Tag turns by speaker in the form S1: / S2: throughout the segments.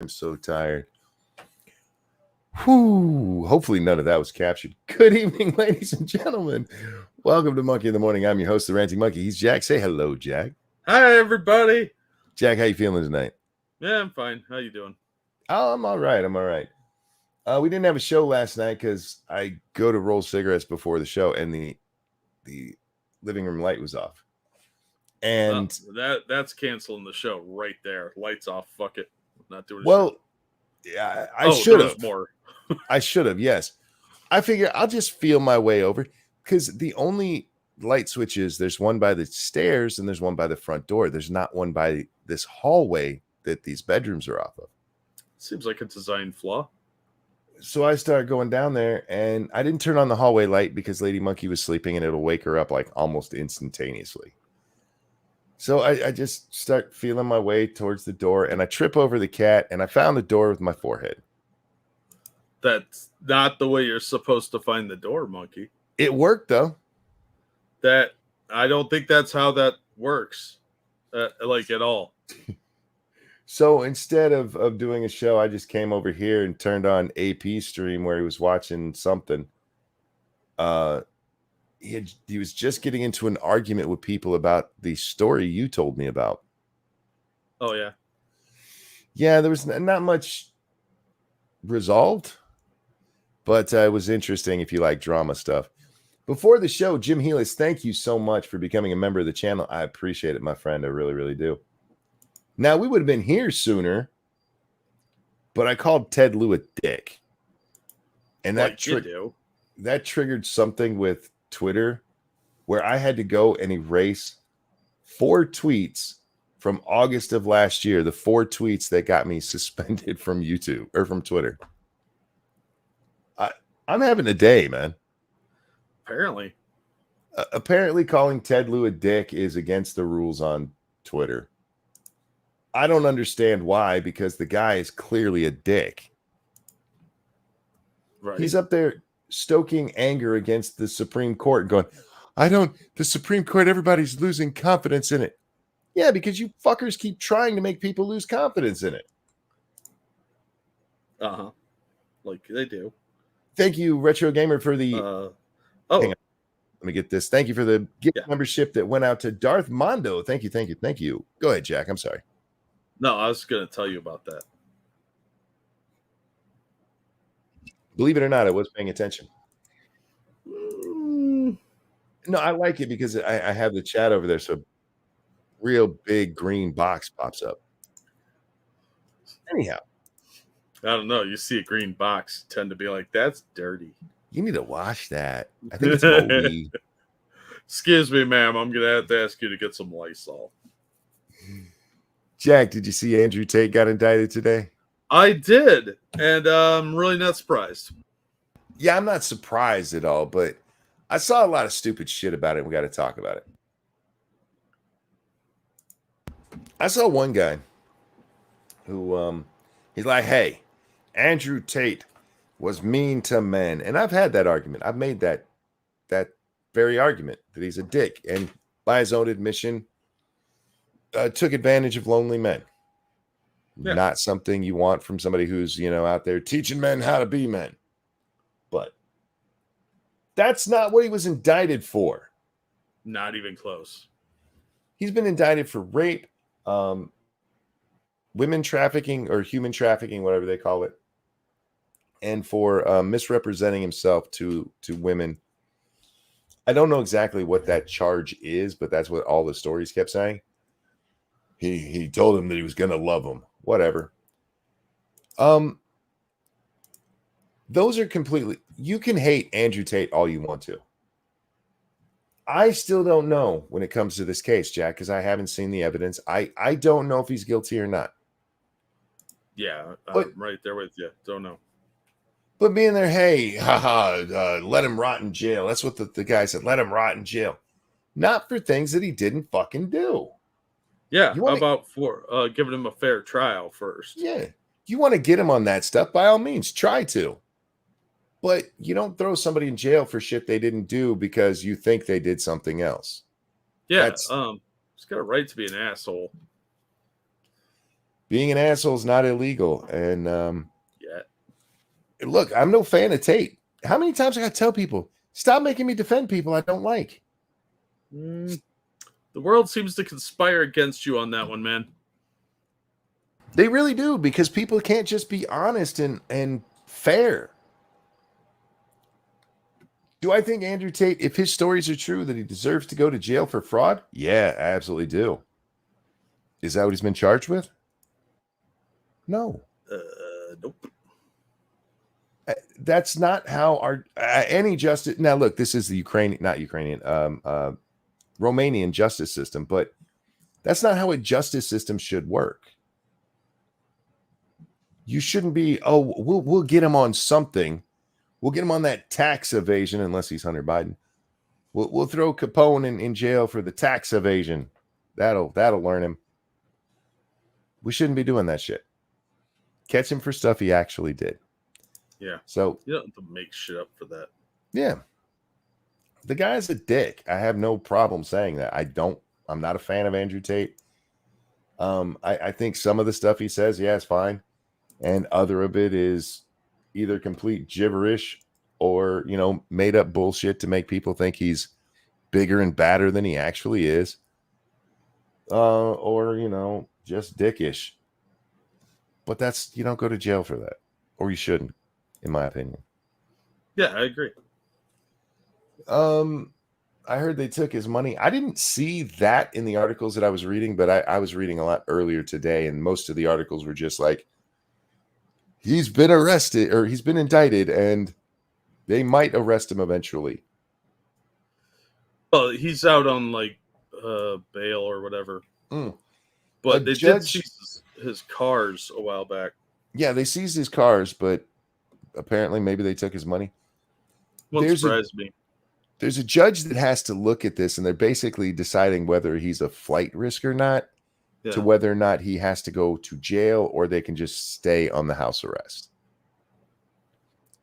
S1: I'm so tired. Whew. Hopefully none of that was captured. Good evening, ladies and gentlemen. Welcome to Monkey in the Morning. I'm your host, the Ranting Monkey. He's Jack. Say hello, Jack.
S2: Hi, everybody.
S1: Jack, how you feeling tonight?
S2: Yeah, I'm fine. How you doing?
S1: Oh, I'm all right. I'm all right. We didn't have a show last night because I go to roll cigarettes before the show, and the living room light was off. And
S2: that's canceling the show right there. Lights off. Fuck it. Not doing.
S1: Well, yeah, I should have
S2: more.
S1: I should have. Yes, I figure I'll just feel my way over because the only light switches, there's one by the stairs and there's one by the front door. There's not one by this hallway that these bedrooms are off of.
S2: Seems like a design flaw.
S1: So I started going down there, and I didn't turn on the hallway light because Lady Monkey was sleeping, and it'll wake her up like almost instantaneously. So I just start feeling my way towards the door, and I trip over the cat, and I found the door with my forehead.
S2: That's not the way you're supposed to find the door, Monkey.
S1: It worked, though.
S2: That I don't think that's how that works, like at all.
S1: So instead of doing a show, I just came over here and turned on AP stream where he was watching something. He was just getting into an argument with people about the story you told me about.
S2: Oh, yeah.
S1: Yeah, there was not much resolved, but it was interesting if you like drama stuff. Before the show, Jim Healis, thank you so much for becoming a member of the channel. I appreciate it, my friend. I really, really do. Now, we would have been here sooner, but I called Ted Lou a dick. And that triggered something with Twitter where I had to go and erase 4 tweets from August of last year, the 4 tweets that got me suspended from YouTube or from Twitter. I'm having a day, man. Apparently calling Ted Lou a dick is against the rules on Twitter. I don't understand why, because the guy is clearly a dick.
S2: Right.
S1: He's up there stoking anger against the Supreme Court and going, the Supreme Court, everybody's losing confidence in it. Yeah, because you fuckers keep trying to make people lose confidence in it.
S2: Uh-huh. Like they do.
S1: Thank you, Retro Gamer, for the... Hang on. Let me get this. Thank you for the gift membership that went out to Darth Mondo. Thank you, thank you, thank you. Go ahead, Jack. I'm sorry.
S2: No, I was going to tell you about that.
S1: Believe it or not, I was paying attention. No, I like it because I have the chat over there, so a real big green box pops up. Anyhow.
S2: I don't know. You see a green box, tend to be like, that's dirty.
S1: You need to wash that. I think it's moldy.
S2: Excuse me, ma'am. I'm going to have to ask you to get some Lysol.
S1: Jack, did you see Andrew Tate got indicted today?
S2: I did, and I'm really not surprised.
S1: Yeah, I'm not surprised at all, but I saw a lot of stupid shit about it. We got to talk about it. I saw one guy who he's like, hey, Andrew Tate was mean to men. And I've had that argument. I've made that very argument that he's a dick. And by his own admission, took advantage of lonely men. Yeah. Not something you want from somebody who's, out there teaching men how to be men. But that's not what he was indicted for.
S2: Not even close.
S1: He's been indicted for rape, women trafficking or human trafficking, whatever they call it, and for misrepresenting himself to women. I don't know exactly what that charge is, but that's what all the stories kept saying. He told him that he was going to love him. Whatever. Those are completely... You can hate Andrew Tate all you want to. I still don't know when it comes to this case, Jack, because I haven't seen the evidence. I don't know if he's guilty or not.
S2: Yeah, I'm right there with you. Don't know.
S1: But being there, hey, let him rot in jail. That's what the guy said. Let him rot in jail. Not for things that he didn't fucking do.
S2: Yeah, how about for giving him a fair trial first?
S1: Yeah. You want to get him on that stuff, by all means, try to. But you don't throw somebody in jail for shit they didn't do because you think they did something else.
S2: Yeah, he's got a right to be an asshole.
S1: Being an asshole is not illegal. And
S2: Yeah.
S1: look, I'm no fan of Tate. How many times I got to tell people, stop making me defend people I don't like?
S2: The world seems to conspire against you on that one, man.
S1: They really do, because people can't just be honest and fair. Do I think Andrew Tate, if his stories are true, that he deserves to go to jail for fraud? Yeah, I absolutely do. Is that what he's been charged with? No.
S2: Nope.
S1: That's not how our any justice. Now, look, this is the Romanian justice system, but that's not how a justice system should work. You shouldn't be, oh, we'll get him on something. We'll get him on that tax evasion, unless he's Hunter Biden. We'll throw Capone in jail for the tax evasion. That'll learn him. We shouldn't be doing that shit. Catch him for stuff he actually did.
S2: Yeah.
S1: So
S2: you don't have to make shit up for that.
S1: Yeah. The guy's a dick. I have no problem saying that. I'm not a fan of Andrew Tate. I think some of the stuff he says, yeah, it's fine. And other of it is either complete gibberish or, made up bullshit to make people think he's bigger and badder than he actually is. Or, just dickish. But you don't go to jail for that. Or you shouldn't, in my opinion.
S2: Yeah, I agree.
S1: I heard they took his money. I didn't see that in the articles that I was reading, but I was reading a lot earlier today, and most of the articles were just like, he's been arrested or he's been indicted and they might arrest him eventually.
S2: Oh, he's out on bail or whatever. But they did seize his cars a while back.
S1: Yeah, they seized his cars, but apparently maybe they took his money.
S2: Won't surprise me.
S1: There's a judge that has to look at this, and they're basically deciding whether he's a flight risk or not, to whether or not he has to go to jail or they can just stay on the house arrest.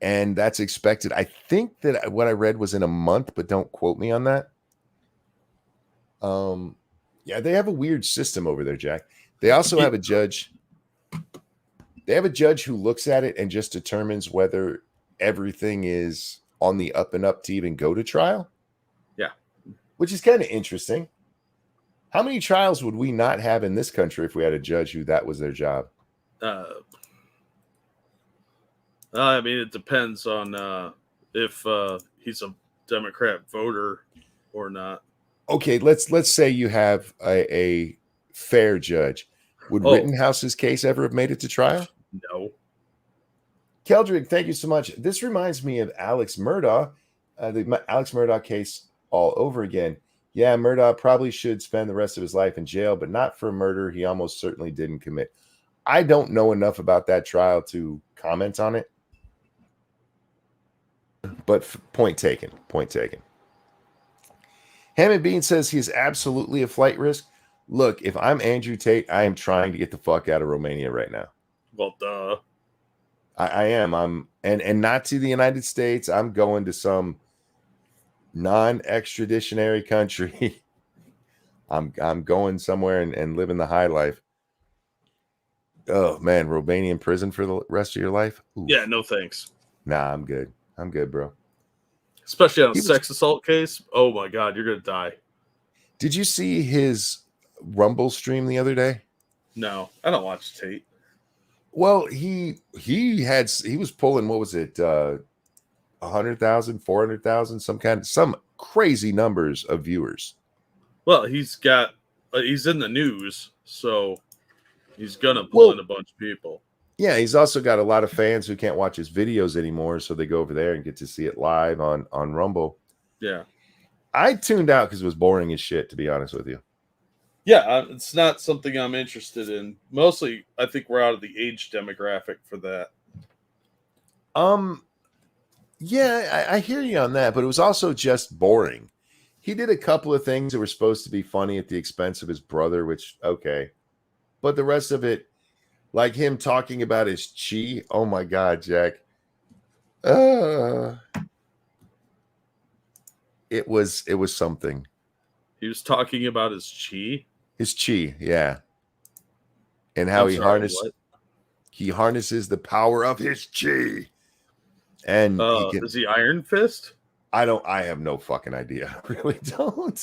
S1: And that's expected. I think that what I read was in a month, but don't quote me on that. Yeah, they have a weird system over there, Jack. They also have a judge. They have a judge who looks at it and just determines whether everything is on the up and up to even go to trial.
S2: Yeah.
S1: Which is kind of interesting. How many trials would we not have in this country if we had a judge who that was their job?
S2: I mean, it depends on if he's a Democrat voter or not.
S1: Okay, let's say you have a fair judge. Would Rittenhouse's case ever have made it to trial?
S2: No.
S1: Keldrick, thank you so much. This reminds me of Alex Murdaugh, the Alex Murdaugh case all over again. Yeah, Murdaugh probably should spend the rest of his life in jail, but not for murder he almost certainly didn't commit. I don't know enough about that trial to comment on it. But point taken. Point taken. Hammond Bean says he is absolutely a flight risk. Look, if I'm Andrew Tate, I am trying to get the fuck out of Romania right now.
S2: Well, duh.
S1: I am. And not to the United States. I'm going to some non-extraditionary country. I'm going somewhere and living the high life. Oh man, Romanian prison for the rest of your life? Oof.
S2: Yeah, no thanks.
S1: Nah, I'm good. I'm good, bro.
S2: Especially on a sex assault case. Oh my god, you're gonna die.
S1: Did you see his Rumble stream the other day?
S2: No, I don't watch Tate.
S1: Well, he was pulling, what was it, 100,000, 400,000, some crazy numbers of viewers.
S2: Well, he's in the news, so he's gonna pull in a bunch of people.
S1: Yeah, he's also got a lot of fans who can't watch his videos anymore, so they go over there and get to see it live on Rumble.
S2: Yeah.
S1: I tuned out because it was boring as shit, to be honest with you.
S2: Yeah, it's not something I'm interested in. Mostly, I think we're out of the age demographic for that.
S1: Yeah, I hear you on that, but it was also just boring. He did a couple of things that were supposed to be funny at the expense of his brother, which, okay. But the rest of it, like him talking about his chi. Oh my God, Jack. It was something.
S2: He was talking about his chi?
S1: His chi, yeah. and how
S2: I'm sorry, what?
S1: he harnesses the power of his chi. And he can
S2: Is he Iron Fist?
S1: I have no fucking idea. I really don't.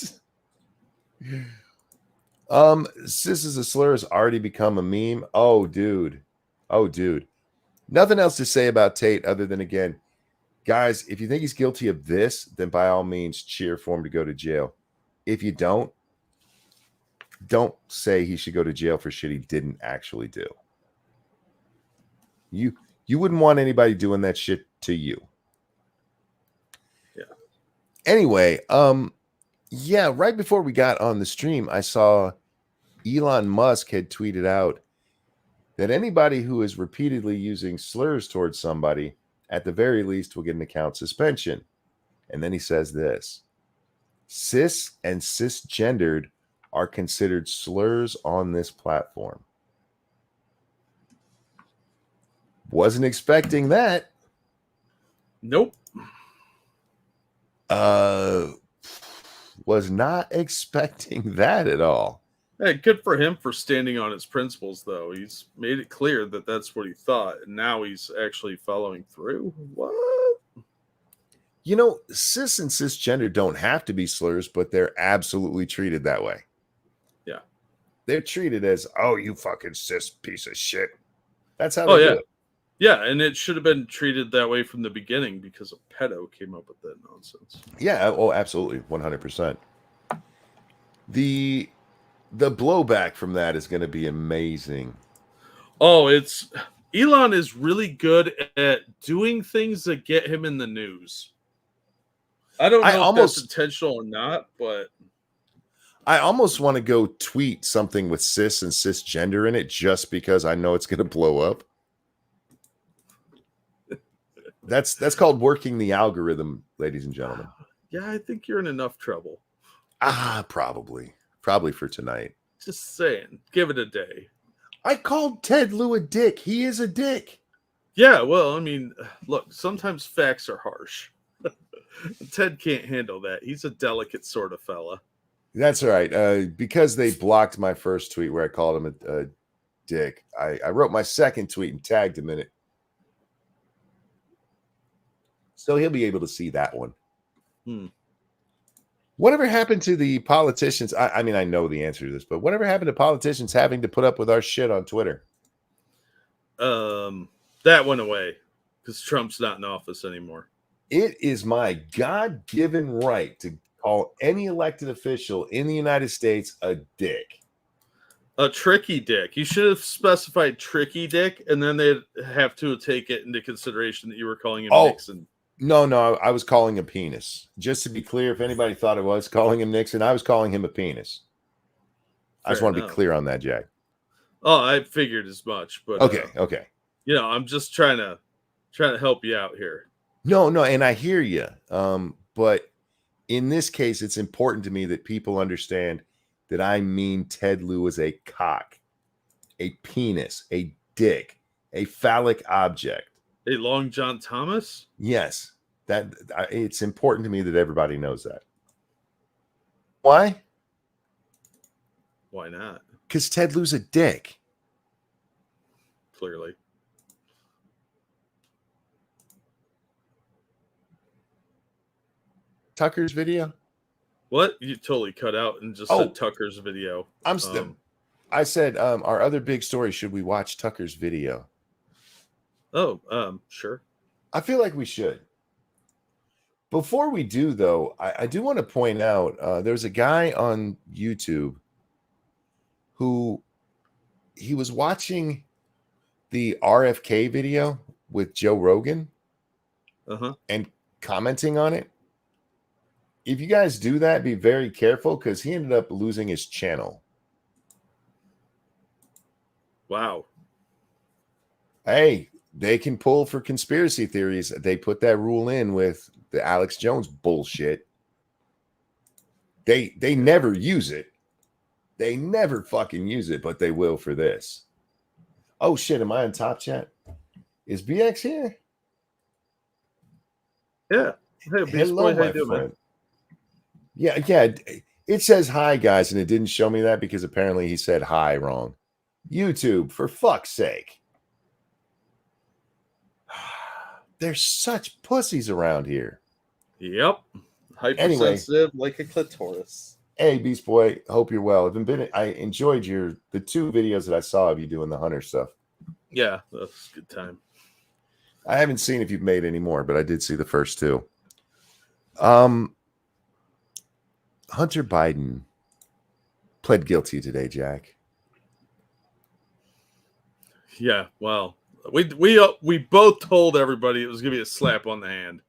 S1: Sis is a slur has already become a meme. Oh, dude. Nothing else to say about Tate other than, again, guys, if you think he's guilty of this, then by all means cheer for him to go to jail. If you don't say he should go to jail for shit he didn't actually do. You wouldn't want anybody doing that shit to you.
S2: Yeah.
S1: Anyway, yeah, right before we got on the stream, I saw Elon Musk had tweeted out that anybody who is repeatedly using slurs towards somebody, at the very least, will get an account suspension. And then he says this: cis and cisgendered are considered slurs on this platform. Wasn't expecting that.
S2: Nope.
S1: Was not expecting that at all.
S2: Hey, good for him for standing on his principles, though. He's made it clear that that's what he thought, and now he's actually following through. What?
S1: You know, cis and cisgender don't have to be slurs, but they're absolutely treated that way.
S2: Yeah.
S1: They're treated as, oh, you fucking cis piece of shit. That's how they do it.
S2: Yeah, and it should have been treated that way from the beginning because a pedo came up with that nonsense.
S1: Yeah, oh, absolutely, 100%. The blowback from that is going to be amazing.
S2: Oh, Elon is really good at doing things that get him in the news. I don't know if that's intentional or not, but
S1: I almost want to go tweet something with cis and cisgender in it just because I know it's going to blow up. That's called working the algorithm, ladies and gentlemen.
S2: Yeah, I think you're in enough trouble.
S1: Probably for tonight.
S2: Just saying, give it a day.
S1: I called Ted Lieu a dick. He is a dick.
S2: Yeah, well, I mean, look, sometimes facts are harsh. Ted can't handle that. He's a delicate sort of fella.
S1: That's all right. Because they blocked my first tweet where I called him a dick, I wrote my second tweet and tagged him in it. So he'll be able to see that one. Whatever happened to the politicians? I mean, I know the answer to this, but whatever happened to politicians having to put up with our shit on Twitter?
S2: That went away because Trump's not in office anymore.
S1: It is my God-given right to call any elected official in the United States a dick.
S2: A tricky dick. You should have specified tricky dick, and then they'd have to take it into consideration that you were calling him Nixon.
S1: No, I was calling him penis. Just to be clear, if anybody thought I was calling him Nixon, I was calling him a penis. I just want to be clear on that, Jack.
S2: Oh, I figured as much, but
S1: okay.
S2: You know, I'm just trying to help you out here.
S1: No, and I hear you. But in this case, it's important to me that people understand that I mean Ted Lieu as a cock, a penis, a dick, a phallic object.
S2: A Long John Thomas?
S1: Yes. That it's important to me that everybody knows that. Why?
S2: Why not?
S1: Because Ted Lieu's a dick.
S2: Clearly.
S1: Tucker's video?
S2: What? You totally cut out and just said Tucker's video.
S1: I said, our other big story, should we watch Tucker's video?
S2: Sure.
S1: I feel like we should. Before we do, though, I do want to point out there's a guy on YouTube who he was watching the RFK video with Joe Rogan and commenting on it. If you guys do that, be very careful because he ended up losing his channel.
S2: Wow.
S1: Hey, they can pull for conspiracy theories. They put that rule in with the Alex Jones bullshit. They never use it. They never fucking use it, but they will for this. Oh shit, am I on Top Chat? Is BX here?
S2: Yeah. Hey,
S1: hello, my friend. Yeah. It says hi, guys, and it didn't show me that because apparently he said hi wrong. YouTube, for fuck's sake. There's such pussies around here.
S2: Yep. Hypersensitive like a clitoris.
S1: Hey, Beast Boy, hope you're well. I enjoyed the 2 videos that I saw of you doing the hunter stuff.
S2: Yeah, that was a good time.
S1: I haven't seen if you've made any more, but I did see the first 2. Hunter Biden pled guilty today, Jack.
S2: Yeah, well, we both told everybody it was going to be a slap on the hand.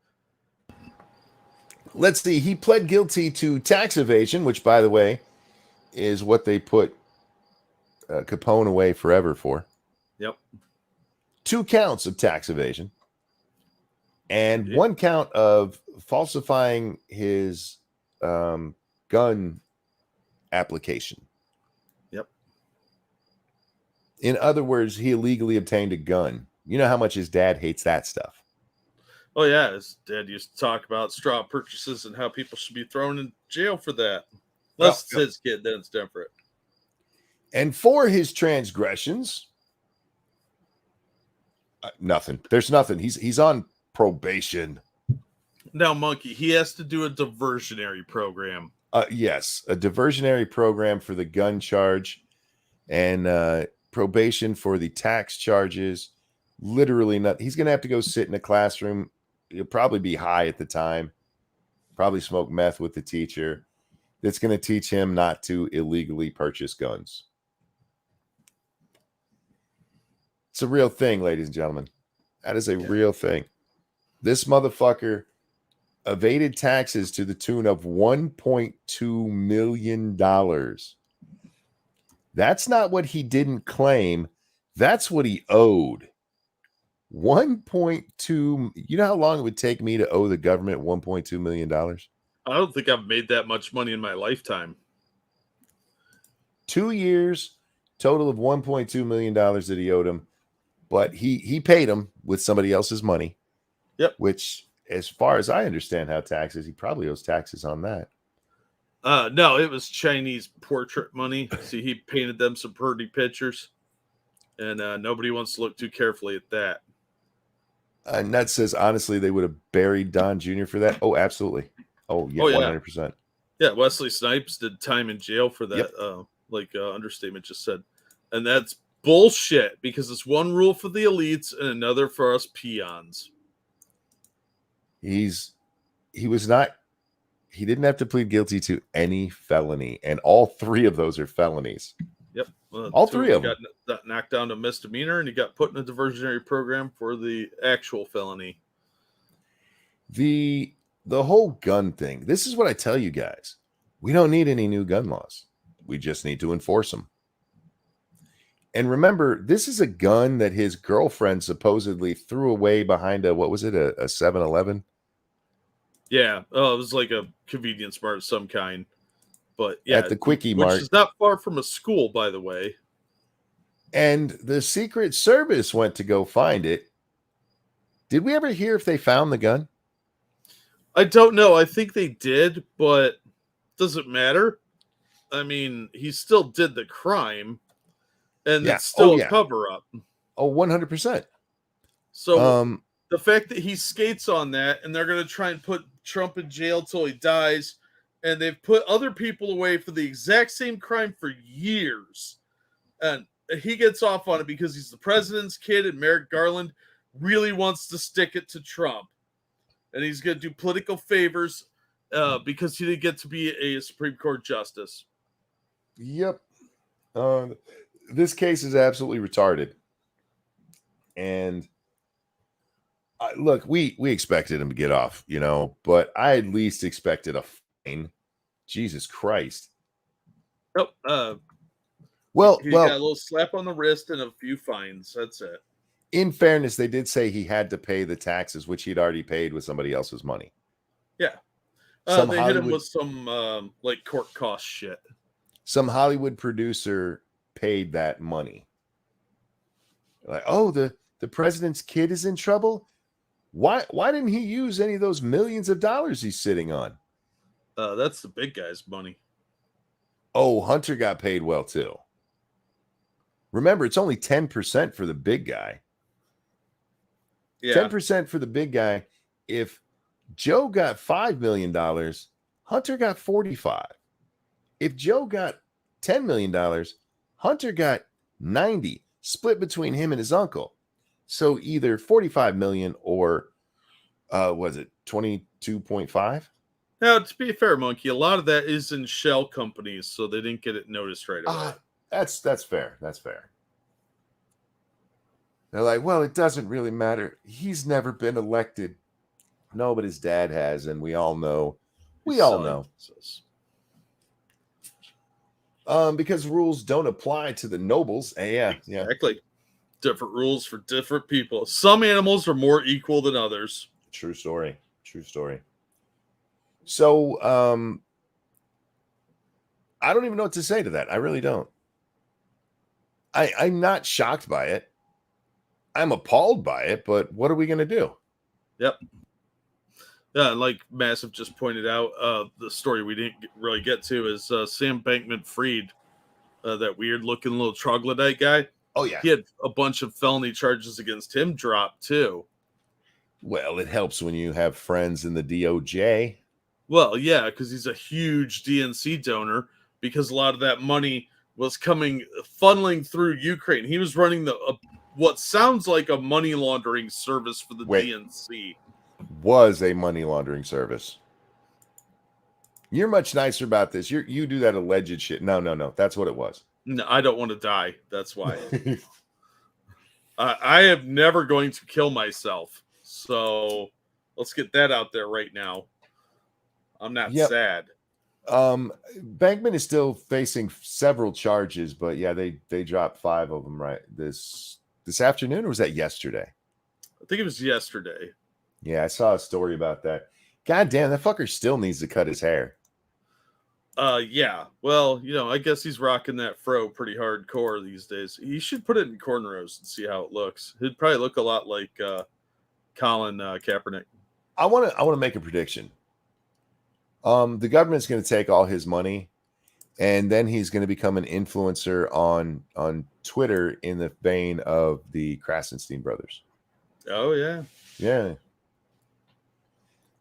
S1: Let's see. He pled guilty to tax evasion, which, by the way, is what they put Capone away forever for.
S2: Yep.
S1: 2 counts of tax evasion and 1 count of falsifying his gun application.
S2: Yep.
S1: In other words, he illegally obtained a gun. You know how much his dad hates that stuff.
S2: Oh, yeah. His dad used to talk about straw purchases and how people should be thrown in jail for that. Unless it's his kid, then it's different.
S1: And for his transgressions, nothing. There's nothing. He's on probation.
S2: Now, Monkey, he has to do a diversionary program.
S1: Yes, a diversionary program for the gun charge and probation for the tax charges. Literally nothing. He's going to have to go sit in a classroom. He'll probably be high at the time. Probably smoke meth with the teacher. That's going to teach him not to illegally purchase guns. It's a real thing, ladies and gentlemen. That is a real thing. This motherfucker evaded taxes to the tune of $1.2 million. That's not what he didn't claim. That's what he owed. 1.2. You know how long it would take me to owe the government $1.2 million?
S2: I don't think I've made that much money in my lifetime.
S1: 2 years, total of $1.2 million that he owed him. But he paid him with somebody else's money.
S2: Yep.
S1: Which, as far as I understand how taxes, he probably owes taxes on that.
S2: No, it was Chinese portrait money. See, he painted them some pretty pictures. And nobody wants to look too carefully at that.
S1: Nut says, honestly, they would have buried Don Jr. for that. Oh, absolutely. Oh, yeah, 100%.
S2: Yeah, Wesley Snipes did time in jail for that, Understatement just said. And that's bullshit, because it's one rule for the elites and another for us peons.
S1: He didn't have to plead guilty to any felony, and all 3 of those are felonies.
S2: Yep.
S1: All 3 of them
S2: got knocked down to misdemeanor, and he got put in a diversionary program for the actual felony.
S1: The whole gun thing. This is what I tell you guys. We don't need any new gun laws. We just need to enforce them. And remember, this is a gun that his girlfriend supposedly threw away behind a 7-Eleven?
S2: Yeah. Oh, it was like a convenience mart of some kind. But yeah,
S1: at the Quickie Mart.
S2: Which is not far from a school, by the way.
S1: And the Secret Service went to go find it. Did we ever hear if they found the gun?
S2: I don't know. I think they did, but doesn't matter. I mean, he still did the crime. And it's still a cover-up.
S1: Oh, 100%.
S2: So the fact that he skates on that, and they're going to try and put Trump in jail till he dies, and they've put other people away for the exact same crime for years, and he gets off on it because he's the president's kid, and Merrick Garland really wants to stick it to Trump. And he's going to do political favors because he didn't get to be a Supreme Court justice.
S1: Yep. This case is absolutely retarded. And look, we expected him to get off, but I at least expected a fine. Jesus Christ.
S2: Nope. He got a little slap on the wrist and a few fines. That's it.
S1: In fairness, they did say he had to pay the taxes, which he'd already paid with somebody else's money.
S2: Yeah. They hit him with some court cost shit.
S1: Some Hollywood producer paid that money. Like, oh, the president's kid is in trouble. Why didn't he use any of those millions of dollars he's sitting on?
S2: That's the big guy's money.
S1: Oh, Hunter got paid well too. Remember, it's only 10% for the big guy.
S2: Yeah.
S1: 10% for the big guy. If Joe got $5 million, Hunter got 45. If Joe got $10 million, Hunter got 90, split between him and his uncle. So either 45 million or was it 22.5?
S2: Now, to be fair, Monkey, a lot of that is in shell companies, so they didn't get it noticed right away.
S1: That's fair. That's fair. They're like, well, it doesn't really matter. He's never been elected. No, but his dad has, and we all know. We all know. Because rules don't apply to the nobles. Yeah,
S2: exactly. Different rules for different people. Some animals are more equal than others.
S1: True story. So, I don't even know what to say to that. I really don't. I'm not shocked by it. I'm appalled by it, but what are we going to do?
S2: Yep. Yeah, like Massive just pointed out, the story we didn't really get to is Sam Bankman-Fried, that weird-looking little troglodyte guy.
S1: Oh, yeah.
S2: He had a bunch of felony charges against him dropped, too.
S1: Well, it helps when you have friends in the DOJ.
S2: Well, yeah, because he's a huge DNC donor, because a lot of that money was funneling through Ukraine. He was running what sounds like a money laundering service for the DNC.
S1: Was a money laundering service. You're much nicer about this. You do that alleged shit. No. That's what it was.
S2: No, I don't want to die. That's why. I am never going to kill myself. So let's get that out there right now. I'm not sad.
S1: Bankman is still facing several charges, but yeah, they dropped 5 of them right this afternoon, or was that yesterday?
S2: I think it was yesterday.
S1: Yeah, I saw a story about that. God damn, that fucker still needs to cut his hair.
S2: Yeah. Well, I guess he's rocking that fro pretty hardcore these days. He should put it in cornrows and see how it looks. It'd probably look a lot like Colin Kaepernick.
S1: I want to make a prediction. The government's going to take all his money, and then he's going to become an influencer on Twitter in the vein of the Krasenstein brothers.
S2: Oh yeah.
S1: Yeah.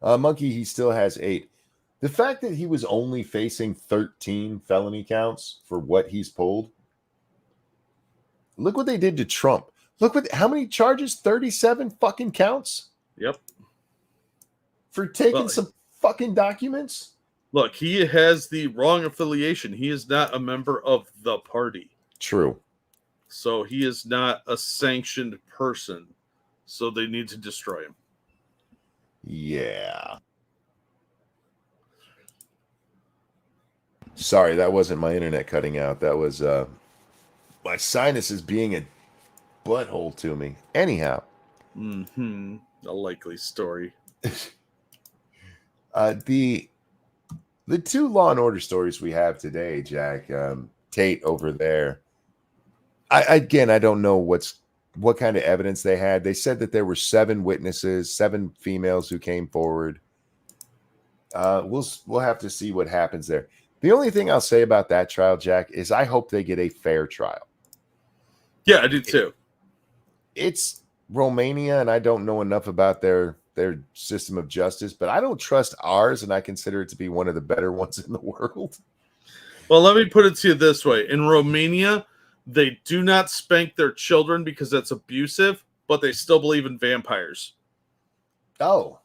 S1: Monkey, he still has 8. The fact that he was only facing 13 felony counts for what he's pulled. Look what they did to Trump. Look how many charges? 37 fucking counts?
S2: Yep.
S1: For taking some fucking documents?
S2: Look, he has the wrong affiliation. He is not a member of the party.
S1: True.
S2: So he is not a sanctioned person. So they need to destroy him.
S1: Yeah. Sorry, that wasn't my internet cutting out. That was my sinuses being a butthole to me. Anyhow.
S2: A likely story.
S1: The 2 Law and Order stories we have today, Jack, Tate over there. I don't know what kind of evidence they had. They said that there were 7 witnesses, 7 females who came forward. We'll have to see what happens there. The only thing I'll say about that trial, Jack, is I hope they get a fair trial.
S2: Yeah, I do too.
S1: It's Romania, and I don't know enough about their system of justice, but I don't trust ours, and I consider it to be one of the better ones in the world.
S2: Well, let me put it to you this way. In Romania, they do not spank their children because that's abusive, but they still believe in vampires.
S1: Oh,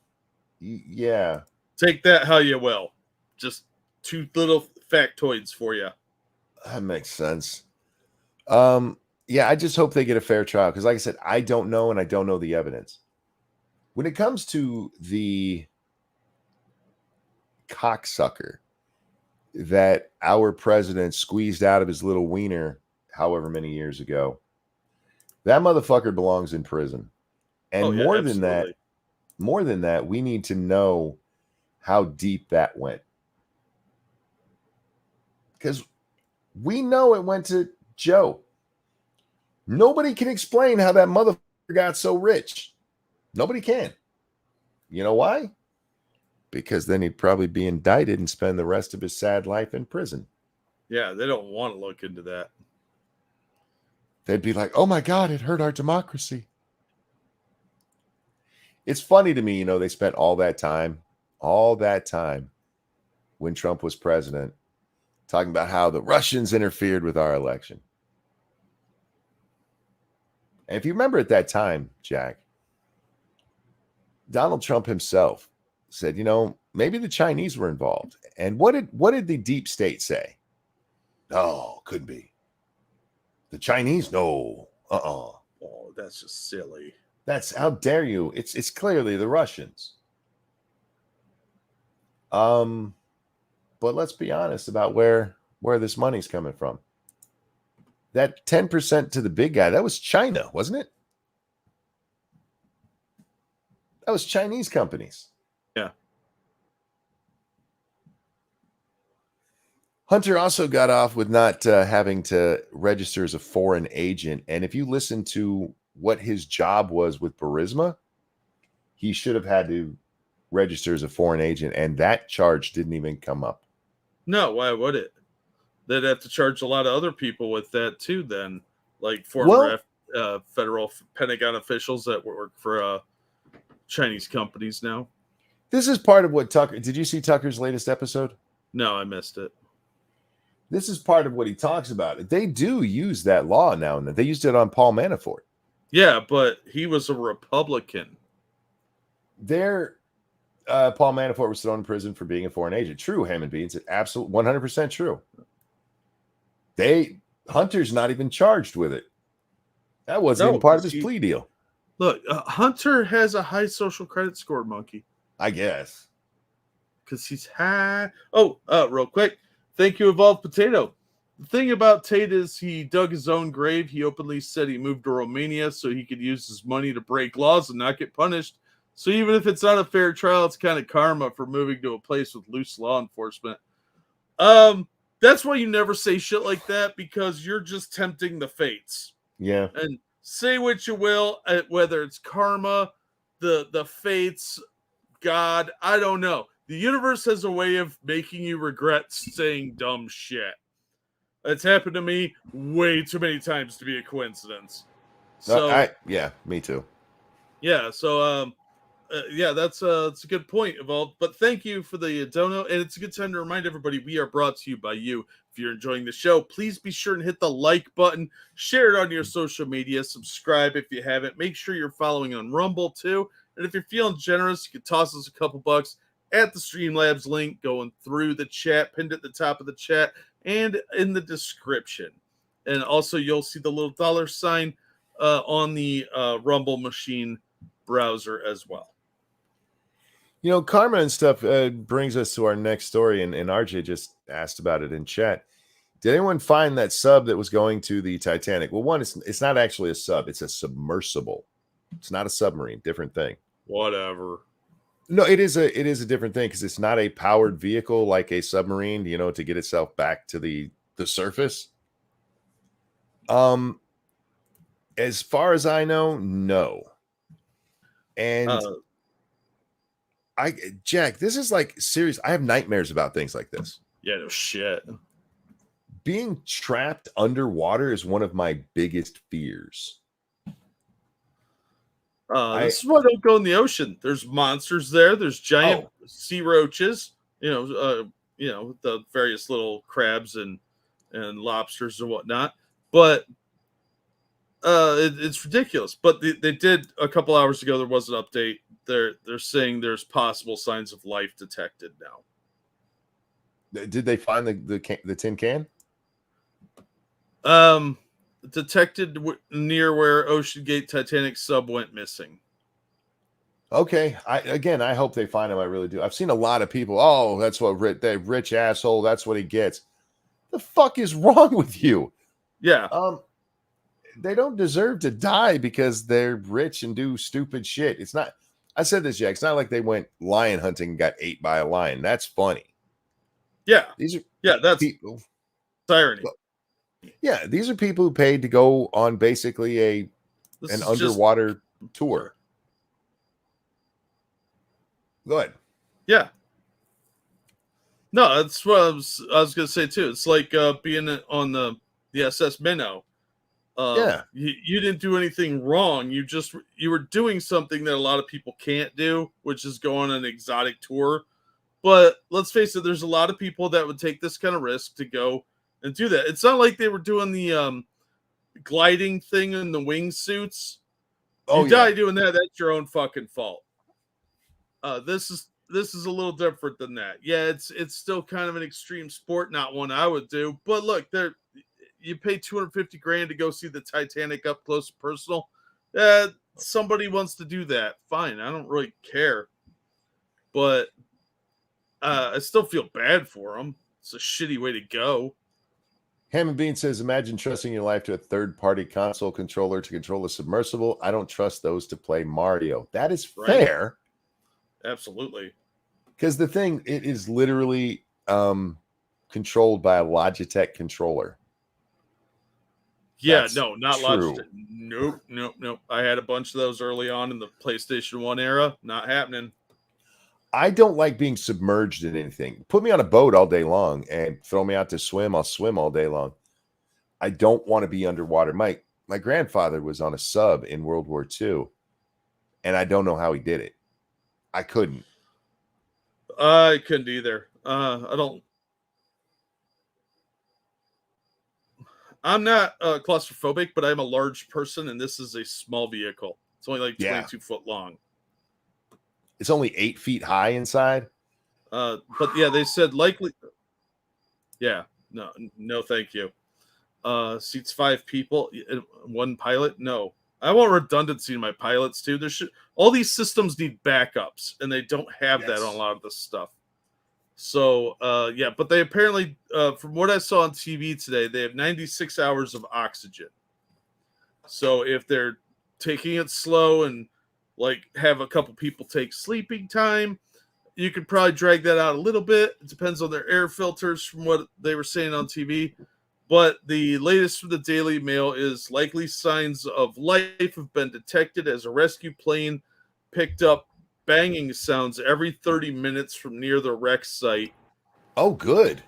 S1: yeah.
S2: Take that how you will. Just 2 little factoids for you.
S1: That makes sense. Yeah, I just hope they get a fair trial because, like I said, I don't know, and I don't know the evidence. When it comes to the cocksucker that our president squeezed out of his little wiener however many years ago, that motherfucker belongs in prison. And more than that, we need to know how deep that went. Because we know it went to Joe. Nobody can explain how that motherfucker got so rich. Nobody can. You know why? Because then he'd probably be indicted and spend the rest of his sad life in prison.
S2: Yeah, they don't want to look into that.
S1: they'd be like, oh my God, it hurt our democracy. It's funny to me, they spent all that time when Trump was president talking about how the Russians interfered with our election. And if you remember at that time, Jack, Donald Trump himself said, maybe the Chinese were involved. And what did the deep state say? No, couldn't be. The Chinese? No.
S2: Oh, that's just silly.
S1: That's, how dare you? It's clearly the Russians. But let's be honest about where this money's coming from. That 10% to the big guy, that was China, wasn't it? That was Chinese companies.
S2: Yeah.
S1: Hunter also got off with not having to register as a foreign agent. And if you listen to what his job was with Burisma, he should have had to register as a foreign agent. And that charge didn't even come up.
S2: No, why would it? They'd have to charge a lot of other people with that too then. Like former federal Pentagon officials that work for Chinese companies now.
S1: This is part of what Tucker... Did you see Tucker's latest episode?
S2: No, I missed it.
S1: This is part of what he talks about. They do use that law now and then. They used it on Paul Manafort.
S2: Yeah, but he was a Republican.
S1: Paul Manafort was thrown in prison for being a foreign agent. True, ham and beans. Absolute 100% true. Hunter's not even charged with it. That wasn't even part of his plea deal.
S2: Look, Hunter has a high social credit score, Monkey.
S1: I guess.
S2: Because he's high. Oh, real quick. Thank you, Evolved Potato. The thing about Tate is he dug his own grave. He openly said he moved to Romania so he could use his money to break laws and not get punished. So even if it's not a fair trial, it's kind of karma for moving to a place with loose law enforcement. That's why you never say shit like that, because you're just tempting the fates.
S1: Yeah.
S2: And say what you will, whether it's karma, the fates, God, I don't know. The universe has a way of making you regret saying dumb shit. It's happened to me way too many times to be a coincidence. So
S1: yeah, me too.
S2: Yeah, so that's a good point, Evolved. But thank you for the dono, and it's a good time to remind everybody we are brought to you by you. If you're enjoying the show, please be sure and hit the like button, share it on your social media, subscribe if you haven't. Make sure you're following on Rumble too, and if you're feeling generous, you can toss us a couple bucks at the Streamlabs link going through the chat, pinned at the top of the chat and in the description. And also you'll see the little $sign on the Rumble machine browser as well.
S1: Karma and stuff brings us to our next story, and RJ just asked about it in chat. Did anyone find that sub that was going to the Titanic? Well, one, it's not actually a sub. It's a submersible. It's not a submarine. Different thing.
S2: Whatever.
S1: No, it is a different thing because it's not a powered vehicle like a submarine, to get itself back to the surface. As far as I know, no. And Jack, this is like serious. I have nightmares about things like this.
S2: Yeah, no shit.
S1: Being trapped underwater is one of my biggest fears.
S2: This is why I don't go in the ocean. There's monsters there. There's giant sea roaches. The various little crabs and lobsters and whatnot. But it's ridiculous. But they did a couple hours ago. There was an update. They're saying there's possible signs of life detected now.
S1: Did they find the tin can?
S2: Detected near where Ocean Gate Titanic sub went missing.
S1: Okay. I hope they find him. I really do. I've seen a lot of people. Oh, that's what that rich asshole. That's what he gets. The fuck is wrong with you?
S2: Yeah.
S1: They don't deserve to die because they're rich and do stupid shit. It's not. I said this, Jack. It's not like they went lion hunting and got ate by a lion. That's funny.
S2: Yeah. That's
S1: people.
S2: Irony.
S1: Yeah, these are people who paid to go on basically an underwater tour. Go ahead.
S2: Yeah. No, that's what I was going to say too. It's like being on the SS Minnow.
S1: Yeah.
S2: You didn't do anything wrong. You were doing something that a lot of people can't do, which is go on an exotic tour. But let's face it, there's a lot of people that would take this kind of risk to go and do that. It's not like they were doing the gliding thing in the wingsuits. You die doing that, that's your own fucking fault. This is a little different than that. Yeah, it's still kind of an extreme sport, not one I would do. But look, you pay $250,000 to go see the Titanic up close and personal. Somebody wants to do that. Fine, I don't really care. But I still feel bad for them. It's a shitty way to go.
S1: Hammond Bean says, imagine trusting your life to a third-party console controller to control a submersible. I don't trust those to play Mario. That is fair.
S2: Absolutely.
S1: Because the thing, it is literally controlled by a Logitech controller.
S2: Yeah, that's no, not true. Logitech. Nope. I had a bunch of those early on in the PlayStation 1 era. Not happening.
S1: I don't like being submerged in anything. Put me on a boat all day long and throw me out to swim. I'll swim all day long. I don't want to be underwater. My grandfather was on a sub in World War II, and I don't know how he did it. I couldn't.
S2: I couldn't either. I'm not claustrophobic, but I'm a large person, and this is a small vehicle. It's only like 22 foot long.
S1: It's only 8 feet high inside.
S2: But yeah, they said likely. Yeah, no, thank you. Seats 5 people, 1 pilot. No, I want redundancy in my pilots too. All these systems need backups, and they don't have that on a lot of this stuff. So yeah, but they apparently, from what I saw on TV today, they have 96 hours of oxygen. So if they're taking it slow and like have a couple people take sleeping time, you could probably drag that out a little bit. It depends on their air filters from what they were saying on TV. But the latest from the Daily Mail is likely signs of life have been detected as a rescue plane picked up banging sounds every 30 minutes from near the wreck site.
S1: Oh, good.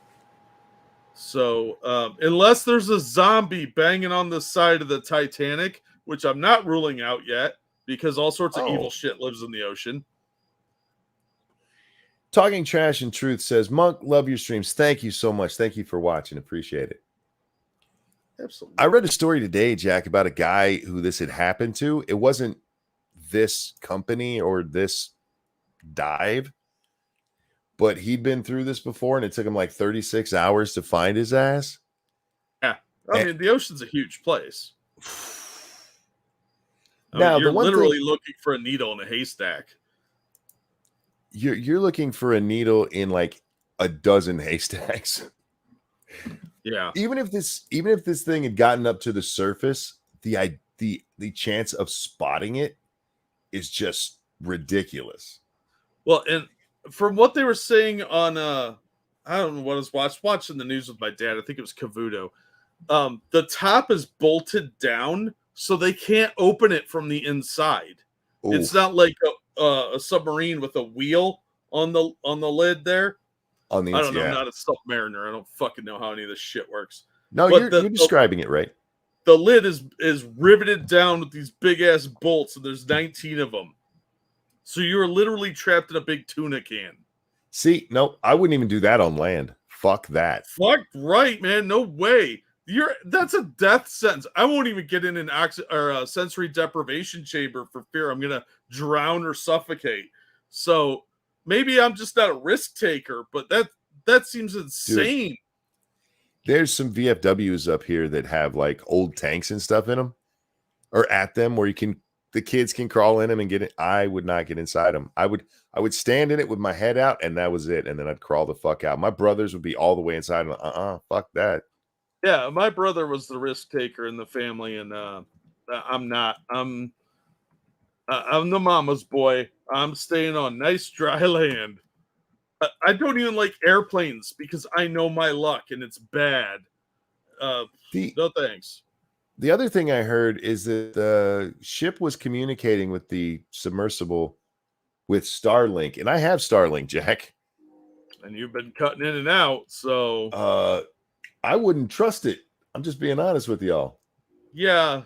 S2: So unless there's a zombie banging on the side of the Titanic, which I'm not ruling out yet, because all sorts of evil shit lives in the ocean.
S1: Talking Trash and Truth says, Monk, love your streams. Thank you so much. Thank you for watching. Appreciate it.
S2: Absolutely.
S1: I read a story today, Jack, about a guy who this had happened to. It wasn't this company or this dive, but he'd been through this before, and it took him like 36 hours to find his ass.
S2: Yeah. I mean, the ocean's a huge place.
S1: Now,
S2: you're literally looking for a needle in a haystack.
S1: You're looking for a needle in like a dozen haystacks.
S2: Yeah.
S1: Even if this thing had gotten up to the surface, the chance of spotting it is just ridiculous.
S2: Well, and from what they were saying on I don't know what I was watching the news with my dad. I think it was Cavuto. The top is bolted down, so they can't open it from the inside. Ooh. It's not like a submarine with a wheel on the lid there. I don't know. I'm not a submariner. I don't fucking know how any of this shit works.
S1: No, you're describing it right.
S2: The lid is riveted down with these big ass bolts, and there's 19 of them. So you're literally trapped in a big tuna can. See,
S1: no, I wouldn't even do that on land. Fuck that.
S2: Fuck right, man. No way. That's a death sentence. I won't even get in an sensory deprivation chamber for fear I'm gonna drown or suffocate. So maybe I'm just not a risk taker, but that seems insane.
S1: Dude, there's some VFWs up here that have like old tanks and stuff in them, or at them, where the kids can crawl in them and get it. I would not get inside them. I would stand in it with my head out, and that was it. And then I'd crawl the fuck out. My brothers would be all the way inside. And fuck that.
S2: Yeah, my brother was the risk taker in the family, and I'm not. I'm the mama's boy. I'm staying on nice dry land. I don't even like airplanes because I know my luck, and it's bad. No thanks.
S1: The other thing I heard is that the ship was communicating with the submersible with Starlink, and I have Starlink, Jack.
S2: And you've been cutting in and out, so
S1: I wouldn't trust it. I'm just being honest with y'all.
S2: Yeah.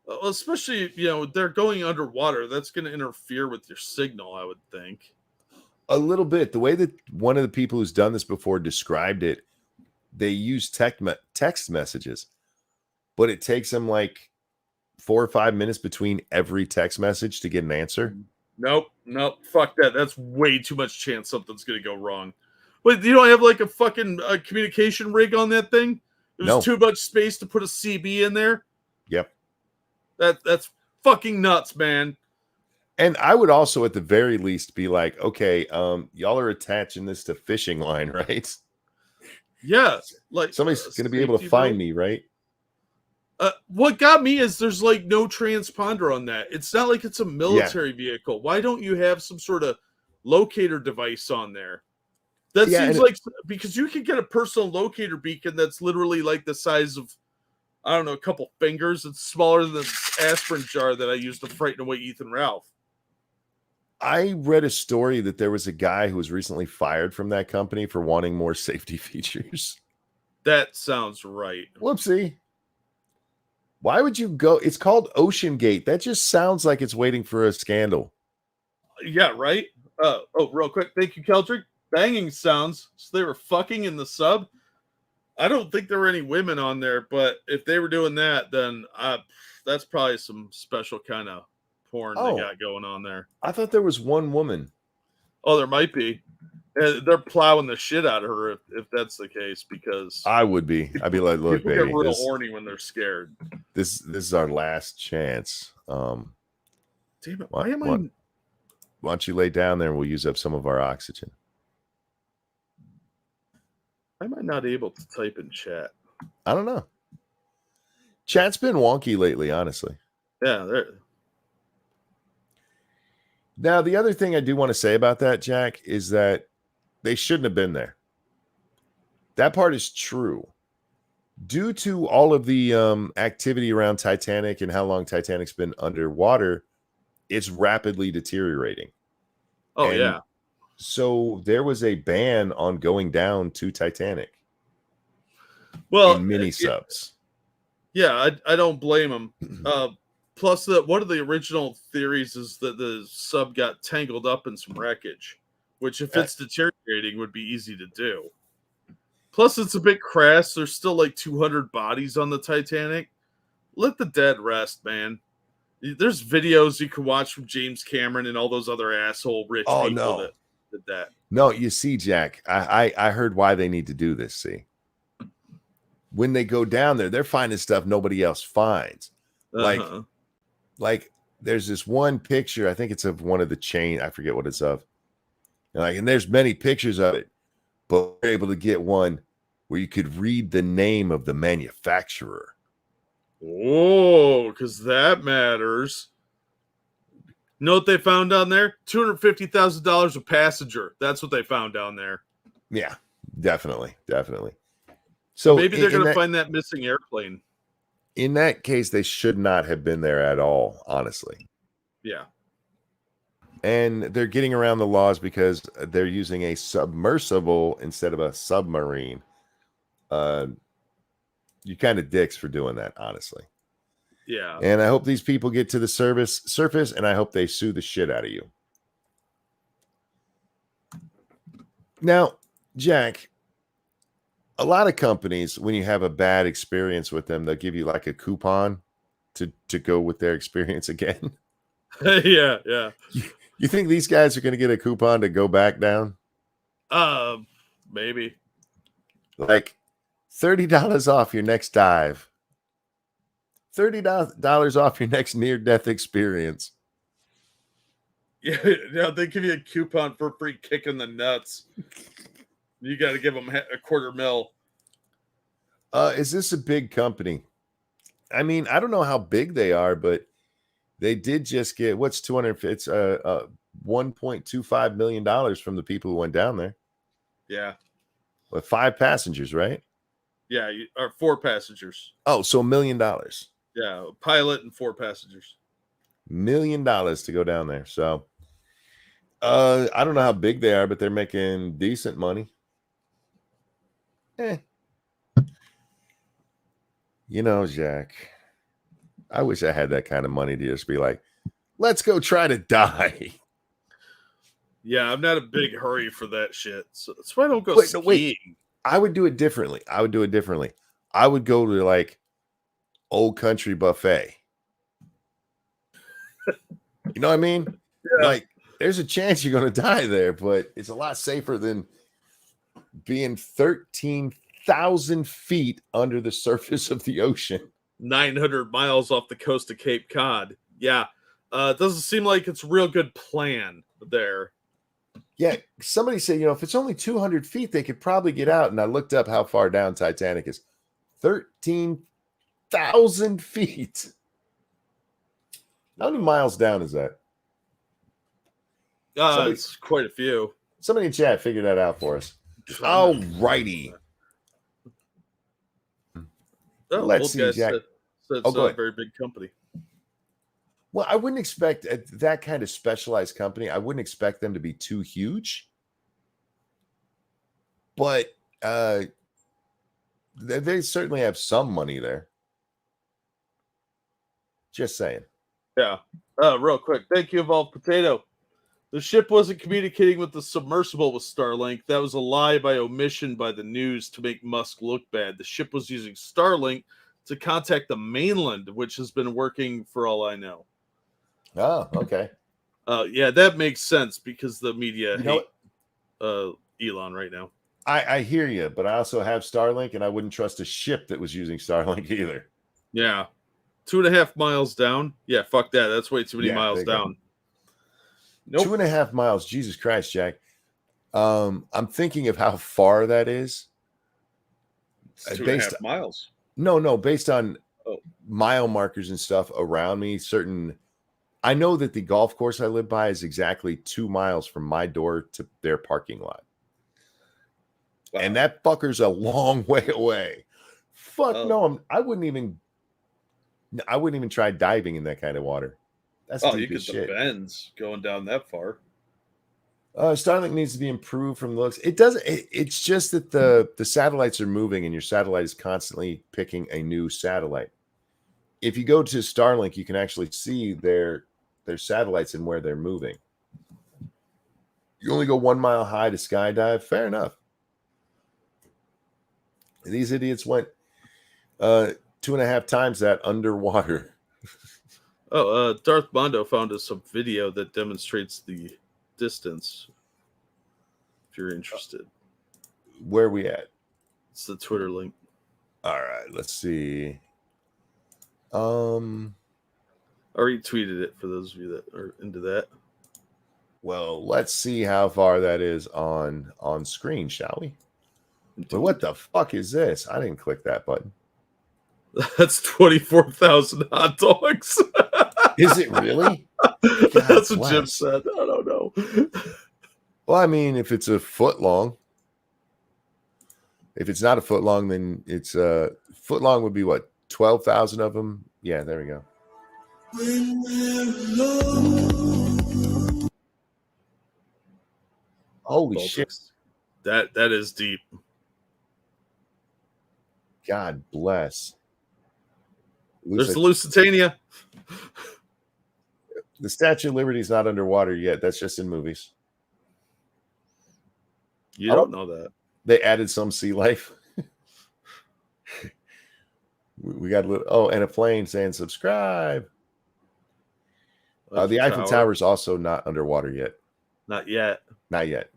S2: Well, especially, they're going underwater. That's going to interfere with your signal, I would think.
S1: A little bit. The way that one of the people who's done this before described it, they use text messages, but it takes them like 4 or 5 minutes between every text message to get an answer.
S2: Nope. Fuck that. That's way too much chance something's going to go wrong. Wait, you don't have like a fucking communication rig on that thing? There's
S1: No.
S2: too much space to put a CB in there?
S1: Yep.
S2: That's fucking nuts, man.
S1: And I would also, at the very least, be like, okay, y'all are attaching this to fishing line, right?
S2: Yeah, like
S1: somebody's going to be able to find me, right?
S2: What got me is there's like no transponder on that. It's not like it's a military vehicle. Why don't you have some sort of locator device on there? That seems like, because you can get a personal locator beacon that's literally like the size of, I don't know, a couple fingers. It's smaller than the aspirin jar that I used to frighten away Ethan Ralph.
S1: I read a story that there was a guy who was recently fired from that company for wanting more safety features.
S2: That sounds right.
S1: Whoopsie. Why would you go? It's called Ocean Gate. That just sounds like it's waiting for a scandal.
S2: Yeah, right? Real quick. Thank you, Keldrick. Banging sounds. So they were fucking in the sub. I don't think there were any women on there, but if they were doing that, then that's probably some special kind of porn they got going on there.
S1: I thought there was one woman.
S2: Oh, there might be. They're plowing the shit out of her if that's the case, because
S1: I would be. I'd be like, look, baby,
S2: get real horny when they're scared.
S1: This is our last chance.
S2: Damn it! Why
S1: don't you lay down there and we'll use up some of our oxygen?
S2: Why am I not able to type in chat?
S1: I don't know. Chat's been wonky lately, honestly.
S2: Yeah.
S1: Now, the other thing I do want to say about that, Jack, is that they shouldn't have been there. That part is true. Due to all of the activity around Titanic and how long Titanic's been underwater, it's rapidly deteriorating.
S2: Oh, yeah.
S1: So there was a ban on going down to Titanic.
S2: Well,
S1: in mini subs.
S2: Yeah, I don't blame them. Plus, one of the original theories is that the sub got tangled up in some wreckage, which, if it's deteriorating, would be easy to do. Plus, it's a bit crass. There's still like 200 bodies on the Titanic. Let the dead rest, man. There's videos you can watch from James Cameron and all those other asshole rich people that did that.
S1: No, you see, Jack, I heard why they need to do this. See, when they go down there, they're finding stuff nobody else finds. Like there's this one picture, I think it's of one of the chain, I forget what it's of. And there's many pictures of it, but we're able to get one where you could read the name of the manufacturer.
S2: Oh, because that matters. You know what they found down there? $250,000 a passenger. That's what they found down there.
S1: Yeah, definitely. So
S2: maybe they're going to find that missing airplane.
S1: In that case, they should not have been there at all, honestly.
S2: Yeah.
S1: And they're getting around the laws because they're using a submersible instead of a submarine. You kind of dicks for doing that, honestly.
S2: Yeah.
S1: And I hope these people get to the surface, and I hope they sue the shit out of you. Now, Jack, a lot of companies, when you have a bad experience with them, they'll give you like a coupon to go with their experience again.
S2: Yeah.
S1: You think these guys are going to get a coupon to go back down?
S2: Maybe.
S1: Like $30 off your next dive. $30 off your next near-death experience.
S2: Yeah, they give you a coupon for free kick in the nuts. You got to give them $250,000.
S1: Is this a big company? I mean, I don't know how big they are, but they did just get what's 200. It's $1.25 million from the people who went down there.
S2: Yeah,
S1: with 5 passengers, right?
S2: Yeah, or 4 passengers.
S1: Oh, so $1 million.
S2: Yeah, a pilot and 4 passengers.
S1: $1 million to go down there. So, I don't know how big they are, but they're making decent money. You know, Jack, I wish I had that kind of money to just be like, let's go try to die.
S2: Yeah, I'm not a big hurry for that shit. So that's why I don't go
S1: Wait,
S2: skiing.
S1: no, wait. I would do it differently. I would go to like Old Country Buffet. You know what I mean?
S2: Yeah.
S1: Like, there's a chance you're going to die there, but it's a lot safer than being 13,000 feet under the surface of the ocean.
S2: 900 miles off the coast of Cape Cod. Yeah. It doesn't seem like it's a real good plan there.
S1: Yeah, somebody said, if it's only 200 feet, they could probably get out. And I looked up how far down Titanic is. 13,000 feet. How many miles down is that?
S2: It's quite a few.
S1: Somebody in chat figured that out for us. All righty. Let's see, Jack.
S2: Said it's a very big company.
S1: Well, I wouldn't expect that kind of specialized company. I wouldn't expect them to be too huge. But they certainly have some money there. Just saying.
S2: Yeah. Real quick. Thank you, Evolved Potato. The ship wasn't communicating with the submersible with Starlink. That was a lie by omission by the news to make Musk look bad. The ship was using Starlink to contact the mainland, which has been working for all I know.
S1: Oh, okay.
S2: Yeah, that makes sense because the media hate Elon right now.
S1: I hear you, but I also have Starlink, and I wouldn't trust a ship that was using Starlink either.
S2: Yeah. 2.5 miles down. Yeah, fuck that. That's way too many miles down.
S1: Nope. 2.5 miles. Jesus Christ, Jack. I'm thinking of how far that is.
S2: It's 2.5 miles.
S1: No, based on mile markers and stuff around me. I know that the golf course I live by is exactly 2 miles from my door to their parking lot. Wow. And that fucker's a long way away. Fuck no, I wouldn't even try diving in that kind of water. That's
S2: you get the bends going down that far.
S1: Starlink needs to be improved from the looks. It doesn't. It's just that the satellites are moving, and your satellite is constantly picking a new satellite. If you go to Starlink, you can actually see their satellites and where they're moving. You only go 1 mile high to skydive. Fair enough. These idiots went 2.5 times that underwater.
S2: Darth Mondo found us some video that demonstrates the distance. If you're interested.
S1: Where are we at?
S2: It's the Twitter link.
S1: All right, let's see.
S2: I retweeted it for those of you that are into that.
S1: Well, let's see how far that is on screen, shall we? But what the fuck is this? I didn't click that button.
S2: That's 24,000 hot dogs.
S1: Is it really?
S2: That's what Jim said. I don't know.
S1: Well, I mean, if it's a foot long. If it's not a foot long, then it's foot long would be what? 12,000 of them? Yeah, there we go. Holy shit.
S2: That is deep.
S1: God bless.
S2: There's the Lusitania.
S1: The Statue of Liberty is not underwater yet. That's just in movies.
S2: You don't know that.
S1: They added some sea life. We got a little, and a plane saying subscribe. The Eiffel Tower is also not underwater yet.
S2: Not yet.
S1: Not yet.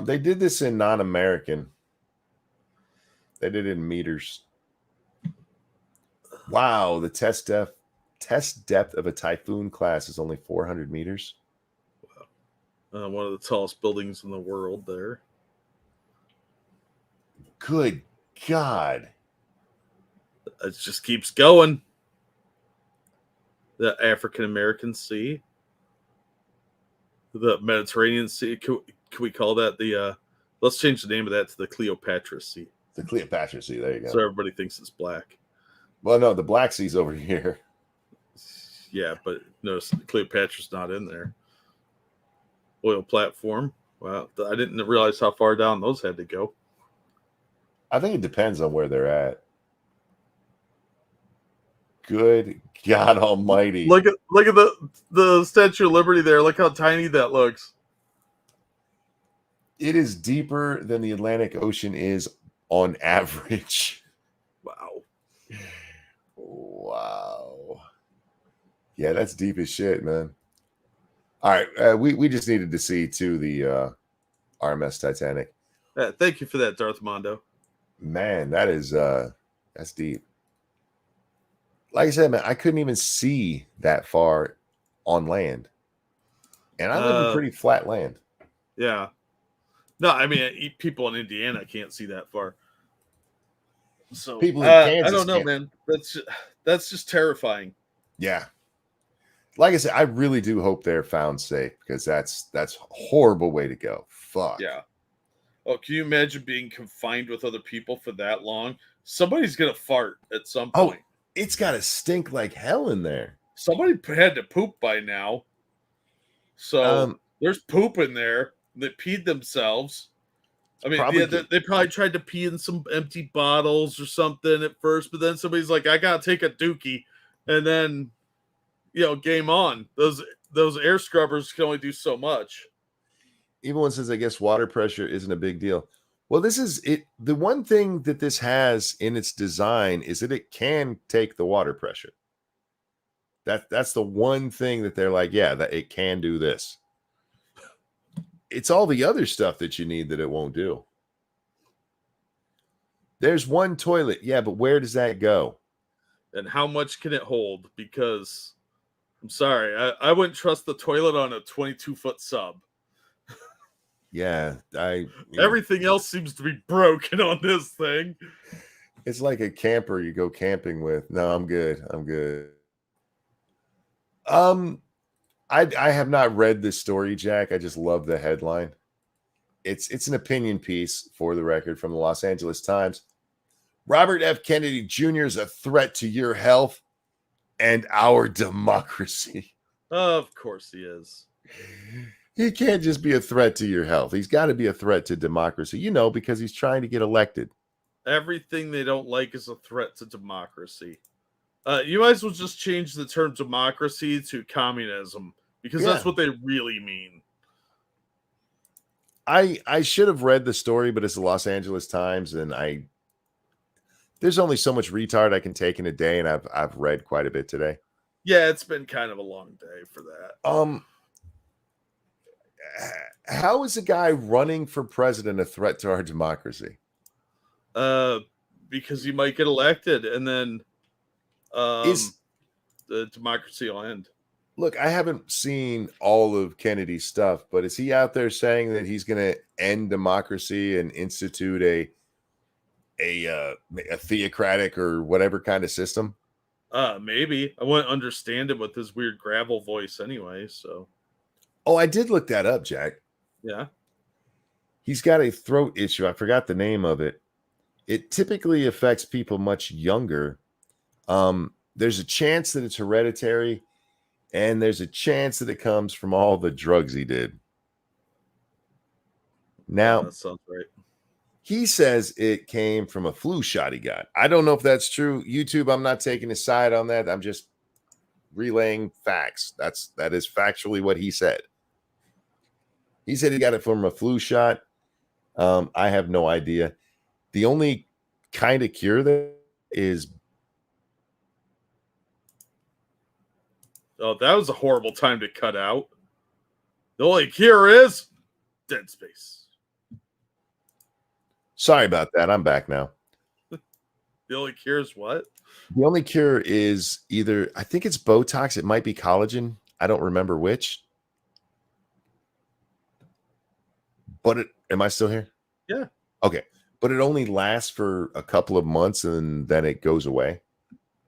S1: They did this in non-American. They did it in meters. Wow, the test depth of a Typhoon class is only 400 meters.
S2: Wow. One of the tallest buildings in the world there.
S1: Good God.
S2: It just keeps going. The African American Sea. The Mediterranean Sea. Can we call that the... let's change the name of that to the Cleopatra Sea.
S1: The Cleopatra Sea, there you go.
S2: So everybody thinks it's black.
S1: Well, no, the Black Sea's over here.
S2: Yeah, but notice Cleopatra's not in there. Oil platform. Wow, I didn't realize how far down those had to go.
S1: I think it depends on where they're at. Good God Almighty!
S2: Look at the Statue of Liberty there. Look how tiny that looks.
S1: It is deeper than the Atlantic Ocean is on average.
S2: Wow.
S1: Wow. Yeah, that's deep as shit, man. All right, we just needed to see too the RMS Titanic.
S2: Yeah, thank you for that, Darth Mondo.
S1: Man, that's deep. Like I said, man, I couldn't even see that far on land, and I live in pretty flat land.
S2: Yeah. No, I mean, people in Indiana can't see that far. So
S1: People in Kansas,
S2: I don't know, man. That's just terrifying.
S1: Yeah. Like I said, I really do hope they're found safe because that's a horrible way to go. Fuck.
S2: Yeah. Oh, can you imagine being confined with other people for that long? Somebody's gonna fart at some point.
S1: It's got to stink like hell in there.
S2: Somebody had to poop by now. So there's poop in there. They peed themselves. I mean, they probably tried to pee in some empty bottles or something at first, but then somebody's like, I gotta take a dookie, and then game on. Those air scrubbers can only do so much.
S1: Even one says, I guess water pressure isn't a big deal. Well, this is it. The one thing that this has in its design is that it can take the water pressure. That's the one thing that they're like, yeah, that it can do this. It's all the other stuff that you need that it won't do. There's one toilet. Yeah, but where does that go?
S2: And how much can it hold? Because I'm sorry, I wouldn't trust the toilet on a 22-foot sub.
S1: Yeah,
S2: everything else seems to be broken on this thing.
S1: It's like a camper you go camping with. No, I'm good. I have not read this story, Jack. I just love the headline. It's an opinion piece, for the record, from the Los Angeles Times. Robert F. Kennedy Jr. is a threat to your health and our democracy.
S2: Of course he is.
S1: He can't just be a threat to your health. He's got to be a threat to democracy, because he's trying to get elected.
S2: Everything they don't like is a threat to democracy. You might as well just change the term democracy to communism, because that's what they really mean.
S1: I should have read the story, but it's the Los Angeles Times, and there's only so much retard I can take in a day, and I've read quite a bit today.
S2: Yeah, it's been kind of a long day for that.
S1: How is a guy running for president a threat to our democracy?
S2: Because he might get elected, and then the democracy will end.
S1: Look, I haven't seen all of Kennedy's stuff, but is he out there saying that he's going to end democracy and institute a theocratic or whatever kind of system?
S2: Maybe. I wouldn't understand him with his weird gravel voice anyway, so.
S1: Oh, I did look that up, Jack.
S2: Yeah.
S1: He's got a throat issue. I forgot the name of it. It typically affects people much younger. There's a chance that it's hereditary, and there's a chance that it comes from all the drugs he did. Now,
S2: that sounds right.
S1: He says it came from a flu shot he got. I don't know if that's true. YouTube, I'm not taking a side on that. I'm just relaying facts. That is factually what he said. He said he got it from a flu shot. I have no idea. The only kind of cure there is.
S2: Oh, that was a horrible time to cut out. The only cure is Dead Space.
S1: Sorry about that. I'm back now.
S2: The only cure is what?
S1: The only cure is either, I think it's Botox. It might be collagen. I don't remember which. But am I still here?
S2: Yeah.
S1: Okay. But it only lasts for a couple of months and then it goes away.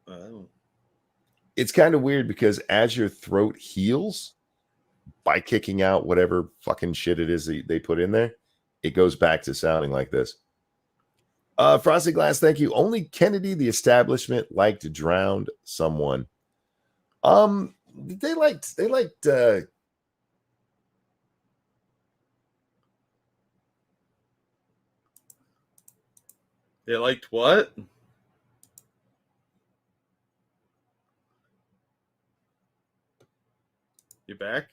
S2: Oh.
S1: It's kind of weird because as your throat heals by kicking out whatever fucking shit it is they put in there, it goes back to sounding like this. Frosted Glass, thank you. Only Kennedy, the establishment, liked to drown someone. They liked They
S2: liked what? You back?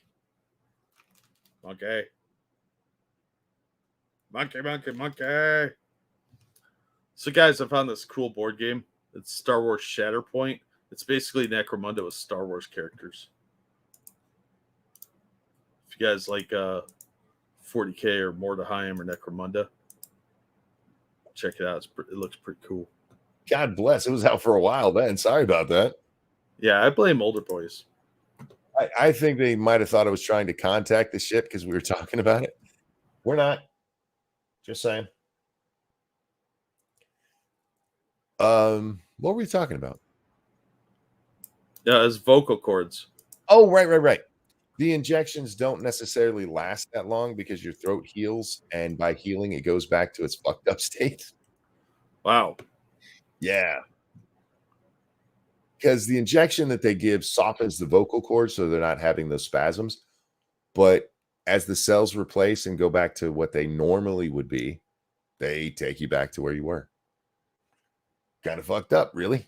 S2: Monkey. Monkey. So, guys, I found this cool board game. It's Star Wars Shatterpoint. It's basically Necromunda with Star Wars characters. If you guys like 40K or Mordheim or Necromunda, check it out. It looks pretty cool.
S1: God bless. It was out for a while then. Sorry about that.
S2: Yeah, I blame older boys.
S1: I think they might have thought I was trying to contact the ship because we were talking about it. We're not. Just saying. What were we talking about?
S2: Yeah, it's vocal cords.
S1: Oh, right. The injections don't necessarily last that long because your throat heals, and by healing, it goes back to its fucked up state.
S2: Wow.
S1: Yeah. Because the injection that they give softens the vocal cords so they're not having those spasms. But as the cells replace and go back to what they normally would be, they take you back to where you were. Kind of fucked up, really.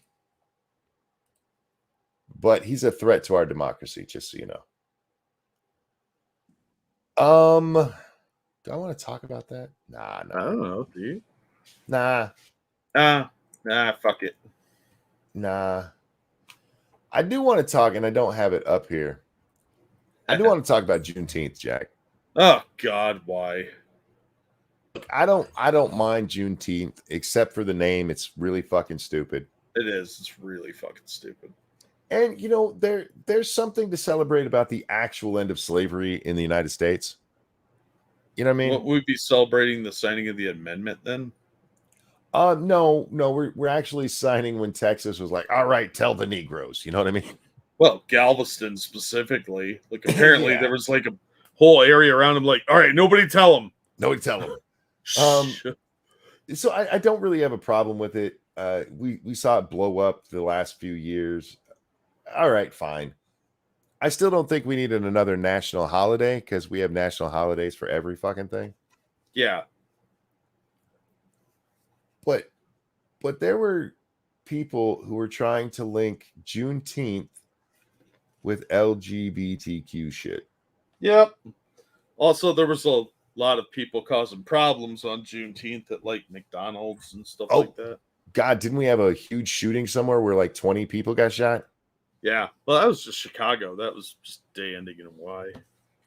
S1: But he's a threat to our democracy, just so you know. Do I want to talk about that? Nah.
S2: I don't know, do you?
S1: Nah,
S2: fuck it.
S1: Nah. I do want to talk, and I don't have it up here. I do want to talk about Juneteenth, Jack.
S2: Oh God, why?
S1: Look, I don't mind Juneteenth, except for the name. It's really fucking stupid.
S2: It is. It's really fucking stupid.
S1: And you know, there's something to celebrate about the actual end of slavery in the United States. You know what I mean?
S2: What, we'd be celebrating the signing of the amendment then?
S1: No, we're actually signing when Texas was like, all right, tell the Negroes. You know what I mean?
S2: Well, Galveston specifically. Like apparently there was like a whole area around him. Like, all right, nobody tell them.
S1: Nobody tell them. So I don't really have a problem with it. We saw it blow up the last few years. All right, fine. I still don't think we needed another national holiday because we have national holidays for every fucking thing.
S2: Yeah.
S1: But there were people who were trying to link Juneteenth with LGBTQ shit.
S2: Yep. Also, there was a lot of people causing problems on Juneteenth at like McDonald's and stuff like that.
S1: God, didn't we have a huge shooting somewhere where like 20 people got shot?
S2: Yeah. Well, that was just Chicago. That was just day ending in Hawaii.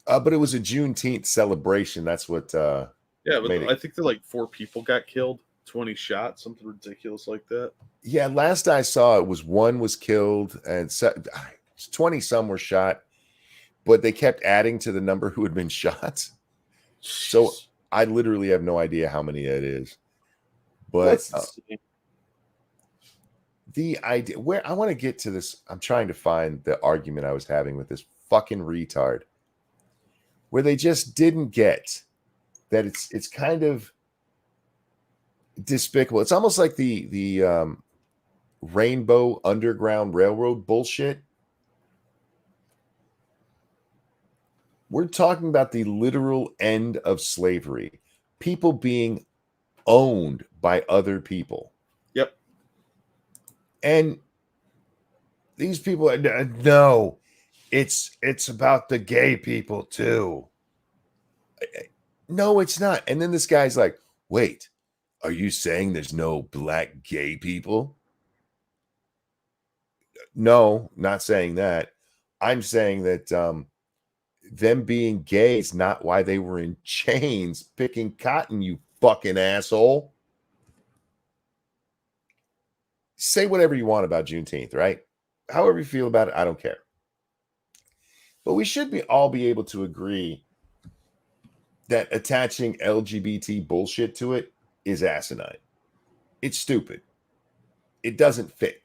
S1: But it was a Juneteenth celebration. That's what.
S2: Yeah, but I think that like 4 people got killed, 20 shot, something ridiculous like that.
S1: Yeah, last I saw it was 1 was killed and 20 some were shot, but they kept adding to the number who had been shot. So I literally have no idea how many it is. But the idea where I want to get to this, I'm trying to find the argument I was having with this fucking retard, where they just didn't get that it's kind of despicable. It's almost like the Rainbow Underground Railroad bullshit. We're talking about the literal end of slavery, people being owned by other people.
S2: Yep.
S1: And these people, no, it's about the gay people too. No, it's not. And then this guy's like, wait, are you saying there's no black gay people? No, not saying that. I'm saying that them being gay is not why they were in chains picking cotton, you fucking asshole. Say whatever you want about Juneteenth, right? However you feel about it, I don't care. But we should all be able to agree that attaching LGBT bullshit to it is asinine. It's stupid. It doesn't fit.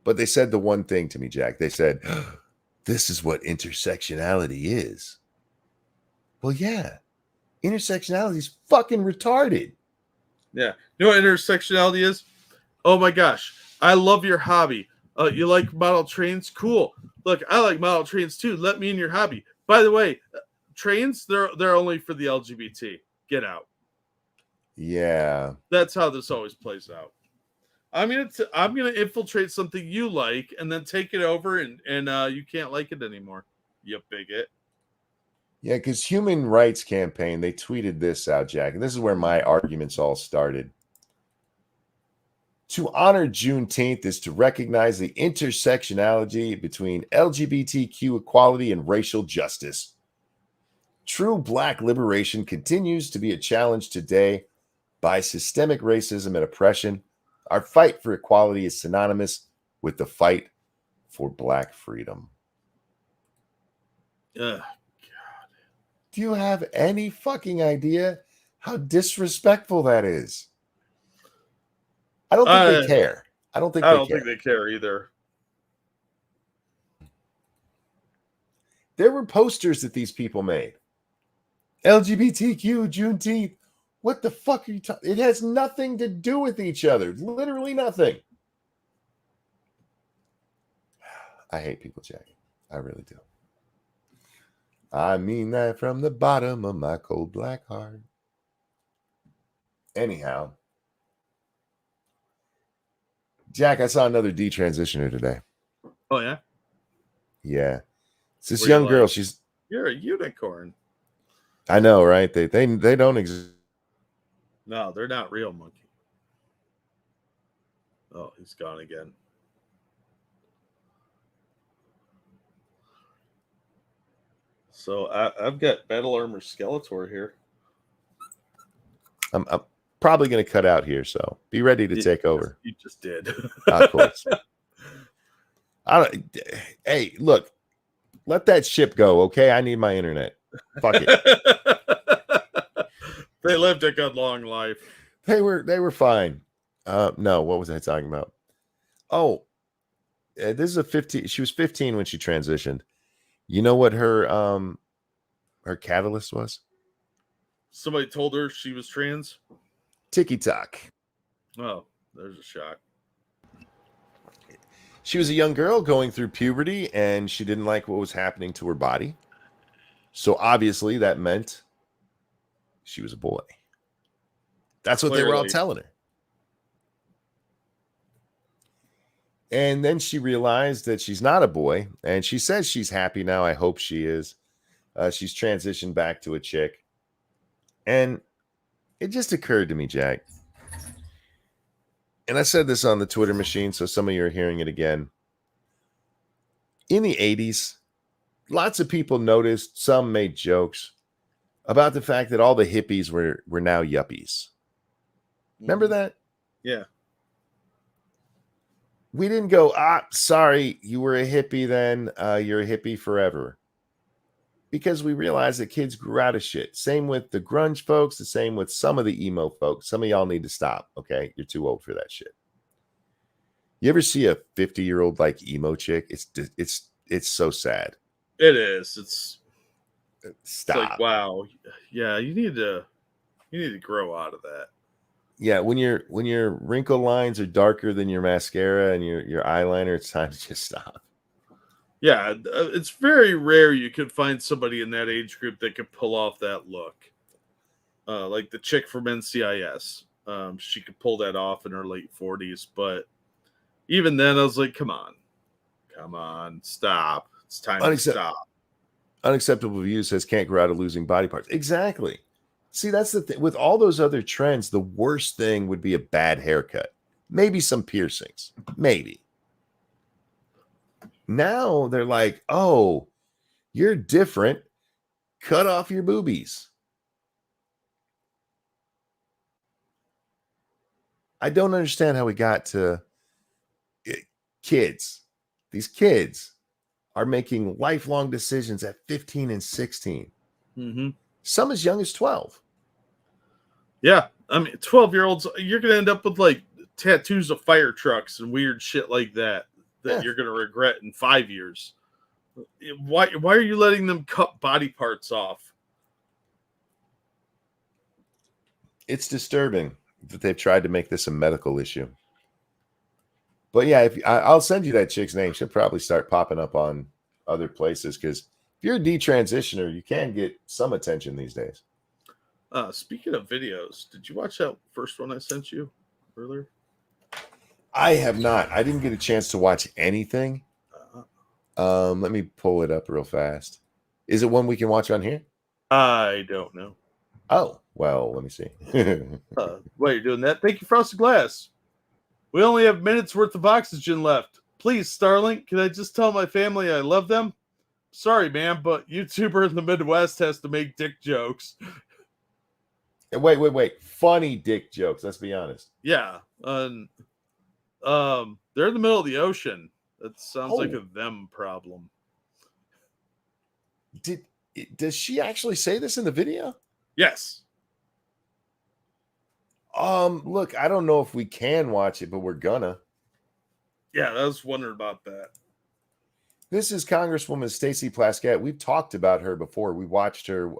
S1: But they said the one thing to me, Jack. They said, this is what intersectionality is. Well, yeah. Intersectionality is fucking retarded.
S2: Yeah. You know what intersectionality is? Oh my gosh. I love your hobby. You like model trains? Cool. Look, I like model trains too. Let me in your hobby. By the way, trains, they're only for the LGBT. Get out.
S1: Yeah.
S2: That's how this always plays out. I'm gonna infiltrate something you like and then take it over and you can't like it anymore. You bigot.
S1: Yeah, because Human Rights Campaign, they tweeted this out, Jack, and this is where my arguments all started. To honor Juneteenth is to recognize the intersectionality between LGBTQ equality and racial justice. True Black liberation continues to be a challenge today by systemic racism and oppression. Our fight for equality is synonymous with the fight for Black freedom.
S2: Ugh.
S1: Do you have any fucking idea how disrespectful that is? I don't think they care. I don't think
S2: they care either.
S1: There were posters that these people made. LGBTQ Juneteenth. What the fuck are you talking? It has nothing to do with each other. Literally nothing. I hate people, Jack. I really do. I mean that from the bottom of my cold black heart. Anyhow, Jack, I saw another detransitioner today.
S2: Oh, yeah?
S1: Yeah. It's this young girl.
S2: You're a unicorn.
S1: I know, right? They don't exist.
S2: No, they're not real, monkey. Oh, he's gone again. So I've got Battle Armor Skeletor here.
S1: I'm probably going to cut out here, so be ready to take over.
S2: You just did.
S1: Of course. Hey, look, let that ship go, okay? I need my internet. Fuck it.
S2: They lived a good long life.
S1: They were fine. No, what was I talking about? Oh, this is a 15. She was 15 when she transitioned. You know what her catalyst was?
S2: Somebody told her she was trans.
S1: TikTok.
S2: Oh, there's a shock.
S1: She was a young girl going through puberty, and she didn't like what was happening to her body. So obviously, that meant she was a boy. That's what they were all telling her. And then she realized that she's not a boy, and she says she's happy now. I hope she is. She's transitioned back to a chick. And it just occurred to me, Jack. And I said this on the Twitter machine, so some of you are hearing it again. In the 80s, lots of people noticed, some made jokes about the fact that all the hippies were now yuppies. Remember that?
S2: Yeah.
S1: We didn't go, sorry, you were a hippie then. You're a hippie forever. Because we realized that kids grew out of shit. Same with the grunge folks, the same with some of the emo folks. Some of y'all need to stop, okay? You're too old for that shit. You ever see a 50-year-old like emo chick? It's so sad.
S2: It is.
S1: Stop.
S2: It's like, wow. Yeah, you need to grow out of that.
S1: Yeah, when your wrinkle lines are darker than your mascara and your eyeliner, it's time to just stop.
S2: Yeah, it's very rare you could find somebody in that age group that could pull off that look. Like the chick from NCIS. She could pull that off in her late 40s, but even then I was like, come on, stop. It's time to stop.
S1: Unacceptable view says can't grow out of losing body parts. Exactly. See, that's the thing. With all those other trends, the worst thing would be a bad haircut. Maybe some piercings. Maybe. Now they're like, oh, you're different. Cut off your boobies. I don't understand how we got to kids. These kids are making lifelong decisions at 15 and 16.
S2: Mm-hmm.
S1: Some as young as 12.
S2: Yeah. I mean, 12-year-olds, you're going to end up with like tattoos of fire trucks and weird shit like that you're going to regret in 5 years. Why are you letting them cut body parts off?
S1: It's disturbing that they've tried to make this a medical issue. But yeah, I'll send you that chick's name. She'll probably start popping up on other places because if you're a detransitioner, you can get some attention these days.
S2: Speaking of videos, did you watch that first one I sent you earlier?
S1: I have not. I didn't get a chance to watch anything. Let me pull it up real fast. Is it one we can watch on here?
S2: I don't know.
S1: Oh, well, let me see.
S2: While you're doing that, thank you, Frosted Glass. We only have minutes worth of oxygen left. Please, Starlink, can I just tell my family I love them? Sorry, man, but YouTuber in the Midwest has to make dick jokes.
S1: Wait. Funny dick jokes. Let's be honest.
S2: Yeah. They're in the middle of the ocean. That sounds like a them problem.
S1: Does she actually say this in the video?
S2: Yes.
S1: Look, I don't know if we can watch it, but we're gonna.
S2: Yeah, I was wondering about that.
S1: This is Congresswoman Stacey Plaskett. We've talked about her before. We watched her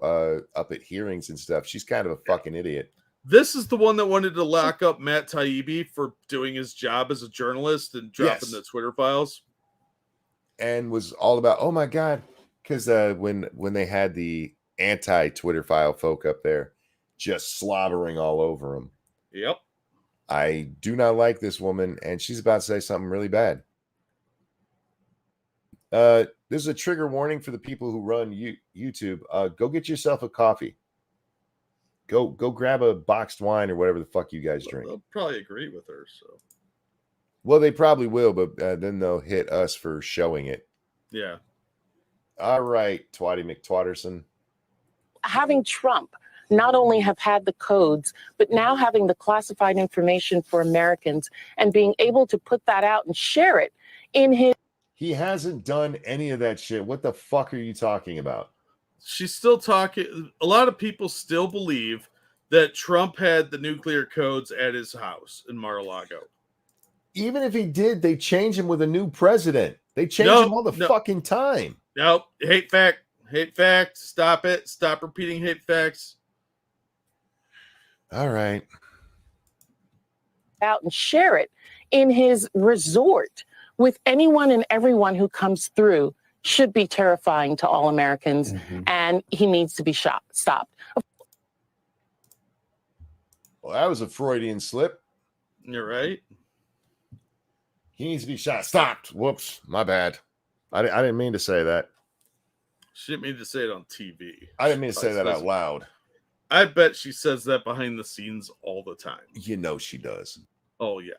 S1: up at hearings and stuff. She's kind of a fucking idiot.
S2: This is the one that wanted to lock up Matt Taibbi for doing his job as a journalist and dropping the Twitter files.
S1: And was all about, oh my God, because when they had the anti-Twitter file folk up there just slobbering all over him.
S2: Yep.
S1: I do not like this woman, and she's about to say something really bad. There's a trigger warning for the people who run YouTube. Go get yourself a coffee. Go grab a boxed wine or whatever the fuck you guys drink.
S2: They'll probably agree with her. So,
S1: well, they probably will, but then they'll hit us for showing it.
S2: Yeah.
S1: All right, Twatty McTwatterson.
S3: Having Trump not only have had the codes, but now having the classified information for Americans and being able to put that out and share it in his.
S1: He hasn't done any of that shit. What the fuck are you talking about?
S2: She's still talking. A lot of people still believe that Trump had the nuclear codes at his house in Mar-a-Lago.
S1: Even if he did, they change him with a new president. They change him all the fucking time.
S2: Nope. Hate fact. Hate fact. Stop it. Stop repeating hate facts.
S1: All right.
S3: Out and share it in his resort with anyone and everyone who comes through should be terrifying to all Americans, and he needs to be stopped.
S1: Well, that was a Freudian slip.
S2: You're right.
S1: He needs to be shot. Stopped. Whoops. My bad. I didn't mean to say that.
S2: She didn't mean to say it on TV.
S1: I didn't mean to say that out loud.
S2: I bet she says that behind the scenes all the time.
S1: You know she does.
S2: Oh, yeah.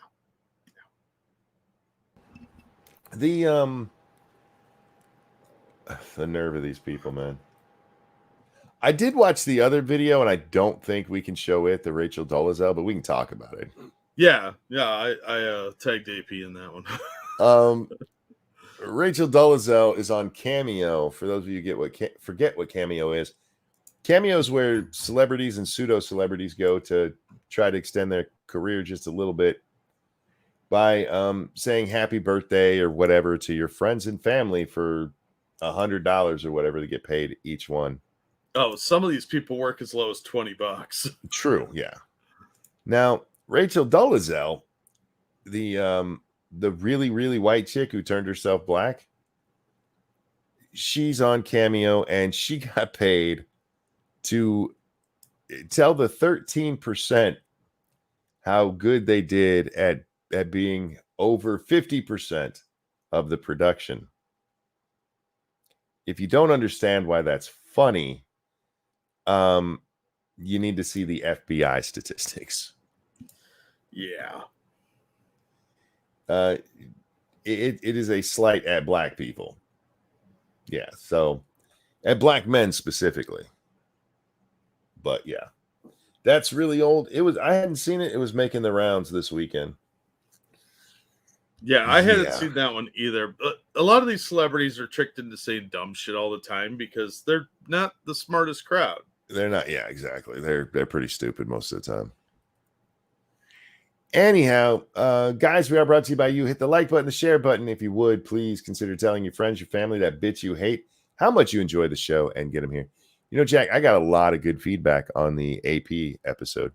S1: The nerve of these people, man. I did watch the other video, and I don't think we can show it, the Rachel Dolezal, but we can talk about it.
S2: Yeah. I tagged AP in that one.
S1: Rachel Dolezal is on Cameo. For those of you who forget what Cameo is, Cameo is where celebrities and pseudo celebrities go to try to extend their career just a little bit by saying happy birthday or whatever to your friends and family for $100 or whatever to get paid each one.
S2: Oh, some of these people work as low as $20.
S1: True, yeah. Now, Rachel Dolezal, the really, really white chick who turned herself black, she's on Cameo, and she got paid to tell the 13% how good they did at being over 50% of the production. If you don't understand why that's funny, you need to see the FBI statistics.
S2: Yeah.
S1: It is a slight at black people. Yeah, so at black men specifically. But yeah, that's really old. I hadn't seen it. It was making the rounds this weekend.
S2: Yeah, I hadn't seen that one either. But a lot of these celebrities are tricked into saying dumb shit all the time because they're not the smartest crowd.
S1: They're not. Yeah, exactly. They're pretty stupid most of the time. Anyhow, guys, we are brought to you by you. Hit the like button, the share button. If you would, please consider telling your friends, your family, that bitch you hate, how much you enjoy the show and get them here. You know, Jack, I got a lot of good feedback on the AP episode.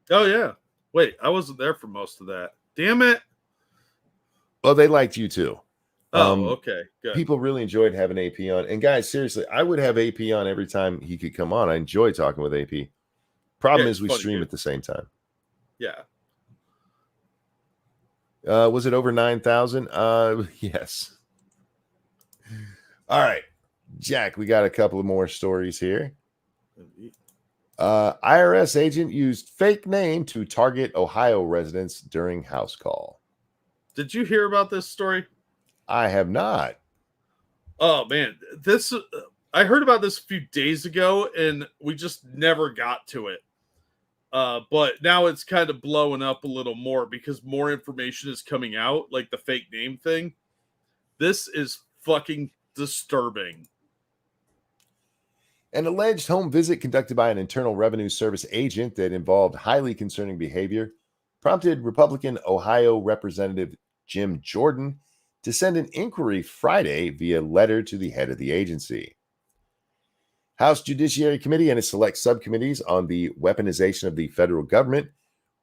S2: Oh, yeah. Wait, I wasn't there for most of that. Damn it.
S1: Well, they liked you too.
S2: Oh, okay. Good.
S1: People really enjoyed having AP on. And guys, seriously, I would have AP on every time he could come on. I enjoy talking with AP. Problem is we stream at the same time.
S2: Yeah.
S1: Was it over 9,000? Yes. All right, Jack, we got a couple of more stories here. IRS agent used fake name to target Ohio residents during house call.
S2: Did you hear about this story?
S1: I have not.
S2: Oh man, I heard about this a few days ago, and we just never got to it. But now it's kind of blowing up a little more because more information is coming out, like the fake name thing. This is fucking disturbing.
S1: An alleged home visit conducted by an Internal Revenue Service agent that involved highly concerning behavior prompted Republican Ohio Representative Jim Jordan to send an inquiry Friday via letter to the head of the agency. House Judiciary Committee and its select subcommittees on the weaponization of the federal government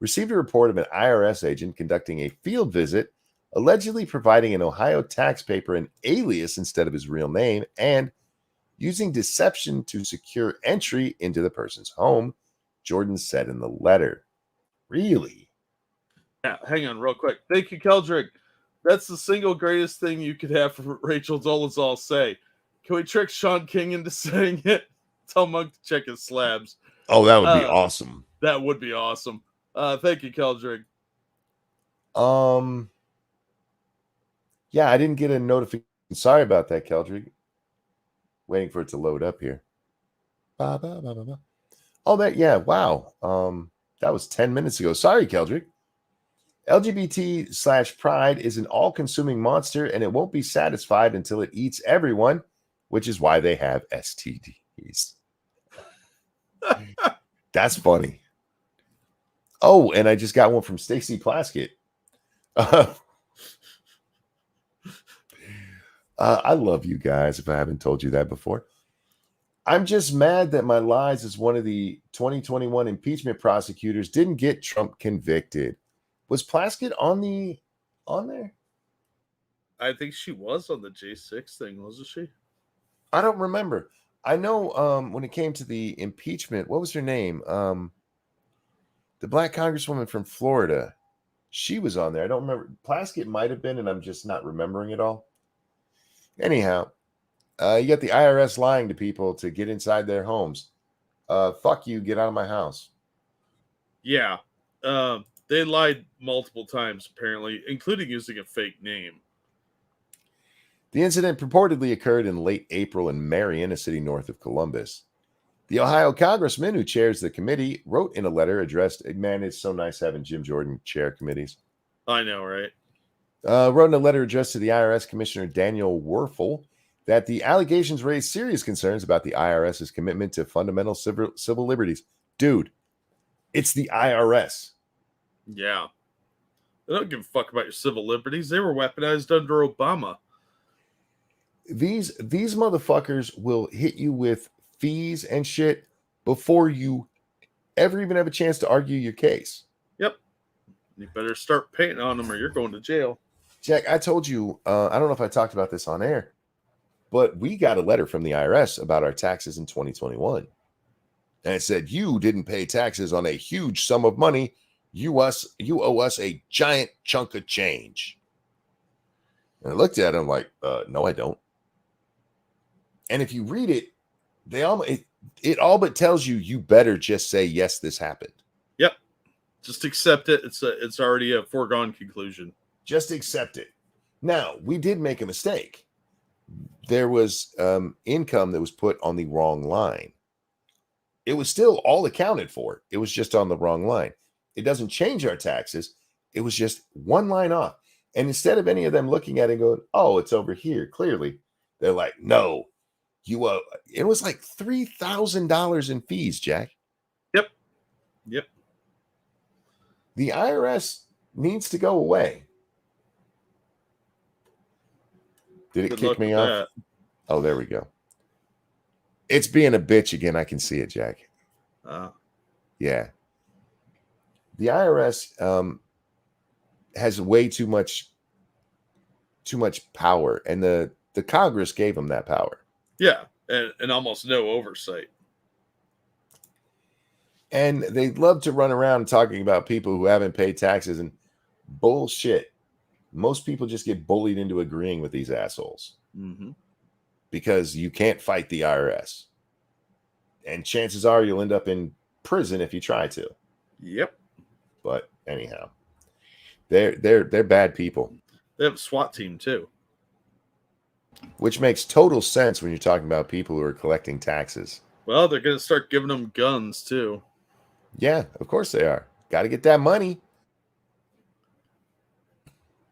S1: received a report of an IRS agent conducting a field visit, allegedly providing an Ohio tax paper an alias instead of his real name and using deception to secure entry into the person's home, Jordan said in the letter. Really?
S2: Yeah, hang on real quick. Thank you, Keldrick. That's the single greatest thing you could have for Rachel Dolezal say. Can we trick Sean King into saying it? Tell Monk to check his slabs.
S1: Oh, that would be awesome.
S2: That would be awesome. Thank you, Keldrick.
S1: Yeah, I didn't get a notification. Sorry about that, Keldrick. Waiting for it to load up here. Oh, that, yeah, wow. That was 10 minutes ago. Sorry, Keldrick. LGBT/pride is an all-consuming monster, and it won't be satisfied until it eats everyone, which is why they have STDs. That's funny. Oh, and I just got one from Stacy Plaskett. I love you guys, if I haven't told you that before. I'm just mad that my lies as one of the 2021 impeachment prosecutors didn't get Trump convicted. Was Plaskett on there?
S2: I think she was on the J6 thing, wasn't she?
S1: I don't remember. I know when it came to the impeachment, what was her name? The black congresswoman from Florida. She was on there. I don't remember. Plaskett might have been, and I'm just not remembering it all. Anyhow, you got the IRS lying to people to get inside their homes. Fuck you, get out of my house.
S2: Yeah. They lied multiple times, apparently, including using a fake name.
S1: The incident purportedly occurred in late April in Marion, a city north of Columbus. The Ohio congressman who chairs the committee wrote in a letter addressed, man, it's so nice having Jim Jordan chair committees.
S2: I know, right?
S1: Wrote in a letter addressed to the IRS Commissioner Daniel Werfel that the allegations raise serious concerns about the IRS's commitment to fundamental civil liberties. Dude, it's the IRS.
S2: Yeah. They don't give a fuck about your civil liberties. They were weaponized under Obama.
S1: These motherfuckers will hit you with fees and shit before you ever even have a chance to argue your case.
S2: Yep. You better start paying on them or you're going to jail.
S1: Jack, I told you, I don't know if I talked about this on air, but we got a letter from the IRS about our taxes in 2021. And it said, you didn't pay taxes on a huge sum of money. You owe us a giant chunk of change. And I looked at it, I'm like, no, I don't. And if you read it, it all but tells you, you better just say, yes, this happened.
S2: Yep. Just accept it. It's already a foregone conclusion.
S1: Just accept it. Now, we did make a mistake. There was income that was put on the wrong line. It was still all accounted for. It was just on the wrong line. It doesn't change our taxes. It was just one line off. And instead of any of them looking at it and going, oh, it's over here, clearly, they're like, no, you owe. It was like $3,000 in fees, Jack.
S2: Yep.
S1: The IRS needs to go away. Did it kick me off?
S2: That.
S1: Oh, there we go. It's being a bitch again. I can see it, Jack. Yeah. The IRS has way too much power, and the Congress gave them that power.
S2: Yeah, and almost no oversight.
S1: And they love to run around talking about people who haven't paid taxes and bullshit. most people just get bullied into agreeing with these assholes because you can't fight the IRS. And chances are you'll end up in prison if you try to.
S2: Yep.
S1: But anyhow, they're bad people.
S2: They have a SWAT team too.
S1: Which makes total sense when you're talking about people who are collecting taxes.
S2: Well, they're going to start giving them guns too.
S1: Yeah, of course they are. Got to get that money.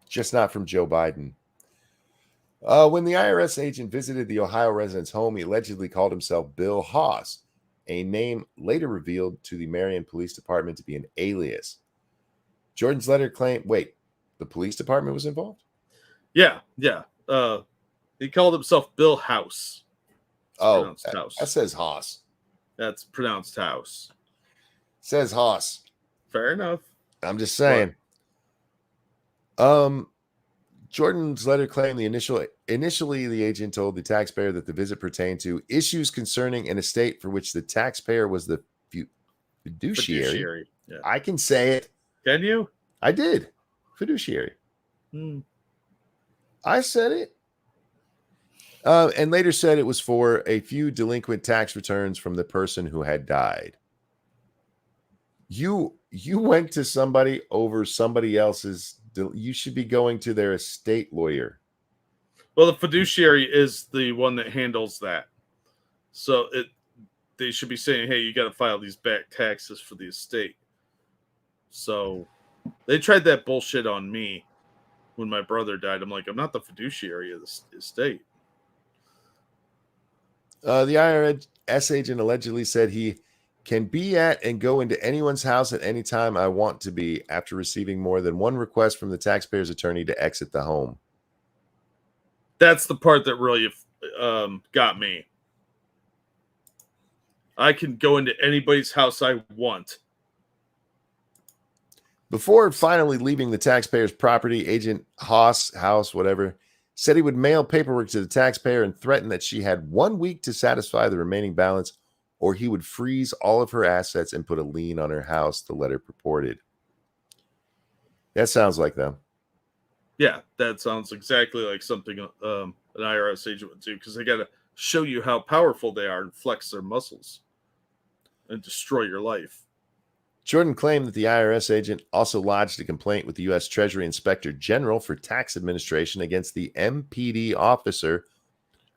S1: Just not from Joe Biden. When the IRS agent visited the Ohio resident's home, he allegedly called himself Bill Haas, a name later revealed to the Marion Police Department to be an alias. Jordan's letter claimed, wait, the police department was involved?
S2: Yeah. He called himself Bill House.
S1: Oh, that says Haas.
S2: That's pronounced House.
S1: Says Haas.
S2: Fair enough.
S1: I'm just saying. Jordan's letter claimed initially the agent told the taxpayer that the visit pertained to issues concerning an estate for which the taxpayer was the fiduciary.
S2: Yeah.
S1: I can say it.
S2: Can you?
S1: I did. Fiduciary. I said it. And later said it was for a few delinquent tax returns from the person who had died. You went to somebody over somebody else's. You should be going to their estate lawyer.
S2: Well, the fiduciary is the one that handles that. So they should be saying, hey, you got to file these back taxes for the estate. So they tried that bullshit on me when my brother died. I'm like, I'm not the fiduciary of the estate.
S1: The IRS agent allegedly said he can be at and go into anyone's house at any time I want to be after receiving more than one request from the taxpayer's attorney to exit the home.
S2: That's the part that really got me. I can go into anybody's house I want.
S1: Before finally leaving the taxpayer's property, Agent House, whatever, said he would mail paperwork to the taxpayer and threatened that she had 1 week to satisfy the remaining balance, or he would freeze all of her assets and put a lien on her house, the letter purported. That sounds like them.
S2: Yeah, that sounds exactly like something an IRS agent would do, because they got to show you how powerful they are and flex their muscles and destroy your life.
S1: Jordan claimed that the IRS agent also lodged a complaint with the U.S. Treasury Inspector General for Tax Administration against the MPD officer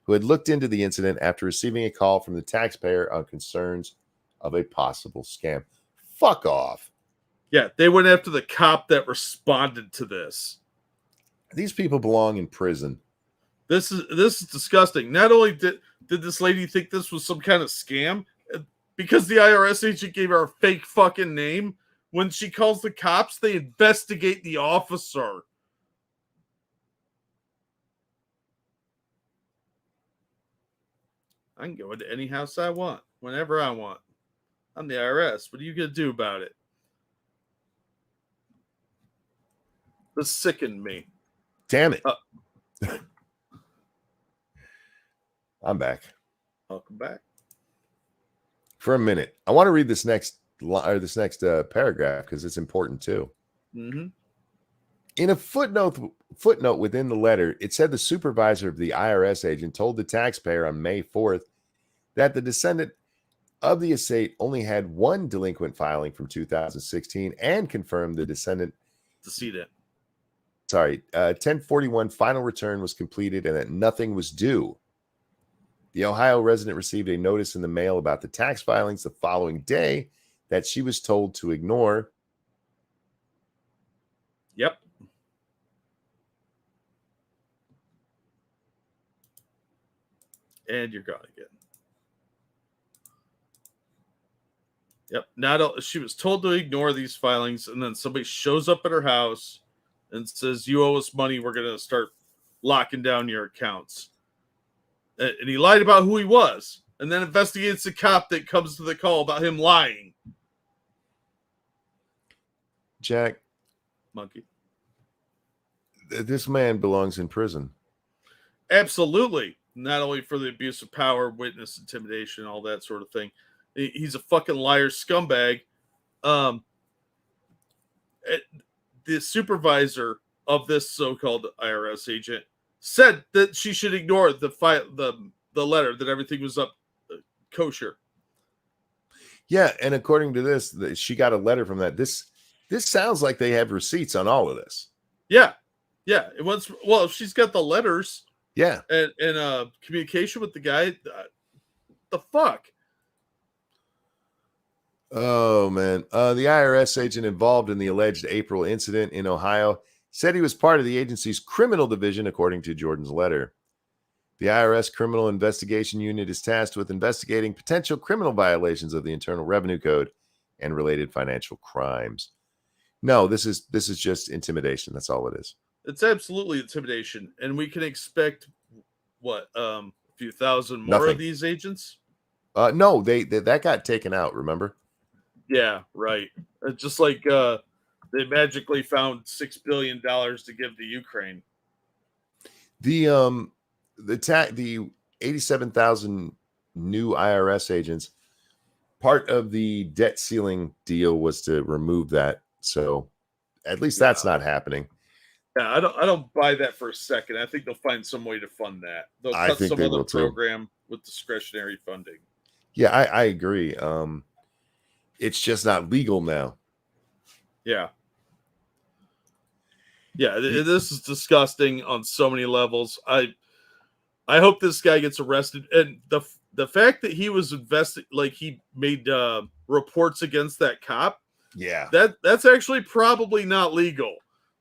S1: who had looked into the incident after receiving a call from the taxpayer on concerns of a possible scam. Fuck off.
S2: Yeah, they went after the cop that responded to this.
S1: These people belong in prison.
S2: This is disgusting. Not only did this lady think this was some kind of scam, because the IRS agent gave her a fake fucking name, when she calls the cops, they investigate the officer. I can go into any house I want, whenever I want. I'm the IRS. What are you going to do about it? This sickened me.
S1: Damn it. I'm back.
S2: Welcome back.
S1: For a minute. I want to read this next paragraph because it's important too.
S2: Mm-hmm.
S1: In a footnote within the letter, it said the supervisor of the IRS agent told the taxpayer on May 4th that the descendant of the estate only had one delinquent filing from 2016 and confirmed the decedent 1041 final return was completed and that nothing was due. The Ohio resident received a notice in the mail about the tax filings the following day that she was told to ignore.
S2: Yep. And you're gone again. Yep. She was told to ignore these filings, and then somebody shows up at her house and says, "You owe us money. We're going to start locking down your accounts." And he lied about who he was, and then investigates the cop that comes to the call about him lying.
S1: Jack,
S2: monkey,
S1: this man belongs in prison.
S2: Absolutely. Not only for the abuse of power, witness intimidation, all that sort of thing. He's a fucking liar scumbag. The supervisor of this so-called IRS agent said that she should ignore the letter, that everything was up kosher.
S1: Yeah, and according to this, she got a letter from that. This sounds like they have receipts on all of this.
S2: Yeah. If she's got the letters,
S1: yeah,
S2: and communication with the guy, the fuck.
S1: Oh man, the IRS agent involved in the alleged April incident in Ohio said he was part of the agency's criminal division, according to Jordan's letter. The IRS Criminal Investigation Unit is tasked with investigating potential criminal violations of the Internal Revenue Code and related financial crimes. No, this is just intimidation. That's all it is.
S2: It's absolutely intimidation, and we can expect what, a few thousand more
S1: Nothing.
S2: of these agents?
S1: No, they that got taken out. Remember?
S2: Yeah, right. It's just like they magically found $6 billion to give to Ukraine.
S1: The 87,000 new IRS agents, part of the debt ceiling deal was to remove that. So at least that's not happening.
S2: Yeah, I don't buy that for a second. I think they'll find some way to fund that. They'll cut some other program with discretionary funding.
S1: Yeah, I agree. It's just not legal now.
S2: Yeah. Yeah, this is disgusting on so many levels. I hope this guy gets arrested, and the fact that he was he made reports against that cop.
S1: Yeah,
S2: that's actually probably not legal.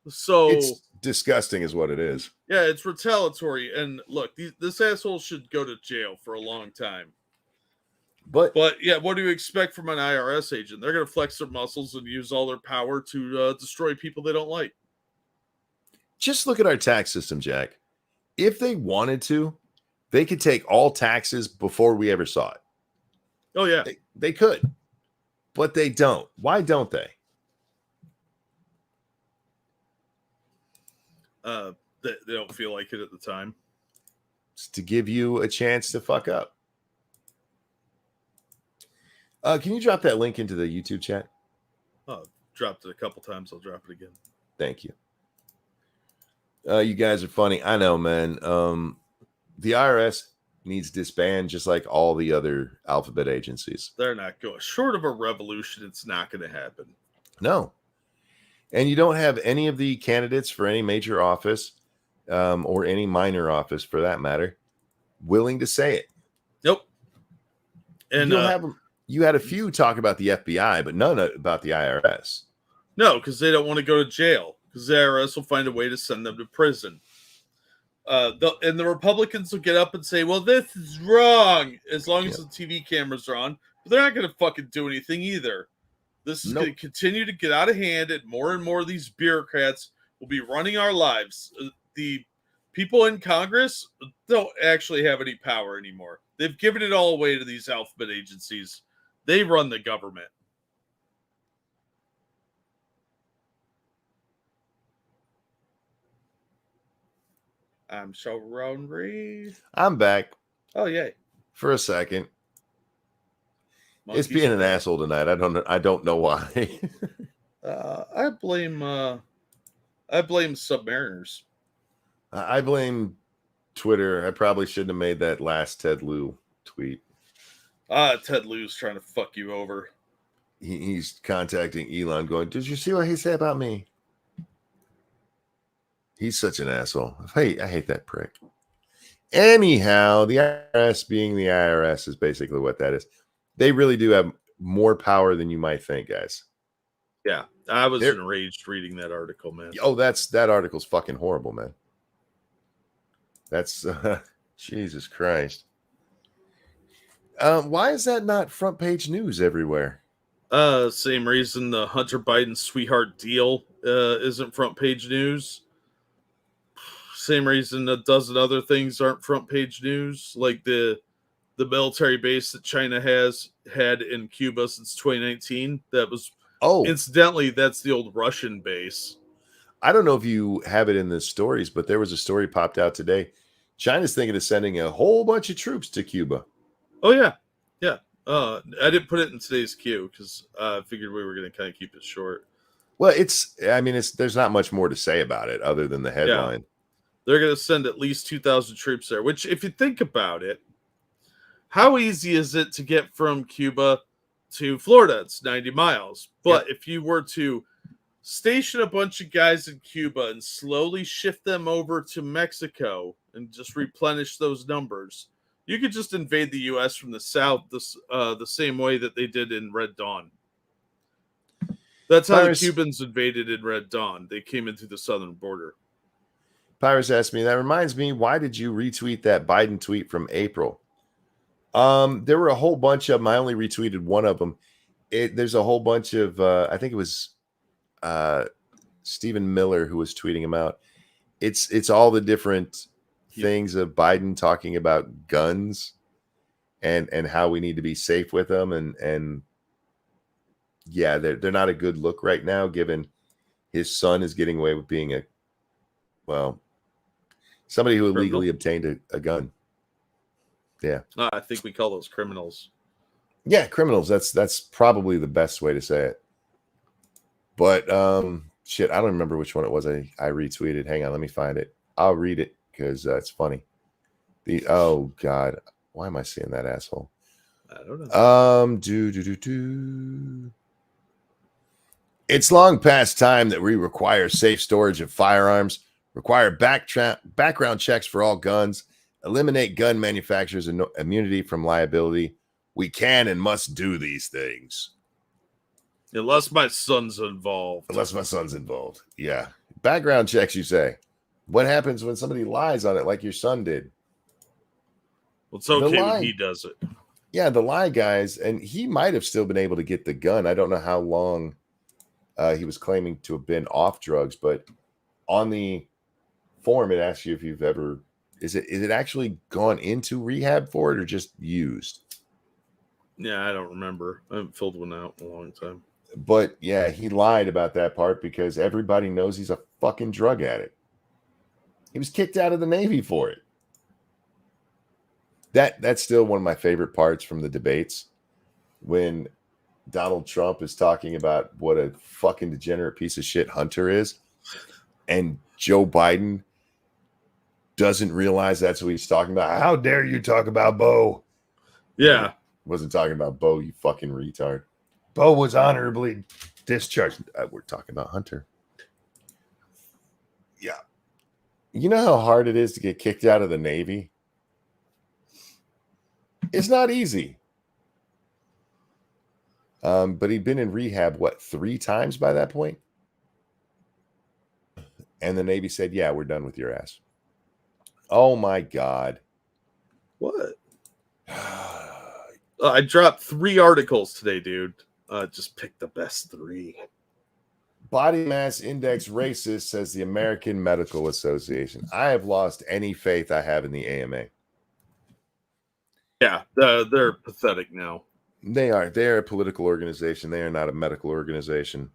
S2: So
S1: it's disgusting, is what it is.
S2: Yeah, it's retaliatory, and look, this asshole should go to jail for a long time. But yeah, what do you expect from an IRS agent? They're going to flex their muscles and use all their power to destroy people they don't like.
S1: Just look at our tax system, Jack. If they wanted to, they could take all taxes before we ever saw it.
S2: Oh, yeah.
S1: They could, but they don't. Why don't they?
S2: They don't feel like it at the time.
S1: It's to give you a chance to fuck up. Can you drop that link into the YouTube chat?
S2: Oh, dropped it a couple times. I'll drop it again.
S1: Thank you. You guys are funny. I know, man. The IRS needs disband just like all the other alphabet agencies.
S2: They're not going. Short of a revolution, it's not going to happen.
S1: No. And you don't have any of the candidates for any major office or any minor office, for that matter, willing to say it.
S2: Nope. And
S1: you don't have them. You had a few talk about the FBI, but none about the IRS.
S2: No, because they don't want to go to jail, because the IRS will find a way to send them to prison. And the Republicans will get up and say, well, this is wrong, as long as the TV cameras are on. But they're not going to fucking do anything either. This is going to continue to get out of hand, and more of these bureaucrats will be running our lives. The people in Congress don't actually have any power anymore. They've given it all away to these alphabet agencies. They run the government. I'm so hungry.
S1: I'm back.
S2: Oh, yay.
S1: For a second. It's being an asshole tonight. I don't know why.
S2: I blame Submariners.
S1: I blame Twitter. I probably shouldn't have made that last Ted Lieu tweet.
S2: Ted Lieu's trying to fuck you over.
S1: He's contacting Elon going, did you see what he said about me? He's such an asshole. I hate that prick. Anyhow, the IRS being the IRS is basically what that is. They really do have more power than you might think, guys.
S2: Yeah, I was enraged reading that article, man.
S1: Oh, that article's fucking horrible, man. That's Jesus Christ. Why is that not front page news everywhere?
S2: Same reason the Hunter Biden sweetheart deal isn't front page news. Same reason a dozen other things aren't front page news, like the military base that China has had in Cuba since 2019. That was incidentally, that's the old Russian base.
S1: I don't know if you have it in the stories, but there was a story popped out today. China's thinking of sending a whole bunch of troops to Cuba.
S2: Oh yeah. I didn't put it in today's queue because I figured we were going to kind of keep it short.
S1: Well, there's not much more to say about it other than the headline.
S2: Yeah. They're going to send at least 2,000 troops there, which, if you think about it, how easy is it to get from Cuba to Florida? It's 90 miles. But if you were to station a bunch of guys in Cuba and slowly shift them over to Mexico and just replenish those numbers, you could just invade the U.S. from the south the same way that they did in Red Dawn. That's how the Cubans invaded in Red Dawn. They came in through the southern border.
S1: Pyrus asked me, that reminds me, why did you retweet that Biden tweet from April? There were a whole bunch of them. I only retweeted one of them. There's a whole bunch of, I think it was Stephen Miller who was tweeting them out. It's all the different things of Biden talking about guns and how we need to be safe with them. And yeah, they're not a good look right now, given his son is getting away with being somebody who illegally obtained a gun. Yeah.
S2: I think we call those criminals.
S1: Yeah, criminals. That's probably the best way to say it. But shit, I don't remember which one it was I retweeted. Hang on, let me find it. I'll read it because it's funny. Oh God, why am I seeing that asshole?
S2: I don't know.
S1: It's long past time that we require safe storage of firearms, require background checks for all guns, eliminate gun manufacturers' immunity from liability. We can and must do these things.
S2: Unless my son's involved.
S1: Yeah. Background checks, you say. What happens when somebody lies on it like your son did?
S2: Well, it's okay when he does it.
S1: Yeah, the lie guys, and he might have still been able to get the gun. I don't know how long he was claiming to have been off drugs, but on the form, it asks you if you've ever... Is it actually gone into rehab for it or just used?
S2: Yeah, I don't remember. I haven't filled one out in a long time.
S1: But yeah, he lied about that part because everybody knows he's a fucking drug addict. He was kicked out of the Navy for it. That's still one of my favorite parts from the debates, when Donald Trump is talking about what a fucking degenerate piece of shit Hunter is, and Joe Biden doesn't realize that's what he's talking about. How dare you talk about Bo?
S2: Yeah.
S1: Wasn't talking about Bo, you fucking retard. Bo was honorably discharged. We're talking about Hunter. Yeah. You know how hard it is to get kicked out of the Navy? It's not easy. But he'd been in rehab, 3 times by that point? And the Navy said, yeah, we're done with your ass. Oh my God.
S2: What? I dropped 3 articles today, dude. Just pick the best 3.
S1: Body mass index racist, says the American Medical Association. I have lost any faith I have in the AMA.
S2: Yeah, they're pathetic now.
S1: They are. They're a political organization. They are not a medical organization.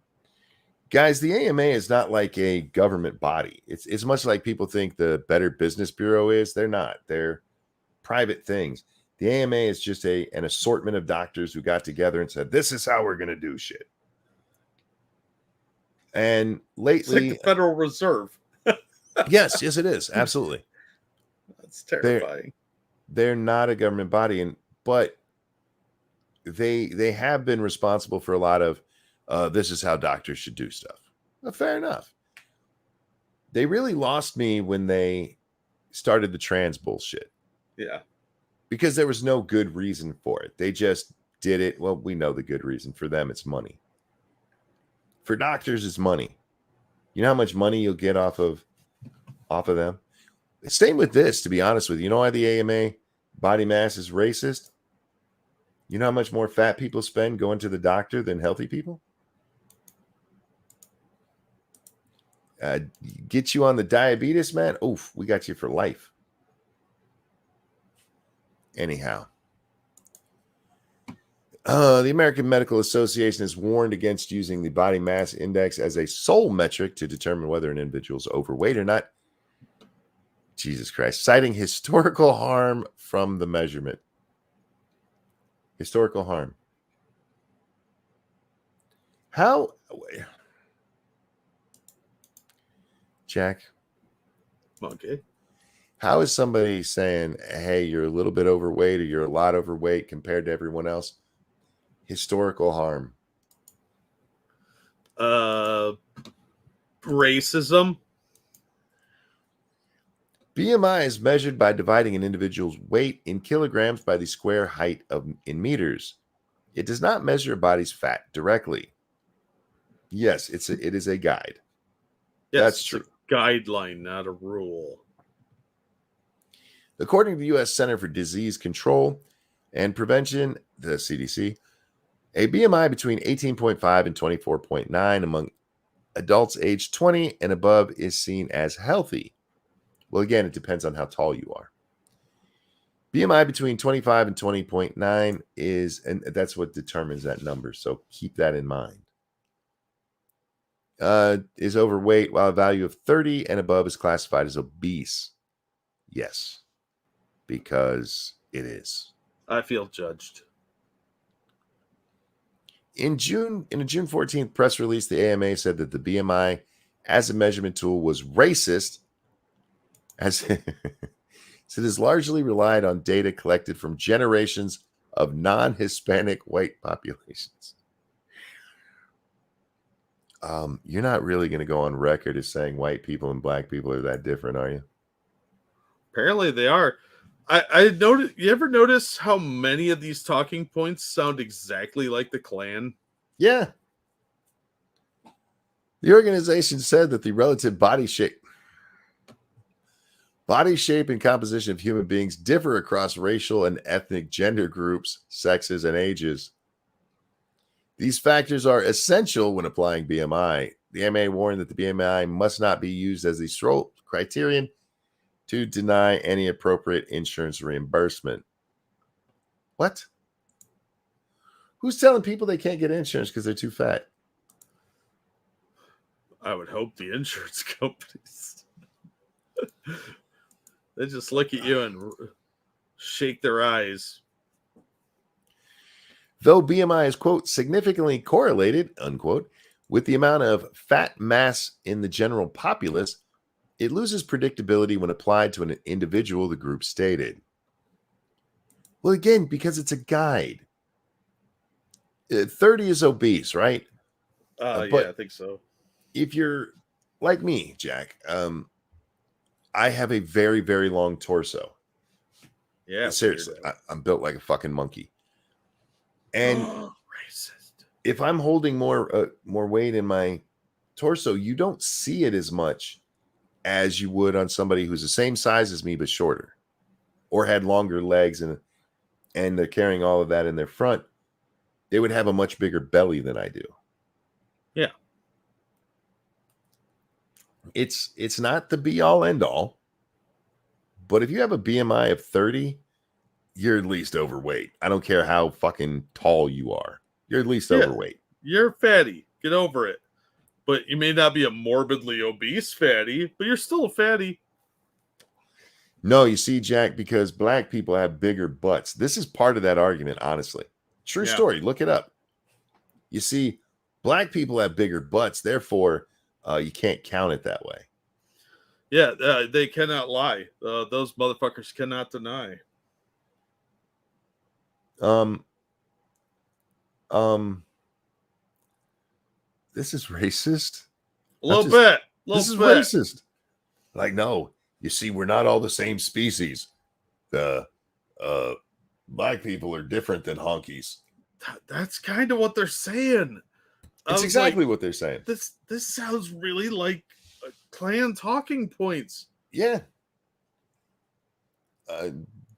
S1: Guys, the AMA is not like a government body. It's much like people think the Better Business Bureau is. They're not. They're private things. The AMA is just an assortment of doctors who got together and said, this is how we're going to do shit. And lately...
S2: It's like the Federal Reserve.
S1: yes, it is. Absolutely.
S2: That's terrifying.
S1: They're not a government body, but they have been responsible for a lot of this is how doctors should do stuff. Well, fair enough. They really lost me when they started the trans bullshit.
S2: Yeah.
S1: Because there was no good reason for it. They just did it. Well, we know the good reason. For them, it's money. For doctors, it's money. You know how much money you'll get off of them? Same with this, to be honest with you. You know why the AMA body mass is racist? You know how much more fat people spend going to the doctor than healthy people? Get you on the diabetes, man. Oof, we got you for life. Anyhow, the American Medical Association has warned against using the body mass index as a sole metric to determine whether an individual is overweight or not. Jesus Christ, citing historical harm from the measurement. Historical harm. How? Jack?
S2: Okay.
S1: How is somebody saying, hey, you're a little bit overweight or you're a lot overweight compared to everyone else? Historical harm.
S2: Racism.
S1: BMI is measured by dividing an individual's weight in kilograms by the square height in meters. It does not measure a body's fat directly. Yes, it is a guide.
S2: Yes,
S1: That's
S2: it's
S1: true.
S2: a guideline, not a rule.
S1: According to the U.S. Center for Disease Control and Prevention, the CDC, a BMI between 18.5 and 24.9 among adults aged 20 and above is seen as healthy. Well, again, it depends on how tall you are. BMI between 25 and 20.9 and that's what determines that number. So keep that in mind. Is overweight, while a value of 30 and above is classified as obese. Yes, because it is.
S2: I feel judged.
S1: In a June 14th press release, the AMA said that the BMI as a measurement tool was racist, as it is largely relied on data collected from generations of non-Hispanic white populations. You're not really going to go on record as saying white people and black people are that different, are you?
S2: Apparently they are. I noticed. You ever notice how many of these talking points sound exactly like the Klan?
S1: Yeah. The organization said that the relative body shape and composition of human beings differ across racial and ethnic gender groups, sexes, and ages. These factors are essential when applying BMI. The AMA warned that the BMI must not be used as the sole criterion to deny any appropriate insurance reimbursement. What? Who's telling people they can't get insurance because they're too fat?
S2: I would hope the insurance companies. They just look at you and shake their eyes.
S1: Though BMI is, quote, significantly correlated, unquote, with the amount of fat mass in the general populace, it loses predictability when applied to an individual, the group stated. Well, again, because it's a guide. 30 is obese, right?
S2: Yeah, I think so.
S1: If you're like me, Jack, I have a very, very long torso.
S2: Yeah,
S1: seriously, I'm built like a fucking monkey. And
S2: racist.
S1: If I'm holding more weight in my torso, you don't see it as much as you would on somebody who's the same size as me but shorter, or had longer legs and they're carrying all of that in their front. They would have a much bigger belly than I do.
S2: Yeah.
S1: It's not the be all end all, but if you have a BMI of 30, you're at least overweight. I don't care how fucking tall you are. You're at least overweight.
S2: You're fatty. Get over it. But you may not be a morbidly obese fatty, but you're still a fatty.
S1: No, you see, Jack, because black people have bigger butts. This is part of that argument, honestly. True story. Look it up. You see, black people have bigger butts. Therefore, you can't count it that way.
S2: Yeah, they cannot lie. Those motherfuckers cannot deny.
S1: This is racist.
S2: A little bit.
S1: This is racist. Like, no, you see, we're not all the same species. The black people are different than honkies.
S2: That's kind of what they're saying.
S1: It's exactly what they're saying.
S2: This sounds really like Klan talking points.
S1: Yeah.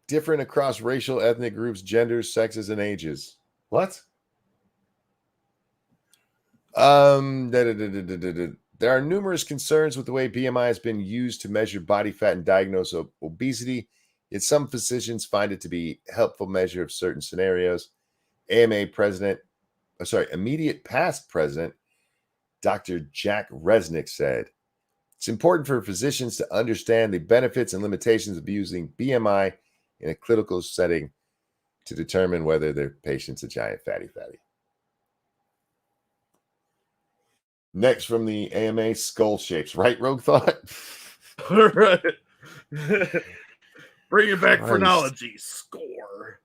S1: Different across racial, ethnic groups, genders, sexes, and ages. What? There are numerous concerns with the way BMI has been used to measure body fat and diagnose obesity. Yet some physicians find it to be a helpful measure of certain scenarios. Immediate past president, Dr. Jack Resnick said, it's important for physicians to understand the benefits and limitations of using BMI in a clinical setting to determine whether their patient's a giant fatty. Next from the AMA, skull shapes. Right, Rogue Thought?
S2: All right. Bring it back
S1: Christ.
S2: phrenology. Score.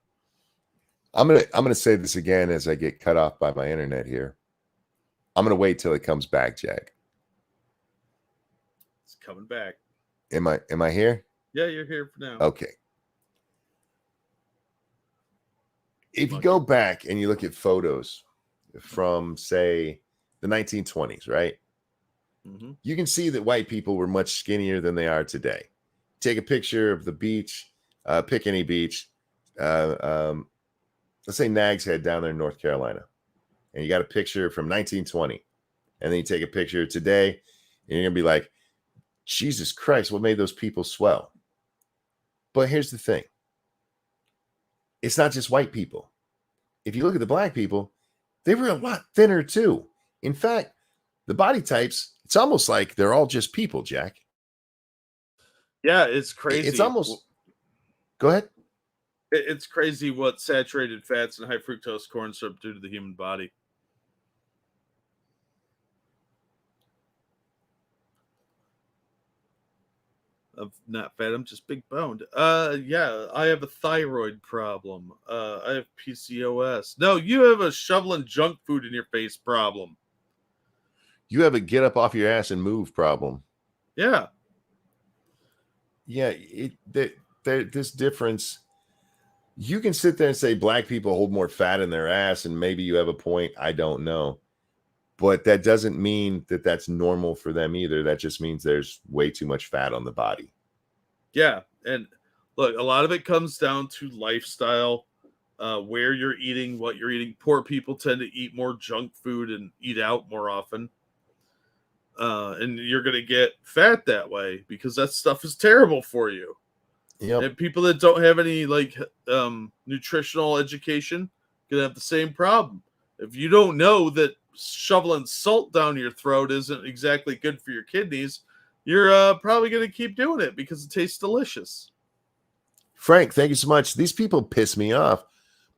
S1: I'm gonna say this again as I get cut off by my internet here. I'm gonna wait till it comes back, Jack.
S2: It's coming back.
S1: Am I here?
S2: Yeah, you're here for now.
S1: Okay. If you go back and you look at photos from, say, the 1920s, right?
S2: Mm-hmm.
S1: You can see that white people were much skinnier than they are today. Take a picture of the beach, pick any beach. Let's say Nag's Head down there in North Carolina. And you got a picture from 1920. And then you take a picture today, and you're going to be like, Jesus Christ, what made those people swell? But here's the thing. It's not just white people. If you look at the black people, they were a lot thinner too. In fact, the body types, it's almost like they're all just people, Jack.
S2: Yeah, it's crazy.
S1: It's almost... Go ahead.
S2: It's crazy what saturated fats and high fructose corn syrup do to the human body. I'm not fat, I'm just big boned. Yeah, I have a thyroid problem. I have PCOS. No, you have a shoveling junk food in your face problem.
S1: You have a get up off your ass and move problem.
S2: Yeah.
S1: Yeah, this difference. You can sit there and say black people hold more fat in their ass, and maybe you have a point. I don't know. But that doesn't mean that that's normal for them either. That just means there's way too much fat on the body.
S2: Yeah. And look, a lot of it comes down to lifestyle, where you're eating, what you're eating. Poor people tend to eat more junk food and eat out more often. And you're going to get fat that way because that stuff is terrible for you.
S1: Yep.
S2: And people that don't have any nutritional education going to have the same problem. If you don't know that shoveling salt down your throat isn't exactly good for your kidneys, you're probably going to keep doing it because it tastes delicious.
S1: Frank, thank you so much. These people piss me off.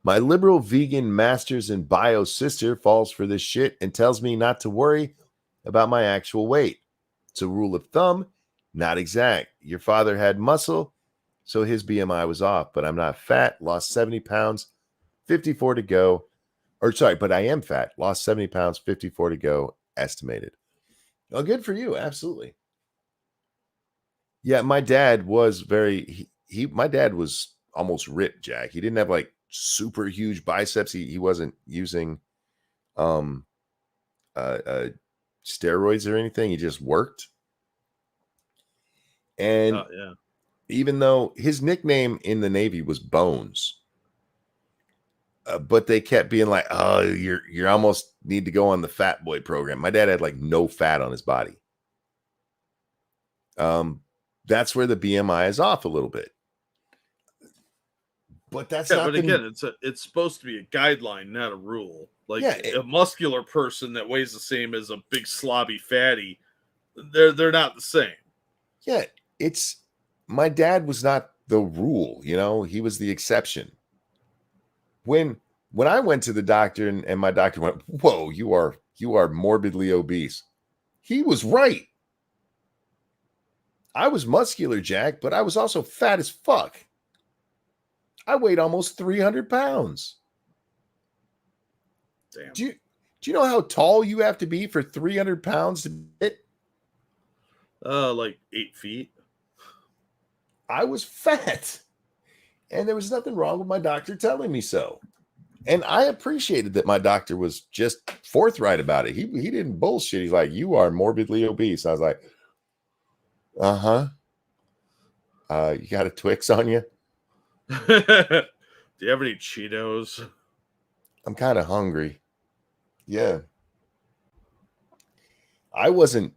S1: My liberal vegan masters in bio sister falls for this shit and tells me not to worry about my actual weight. It's a rule of thumb, not exact. Your father had muscle, so his BMI was off, but I'm not fat, lost 70 pounds, 54 to go. But I am fat, lost 70 pounds, 54 to go, estimated. Well, good for you. Absolutely. Yeah, my dad was my dad was almost ripped, Jack. He didn't have like super huge biceps. He wasn't using steroids or anything. He just worked. And even though his nickname in the Navy was Bones, but they kept being like, "Oh, you're almost need to go on the fat boy program." My dad had like no fat on his body. That's where the BMI is off a little bit. But that's not.
S2: But again, it's supposed to be a guideline, not a rule. Like a muscular person that weighs the same as a big slobby fatty, they're not the same.
S1: Yeah, my dad was not the rule, he was the exception. When I went to the doctor and my doctor went, "Whoa, you are morbidly obese." He was right. I was muscular, Jack, but I was also fat as fuck. I weighed almost 300 pounds.
S2: Damn.
S1: Do you know how tall you have to be for 300 pounds to hit?
S2: Like 8 feet.
S1: I was fat. And there was nothing wrong with my doctor telling me so. And I appreciated that my doctor was just forthright about it. He didn't bullshit. He's like, "You are morbidly obese." I was like, "Uh-huh. You got a Twix on you?"
S2: Do you have any Cheetos?
S1: I'm kind of hungry. Yeah. I wasn't,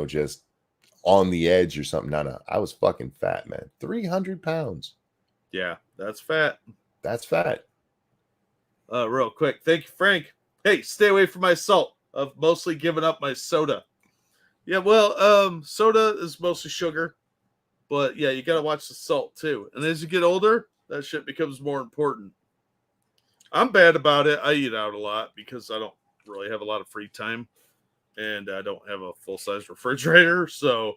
S1: just on the edge or something. No. I was fucking fat, man. 300 pounds.
S2: Yeah, that's fat.
S1: That's fat.
S2: Real quick. Thank you, Frank. Hey, stay away from my salt. I've mostly given up my soda. Yeah, well, soda is mostly sugar. But yeah, you got to watch the salt too. And as you get older, that shit becomes more important. I'm bad about it. I eat out a lot because I don't really have a lot of free time. and I don't have a full-size refrigerator, so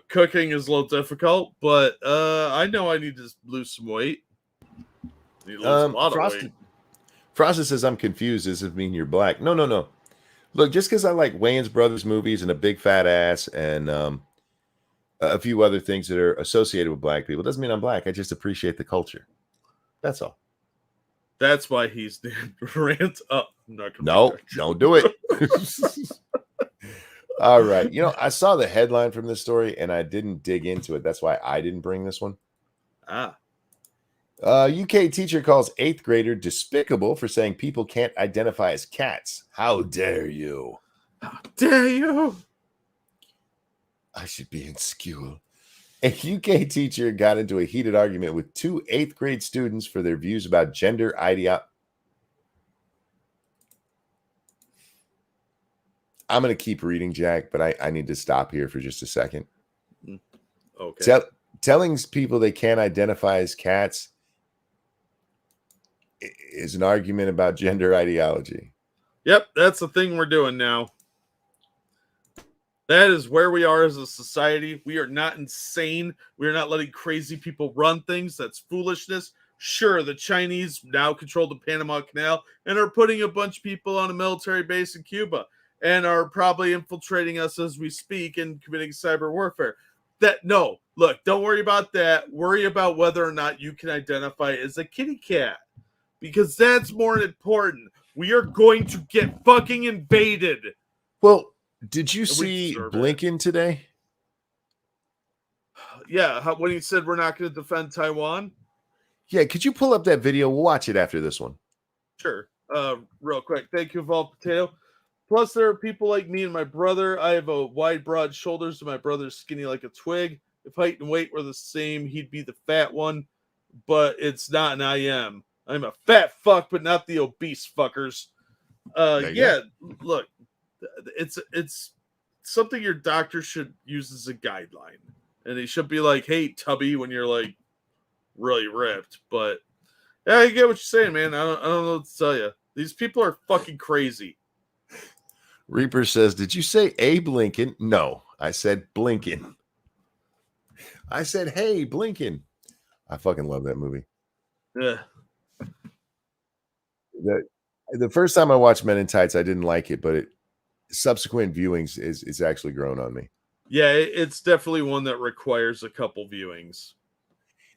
S2: cooking is a little difficult. But I know I need to lose some weight. I need to lose a lot of weight.
S1: Frosted says I'm confused. Does it mean you're black? No. Look, just because I like Wayans Brothers movies and a big fat ass and a few other things that are associated with black people doesn't mean I'm black. I just appreciate the culture. That's all.
S2: That's why he's rant up.
S1: No, don't do it. All right. You know, I saw the headline from this story and I didn't dig into it. That's why I didn't bring this one. UK teacher calls 8th grader despicable for saying people can't identify as cats. How dare you?
S2: How dare you?
S1: I should be in school. A UK teacher got into a heated argument with 2 8th grade students for their views about gender ideology. I'm going to keep reading, Jack, but I need to stop here for just a second.
S2: Okay.
S1: Telling people they can't identify as cats is an argument about gender ideology.
S2: Yep, that's the thing we're doing now. That is where we are as a society. We are not insane. We are not letting crazy people run things. That's foolishness. Sure, the Chinese now control the Panama Canal and are putting a bunch of people on a military base in Cuba and are probably infiltrating us as we speak and committing cyber warfare. Look, don't worry about that. Worry about whether or not you can identify as a kitty cat, because that's more important. We are going to get fucking invaded.
S1: Well, did you see Blinken today?
S2: Yeah, when he said we're not going to defend Taiwan.
S1: Yeah, could you pull up that video? We'll watch it after this one.
S2: Sure. Real quick. Thank you, Evolved Potato. Plus, there are people like me and my brother. I have a wide, broad shoulders, and my brother's skinny like a twig. If height and weight were the same, he'd be the fat one, but it's not, and I am. I'm a fat fuck, but not the obese fuckers. Yeah, look, it's something your doctor should use as a guideline, and he should be like, "Hey, tubby," when you're like really ripped. But yeah, I get what you're saying, man. I don't know what to tell you. These people are fucking crazy.
S1: Reaper says, "Did you say Abe Lincoln?" No, I said Blinken. I said, "Hey, Blinken." I fucking love that movie.
S2: Yeah.
S1: The first time I watched Men in Tights, I didn't like it, but subsequent viewings is actually grown on me.
S2: Yeah, it's definitely one that requires a couple viewings.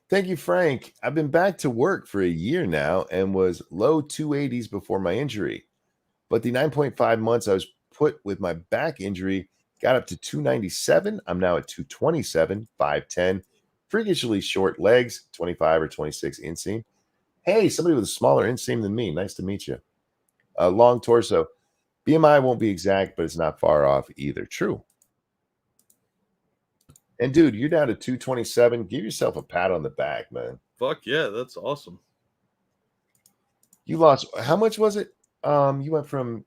S1: Thank you, Frank. I've been back to work for a year now and was low 280s before my injury. But the 9.5 months I was put with my back injury got up to 297. I'm now at 227, 5'10", freakishly short legs, 25 or 26 inseam. Hey, somebody with a smaller inseam than me. Nice to meet you. A long torso. BMI won't be exact, but it's not far off either. True. And dude, you're down to 227. Give yourself a pat on the back, man.
S2: Fuck yeah, that's awesome.
S1: You lost, how much was it? You went from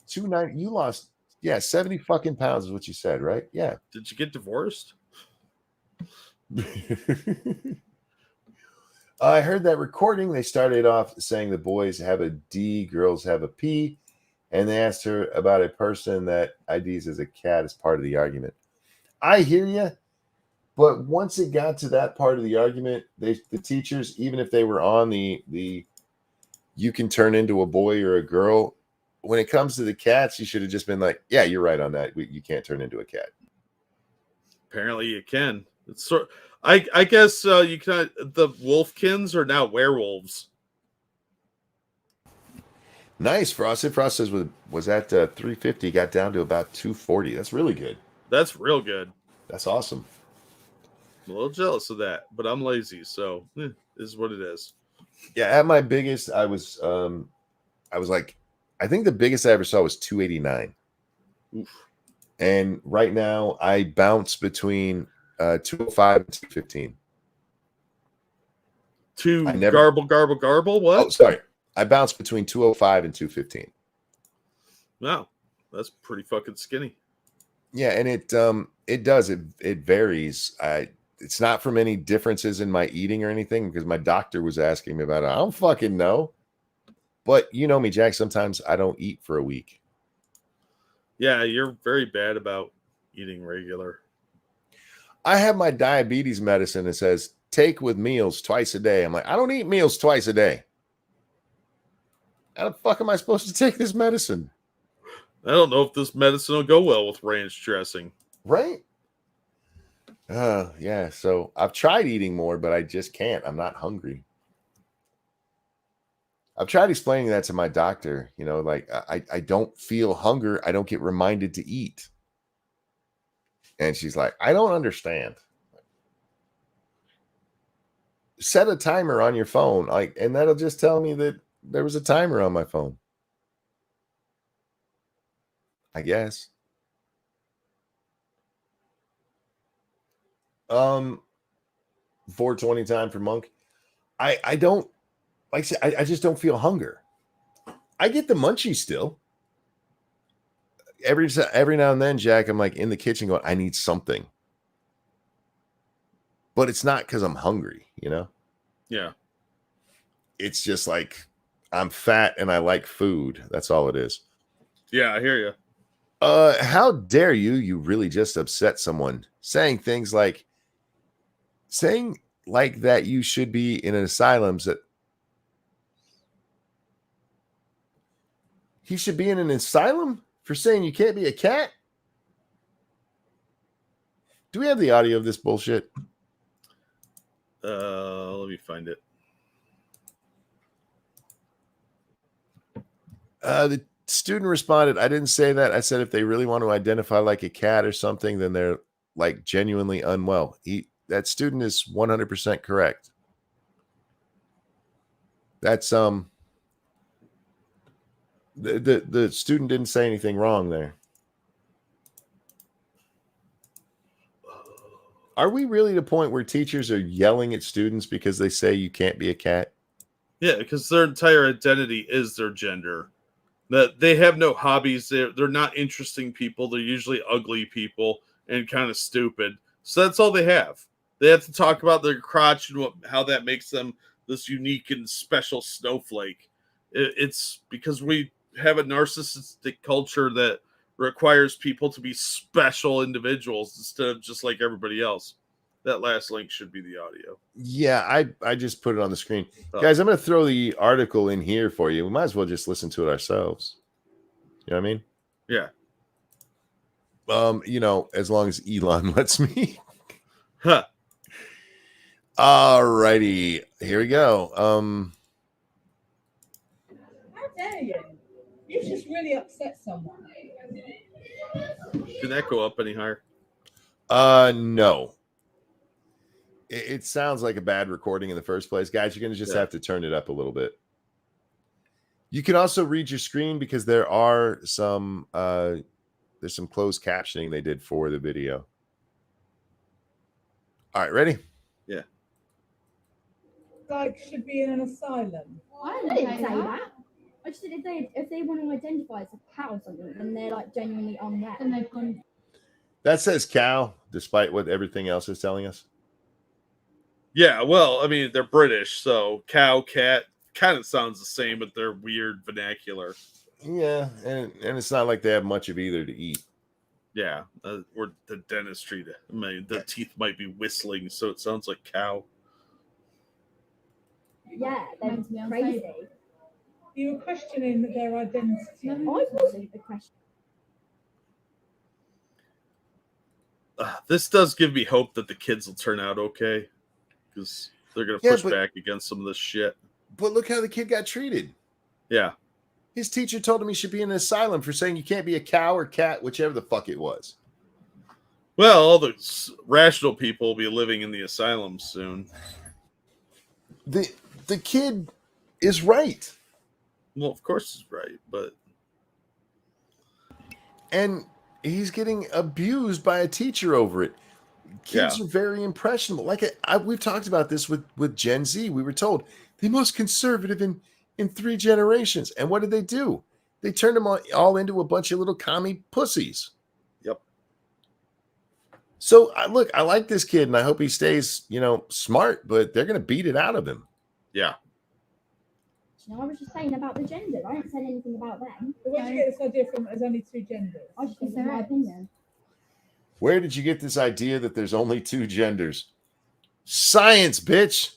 S1: 290. You lost, 70 fucking pounds is what you said, right? Yeah.
S2: Did you get divorced?
S1: I heard that recording. They started off saying the boys have a D, girls have a P, and they asked her about a person that IDs as a cat as part of the argument. I hear you, but once it got to that part of the argument, the teachers, even if they were on the you can turn into a boy or a girl, when it comes to the cats, you should have just been like, yeah, you're right on that. You can't turn into a cat.
S2: Apparently you can. It's I guess you can. The wolfkins are now werewolves.
S1: Nice. Frosted Frost says was at 350, got down to about 240. That's really good.
S2: That's real good.
S1: That's awesome.
S2: I'm a little jealous of that, but I'm lazy, so this is what it is.
S1: Yeah, at my biggest, I was like, I think the biggest I ever saw was 289.
S2: Oof.
S1: And right now I bounce between 205 and 215.
S2: Garble. What?
S1: Oh, sorry. I bounce between 205 and 215.
S2: Wow, that's pretty fucking skinny.
S1: Yeah, and it varies. It's not from any differences in my eating or anything, because my doctor was asking me about it. I don't fucking know. But you know me, Jack. Sometimes I don't eat for a week.
S2: Yeah, you're very bad about eating regular.
S1: I have my diabetes medicine that says take with meals twice a day. I'm like, I don't eat meals twice a day. How the fuck am I supposed to take this medicine?
S2: I don't know if this medicine will go well with ranch dressing.
S1: Right? Yeah. So I've tried eating more, but I just can't. I'm not hungry. I've tried explaining that to my doctor. Like I don't feel hunger. I don't get reminded to eat. And she's like, I don't understand. Set a timer on your phone, and that'll just tell me that there was a timer on my phone. I guess. 420 time for Monk. I don't, like I said, I just don't feel hunger. I get the munchies still. Every now and then, Jack, I'm like in the kitchen going, I need something. But it's not because I'm hungry,
S2: Yeah.
S1: It's just like I'm fat and I like food. That's all it is.
S2: Yeah, I hear you.
S1: How dare you? You really just upset someone saying that you should be in an asylum. That he should be in an asylum for saying you can't be a cat. Do we have the audio of this bullshit?
S2: Let me find it.
S1: The student responded, I didn't say that. I said if they really want to identify like a cat or something, then they're like genuinely unwell. That student is 100% correct. That's the student didn't say anything wrong there. Are we really at a point where teachers are yelling at students because they say you can't be a cat?
S2: Yeah, because their entire identity is their gender. That they have no hobbies. They're not interesting people. They're usually ugly people and kind of stupid. So that's all they have. They have to talk about their crotch and how that makes them this unique and special snowflake. It's because we have a narcissistic culture that requires people to be special individuals instead of just like everybody else. That last link should be the audio.
S1: Yeah, I just put it on the screen. Guys, I'm going to throw the article in here for you. We might as well just listen to it ourselves. You know what I mean?
S2: Yeah.
S1: As long as Elon lets me.
S2: Huh.
S1: All righty. Here we go.
S4: How dare you? You just really upset someone.
S2: Can that go up any higher?
S1: No. It sounds like a bad recording in the first place. Guys, you're going to just have to turn it up a little bit. You can also read your screen because there are some there's some closed captioning they did for the video. All right, ready?
S2: Yeah.
S4: Like should be in an asylum.
S5: I didn't say that. I just said if they want to identify as a cow or something, then they're like genuinely unwell. And they've gone.
S1: That says cow, despite what everything else is telling us.
S2: Yeah, well, I mean, they're British, so cow, cat kind of sounds the same, but they're weird vernacular.
S1: Yeah, and it's not like they have much of either to eat.
S2: Yeah, or the dentistry. The teeth might be whistling, so it sounds like cow.
S5: Yeah, they're crazy.
S4: You were questioning their identity.
S5: I wasn't the question.
S2: This does give me hope that the kids will turn out okay, because they're going to push back against some of this shit.
S1: But look how the kid got treated.
S2: Yeah.
S1: His teacher told him he should be in an asylum for saying you can't be a cow or cat, whichever the fuck it was.
S2: Well, all the rational people will be living in the asylum soon.
S1: The kid is right.
S2: Well, of course he's right, but...
S1: And he's getting abused by a teacher over it. Kids are very impressionable. We've talked about this with Gen Z. We were told the most conservative in 3 generations. And what did they do? They turned them all into a bunch of little commie pussies.
S2: Yep.
S1: So I like this kid, and I hope he stays, smart. But they're going to beat it out of him.
S2: Yeah.
S5: question. I was just saying about the gender. I didn't say anything about them.
S4: But where did you get this idea from? There's only two genders.
S5: I just think it's my opinion.
S1: Where did you get this idea that there's only two genders? Science, bitch.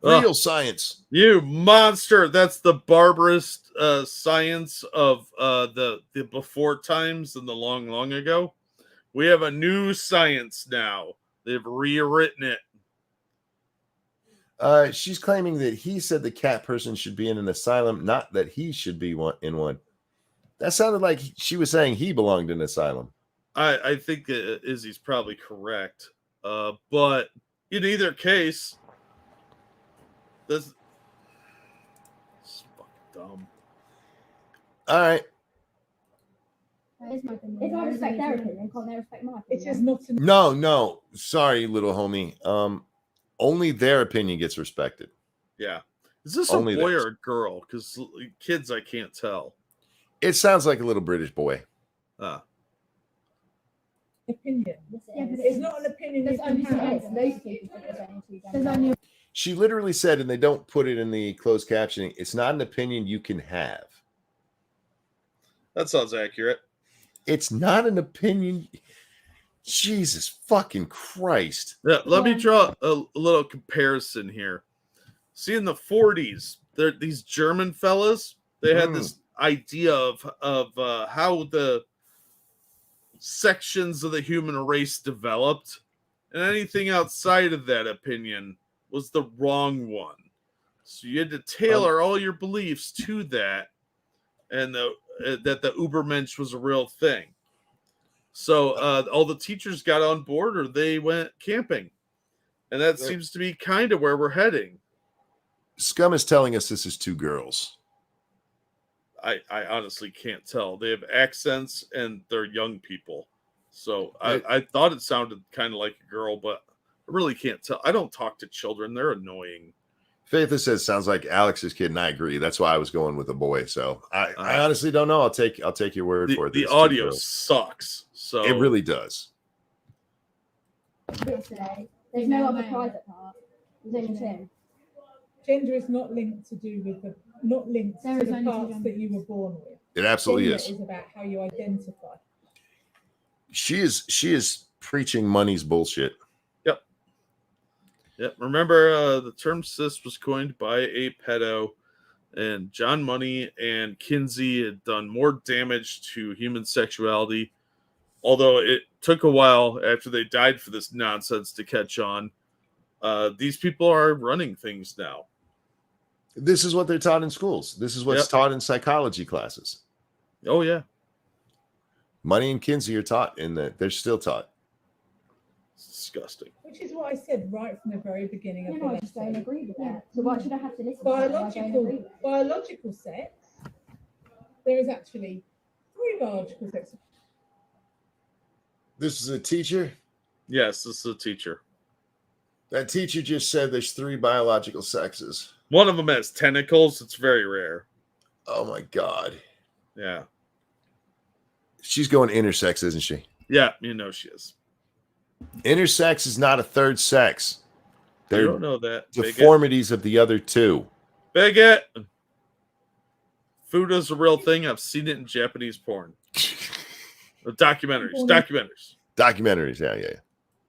S1: Real science.
S2: You monster. That's the barbarous science of the before times and the long, long ago. We have a new science now. They've rewritten it.
S1: She's claiming that he said the cat person should be in an asylum, not that he should be in one. That sounded like she was saying he belonged in an asylum.
S2: I think Izzy's probably correct. But in either case, this is fucking dumb.
S1: All right.
S5: That is my opinion. If I respect their opinion, can't they respect my opinion?
S4: It's just not.
S1: No. Sorry, little homie. Only their opinion gets respected.
S2: Yeah. Is this
S1: Only
S2: a boy
S1: theirs.
S2: or a girl? Because kids, I can't tell.
S1: It sounds like a little British boy.
S4: Opinion.
S5: Yeah, but
S4: It's not an opinion.
S5: There's
S4: You
S5: only
S4: can
S5: two
S4: have.
S5: genders. Those people think there's only two genders.
S1: She literally said, and they don't put it in the closed captioning, it's not an opinion you can have.
S2: That sounds accurate.
S1: It's not an opinion. Jesus fucking Christ.
S2: Yeah, let me draw a little comparison here. See, in the 40s, these German fellas, they had this idea of how the sections of the human race developed, and anything outside of that opinion was the wrong one. So you had to tailor all your beliefs to that, and that the Ubermensch was a real thing. So all the teachers got on board, or they went camping, and that seems to be kind of where we're heading.
S1: Scum is telling us this is two girls.
S2: I honestly can't tell. They have accents and they're young people. So I thought it sounded kind of like a girl, but I really can't tell. I don't talk to children. They're annoying.
S1: Faithless says sounds like Alex's kid, and I agree. That's why I was going with a boy. So I honestly don't know. I'll take your word for it.
S2: The audio sucks. So
S1: it really does.
S5: Yesterday, there's no other private part. There's only two.
S4: Gender is not linked to the
S5: There is only two
S4: parts
S5: genders.
S4: that you were born with.
S1: It absolutely
S4: Gender
S1: is.
S4: is about how you identify.
S1: She is preaching money's bullshit.
S2: Yep. Remember, the term cis was coined by a pedo, and John Money and Kinsey had done more damage to human sexuality. Although it took a while after they died for this nonsense to catch on. These people are running things now.
S1: This is what they're taught in schools. This is what's taught in psychology classes.
S2: Oh, yeah.
S1: Money and Kinsey are taught in that. They're still taught.
S2: It's disgusting.
S4: Which is what I said right from the very beginning of the
S5: I just don't
S4: lesson.
S5: agree with that. So why should I have to listen to something I don't agree with?
S4: Biological sex, there is actually 3 biological sexes.
S1: This is a teacher.
S2: Yes, this is a teacher.
S1: That teacher just said there's 3 biological sexes.
S2: One of them has tentacles. It's very rare.
S1: Oh my God.
S2: Yeah.
S1: She's going intersex, isn't she?
S2: Yeah, you know she is.
S1: Intersex is not a third sex.
S2: You
S1: They're
S2: don't know that.
S1: deformities of the other 2.
S2: Bigot. Fuda's a real thing. I've seen it in Japanese porn. Documentaries.
S1: Documentaries, yeah.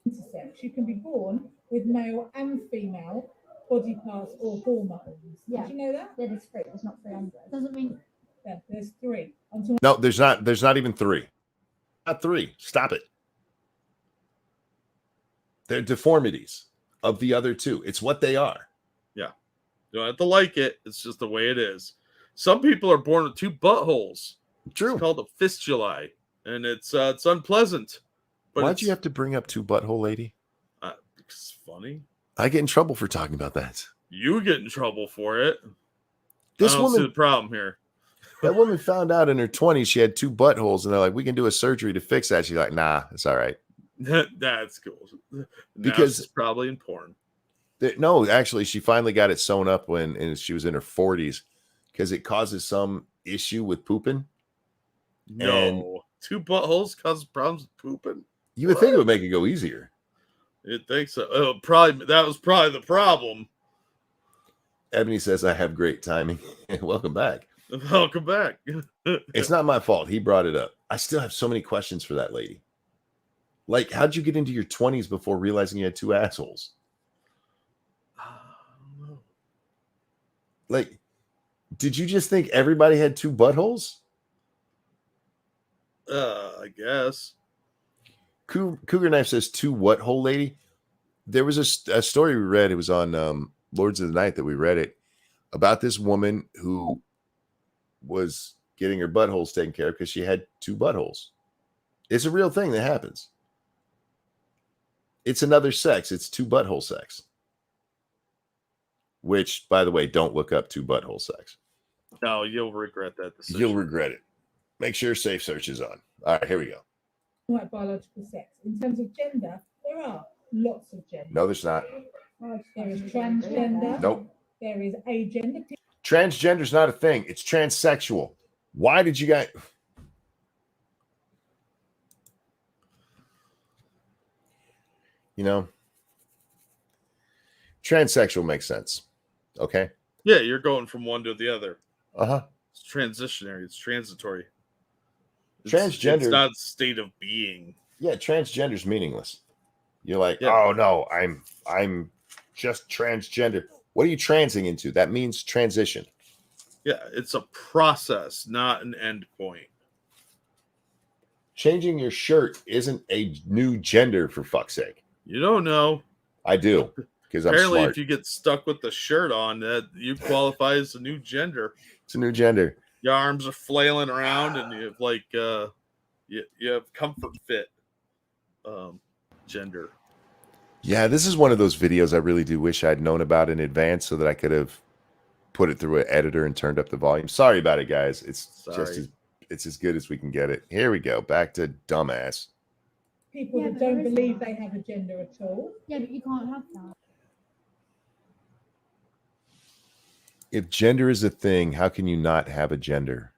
S4: Intersex. You can be born with male and female body parts or hormones.
S5: Yeah.
S4: Did you know that?
S5: There's 3. There's not 300. Doesn't mean.
S4: Yeah, there's 3.
S1: No, there's not even 3. Not 3. Stop it. They're deformities of the other 2. It's what they are.
S2: Yeah. You don't have to like it. It's just the way it is. Some people are born with 2 buttholes.
S1: True.
S2: It's called a fistulae, and it's unpleasant. But
S1: Why'd you have to bring up 2 butthole lady?
S2: It's funny.
S1: I get in trouble for talking about that.
S2: You get in trouble for it.
S1: This
S2: I don't see
S1: woman,
S2: the problem here.
S1: that woman found out in her 20s she had 2 buttholes, and they're like, we can do a surgery to fix that. She's like, nah, it's all right.
S2: That's cool.
S1: Because
S2: it's probably in porn.
S1: No, actually, she finally got it sewn up when she was in her 40s because it causes some issue with pooping.
S2: No,
S1: And
S2: 2 buttholes cause problems with pooping.
S1: You would think it would make it go easier.
S2: You'd think so. That was probably the problem.
S1: Ebony says, I have great timing. Welcome back.
S2: Welcome back.
S1: It's not my fault. He brought it up. I still have so many questions for that lady. Like, how'd you get into your 20s before realizing you had two assholes? Like, did you just think everybody had two buttholes?
S2: I guess.
S1: Cougar Knife says, two what hole lady? There was a story we read. It was on Lords of the Night that we read it about this woman who was getting her buttholes taken care of because she had two buttholes. It's a real thing that happens. It's another sex. It's two butthole sex. Which, by the way, don't look up two butthole sex.
S2: No, you'll regret that decision.
S1: You'll regret it. Make sure Safe Search is on. All right, here we go.
S4: Like biological sex. In terms of gender, there are lots of gender.
S1: No, there's not.
S4: There is transgender.
S1: Nope.
S4: There is agender.
S1: Transgender's not a thing. It's transsexual. Why did you guys... You know, transsexual makes sense. Okay?
S2: Yeah, you're going from one to the other.
S1: Uh-huh.
S2: It's transitionary. It's transitory.
S1: Transgender.
S2: It's not a state of being.
S1: Yeah, transgender's meaningless. You're like,
S2: Yeah.
S1: oh no, I'm just transgender. What are you transing into? That means transition.
S2: Yeah, it's a process, not an end point.
S1: Changing your shirt isn't a new gender, for fuck's sake.
S2: You don't know.
S1: I do, because I'm
S2: Apparently,
S1: smart.
S2: if you get stuck with the shirt on, that you qualify as a new gender.
S1: It's a new gender.
S2: Your arms are flailing around, and you have like you have comfort fit gender.
S1: Yeah, this is one of those videos I really do wish I'd known about in advance so that I could have put it through an editor and turned up the volume. Sorry about it, guys. It's as good as we can get it. Here we go. Back to dumbass.
S4: People that don't believe they have a gender at all.
S5: Yeah, but you can't have that.
S1: If gender is a thing, how can you not have a gender?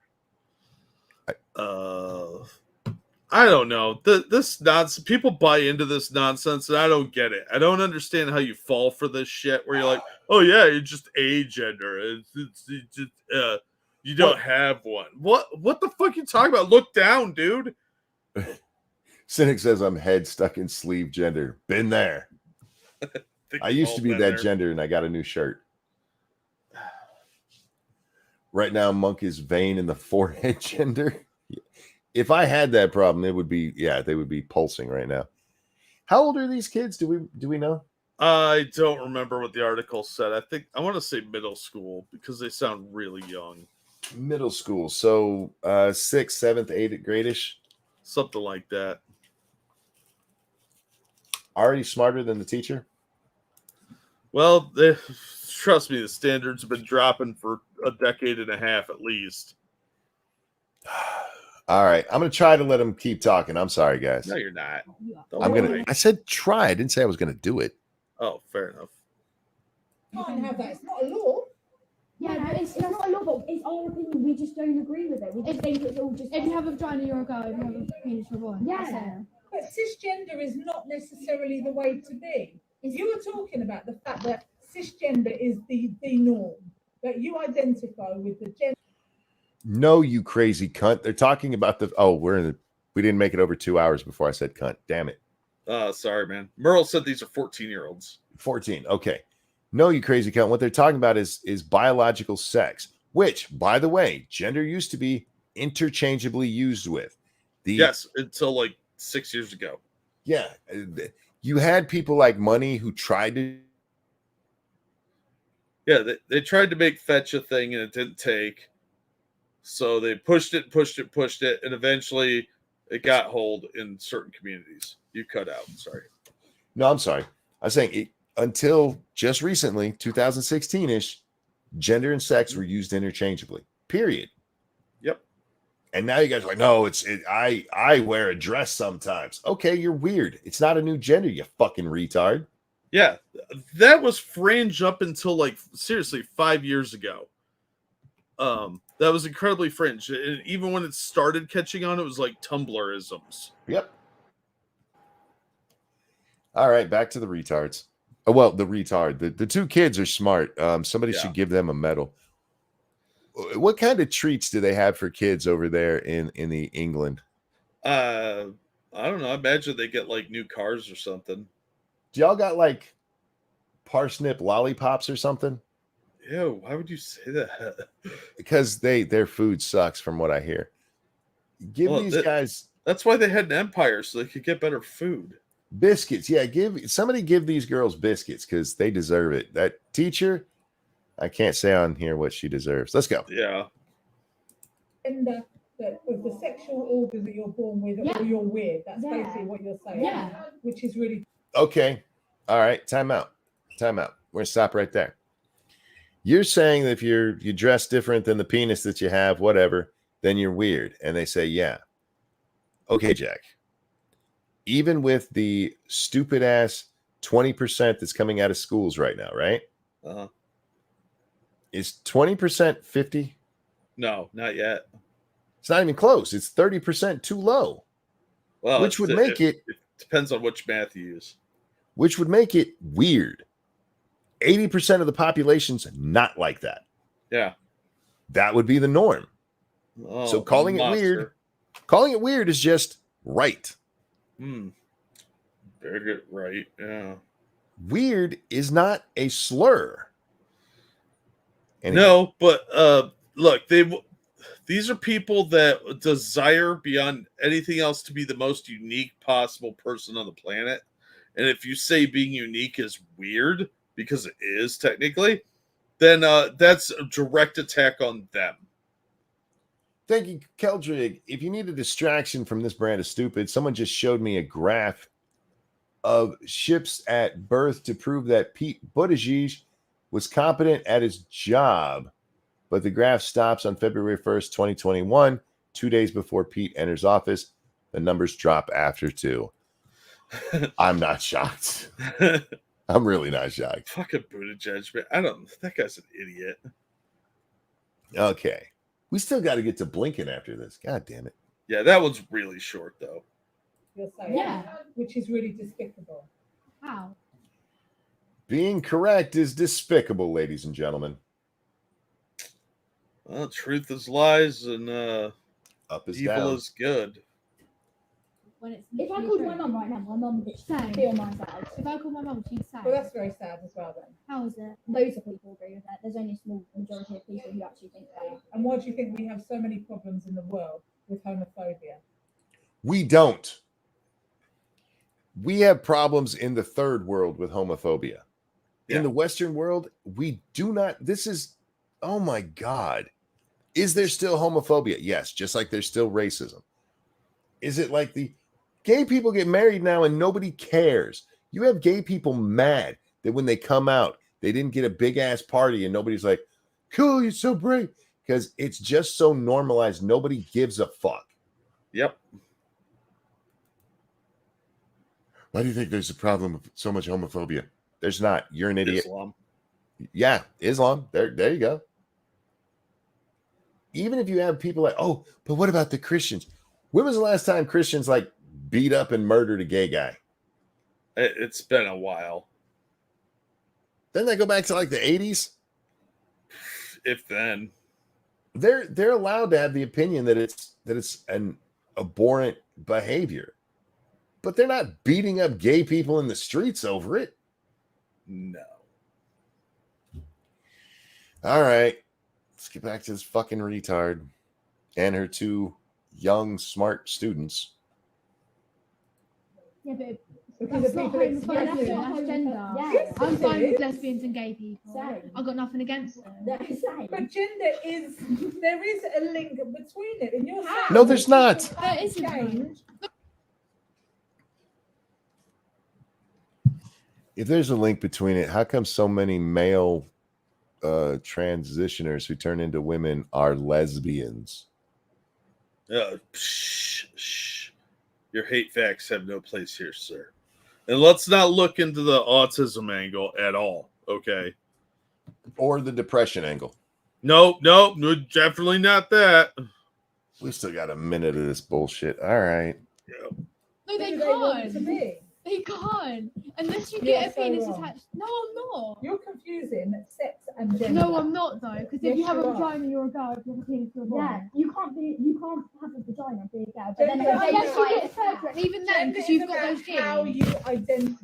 S2: I don't know. This nonsense. People buy into this nonsense, and I don't get it. I don't understand how you fall for this shit. Where you're like, "Oh yeah, you're just a gender. You don't have one." What the fuck you talking about? Look down, dude.
S1: Cynic says I'm head stuck in sleeve gender. Been there. I used to be that gender, and I got a new shirt. Right now, Monk is vein in the forehead gender. If I had that problem, it would be, they would be pulsing right now. How old are these kids? Do we know?
S2: I don't remember what the article said. I want to say middle school because they sound really young.
S1: Middle school. So 6th, 7th, 8th grade-ish?
S2: Something like that.
S1: Already smarter than the teacher?
S2: Well, trust me, the standards have been dropping for a decade and a half at least.
S1: All right, I'm going to try to let him keep talking. I'm sorry, guys.
S2: No, you're not.
S1: I said try. I didn't say I was going to do it.
S2: Oh, fair enough.
S4: You can't have that. It's not a law.
S5: Yeah, but it's not a law, but it's our opinion. We just don't agree with it. We just think it's all just. If you have a vagina, you're a girl. If you have a penis, you're a boy. Yeah.
S4: But cisgender is not necessarily the way to be. If you were talking about the fact that cisgender is the norm, that you identify with the gender.
S1: No, you crazy cunt. They're talking about we didn't make it over 2 hours before I said cunt. Damn it.
S2: Sorry, man. Merle said these are 14-year-olds.
S1: 14. Okay. No, you crazy cunt. What they're talking about is biological sex, which, by the way, gender used to be interchangeably used with.
S2: Yes, until like 6 years ago.
S1: Yeah. You had people like Money who tried to.
S2: Yeah, they tried to make fetch a thing and it didn't take. So they pushed it, and eventually it got hold in certain communities. You cut out. Sorry.
S1: No, I'm sorry. I'm saying until just recently, 2016-ish, gender and sex were used interchangeably. Period.
S2: Yep.
S1: And now you guys are like, no, I wear a dress sometimes. Okay, you're weird. It's not a new gender, you fucking retard.
S2: Yeah, that was fringe up until like seriously 5 years ago. That was incredibly fringe. And even when it started catching on, it was like Tumblr-isms.
S1: Yep. All right, back to the retards. Well, the retard. The two kids are smart. Somebody
S2: Yeah.
S1: should give them a medal. What kind of treats do they have for kids over there in the England?
S2: I don't know. I imagine they get like new cars or something.
S1: Do y'all got like parsnip lollipops or something?
S2: Ew, why would you say that?
S1: Because their food sucks from what I hear. Give
S2: Well,
S1: these guys
S2: that's why they had an empire, so they could get better food.
S1: biscuits. Yeah, give these girls biscuits because they deserve it. That teacher, I can't say on here what she deserves. Let's go.
S2: Yeah.
S4: And with the sexual organs that you're born with,
S5: Yeah.
S4: or you're weird. That's
S5: Yeah.
S4: basically what you're saying.
S5: Yeah.
S4: Which is really
S1: Okay. All right. Time out. We're gonna stop right there. You're saying that if you dress different than the penis that you have, whatever, then you're weird. And they say, yeah. Okay, Jack. Even with the stupid ass 20% that's coming out of schools right now, right?
S2: Uh-huh.
S1: Is 20% 50?
S2: No, not yet.
S1: It's not even close. It's 30% too low.
S2: Well,
S1: Which would make it
S2: depends on which math you use.
S1: which would make it weird. 80% of the population's not like that.
S2: Yeah.
S1: That would be the norm.
S2: Oh,
S1: So calling it weird is just right.
S2: Very good, right? Yeah.
S1: Weird is not a slur. Anyway.
S2: No, but look, these are people that desire beyond anything else to be the most unique possible person on the planet. And if you say being unique is weird, because it is technically, then that's a direct attack on them.
S1: Thank you, Keldrig. If you need a distraction from this brand of stupid, someone just showed me a graph of ships at birth to prove that Pete Buttigieg was competent at his job. But the graph stops on February 1st, 2021, 2 days before Pete enters office. The numbers drop after 2. I'm not shocked. I'm really not shocked.
S2: Fucking Buttigieg, man. That guy's an idiot.
S1: Okay. We still got to get to Blinken after this. God damn it.
S2: Yeah, that one's really short, though.
S4: you're saying.
S5: Yeah.
S4: Which is really despicable.
S5: How?
S1: Being correct is despicable, ladies and gentlemen.
S2: Well, truth is lies and
S1: Up is
S2: evil
S1: down.
S2: is good.
S5: When it's
S6: If I called my mum right now, my mum would
S5: Same.
S6: be on my side.
S5: If I call my mum, she'd say.
S4: Well, that's very sad as well then.
S5: How is it?
S6: Loads of people agree with that. There's only a small majority of people who actually think that.
S4: And why do you think we have so many problems in the world with homophobia?
S1: We don't. We have problems in the third world with homophobia.
S2: Yeah.
S1: In the Western world, we do not. This is, oh my God. Is there still homophobia? Yes, just like there's still racism. Is it like the gay people get married now and nobody cares? You have gay people mad that when they come out, they didn't get a big ass party and nobody's like, cool, you're so brave. Because it's just so normalized. Nobody gives a fuck.
S2: Yep.
S1: Why do you think there's a problem with so much homophobia? There's not. You're an idiot.
S2: Islam.
S1: Yeah, Islam. There you go. Even if you have people like, oh, but what about the Christians? When was the last time Christians like beat up and murdered a gay guy?
S2: It's been a while.
S1: Doesn't that go back to like the 80s?
S2: If then.
S1: They're allowed to have the opinion that it's an abhorrent behavior. But they're not beating up gay people in the streets over it.
S2: No.
S1: All right. Let's get back to this fucking retard and her two young, smart students.
S6: Yeah, but
S4: Because
S5: That's
S4: of
S5: not
S4: people
S5: homophobic,
S4: expressing.
S5: that's gender.
S6: Yeah.
S5: I'm fine with lesbians and gay people.
S6: Same.
S5: I've got nothing against them.
S6: They're the same.
S4: But gender is, there is a link between it. And you're saying
S1: No, there's not.
S5: There isn't.
S4: change.
S1: If there's a link between it, how come so many male transitioners who turn into women are lesbians?
S2: Shh. Your hate facts have no place here, sir. And let's not look into the autism angle at all, okay?
S1: Or the depression angle.
S2: No, definitely not that.
S1: We still got a minute of this bullshit. All right.
S2: Yeah.
S5: No, they
S4: Who do they want it to
S5: can't.
S4: be?
S5: He can't. Unless you
S4: You're
S5: get a
S4: so
S5: penis
S4: wrong.
S5: attached. No, I'm not.
S4: You're confusing sex and gender.
S5: No, I'm not though. Because
S4: Yes,
S5: if you have
S4: you
S5: a
S4: are.
S5: vagina, you're a girl. If you have a penis, you're a boy.
S6: Yeah, you can't have a vagina and be a girl, but then
S4: Gender
S6: a
S4: is
S5: Unless you
S6: identify
S5: get
S6: as
S5: surgery, and even then,
S4: Gender
S5: because
S4: is
S5: you've got
S4: about
S5: those genes.
S4: how you identity.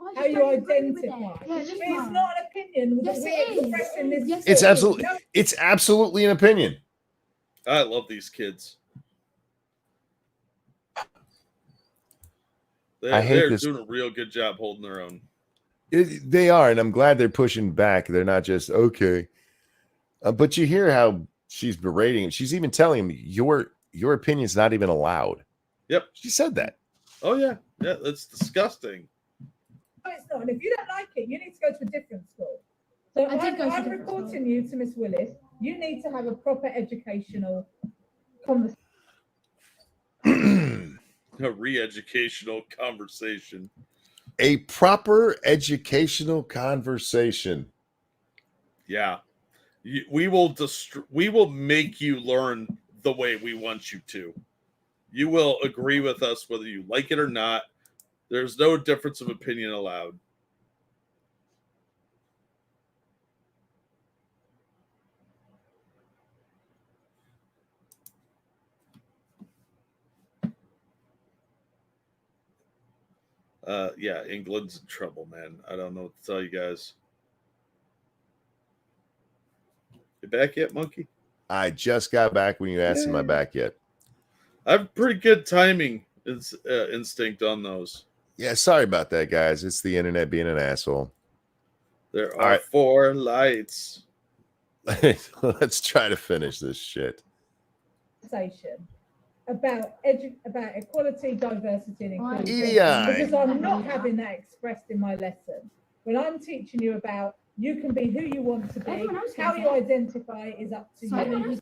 S6: I just
S4: How you
S6: don't agree with
S4: identify.
S6: it.
S5: Yeah,
S4: It's
S5: just
S4: not
S5: mine.
S4: an opinion
S5: Yes,
S4: that
S5: it
S4: we're
S5: is.
S4: expressing this.
S5: Yes,
S1: It's
S5: it
S1: absolutely,
S4: No,
S1: it's absolutely an opinion.
S2: I love these kids.
S1: I hate
S2: They're
S1: this.
S2: doing a real good job holding their own.
S1: They are, and I'm glad they're pushing back. They're not just okay. But you hear how she's berating him. She's even telling him your opinion's not even allowed.
S2: Yep.
S1: She said that.
S2: Oh yeah, yeah. That's disgusting.
S4: it's not. And if you don't like it, you need to go to a different school. So
S5: I did go to a
S4: I'm
S5: different
S4: reporting you to Miss Willis. You need to have a proper educational conversation.
S2: A re-educational conversation.
S1: A proper educational conversation.
S2: Yeah, we will we will make you learn the way we want you to. You will agree with us whether you like it or not. There's no difference of opinion allowed. Yeah, England's in trouble, man. I don't know what to tell you guys. You back yet, Monkey?
S1: I just got back when you asked, am I back yet?
S2: I have pretty good timing instinct on those.
S1: Yeah, sorry about that, guys. It's the internet being an asshole.
S2: There
S1: All
S2: are
S1: right.
S2: 4 lights.
S1: Let's try to finish this shit.
S4: About equality, diversity, and inclusion.
S1: EDI.
S4: Because I'm not having that expressed in my lesson. When I'm teaching you about you can be who you want to be,
S6: Everyone else
S4: how
S6: does
S4: you
S6: that.
S4: identify is up to you.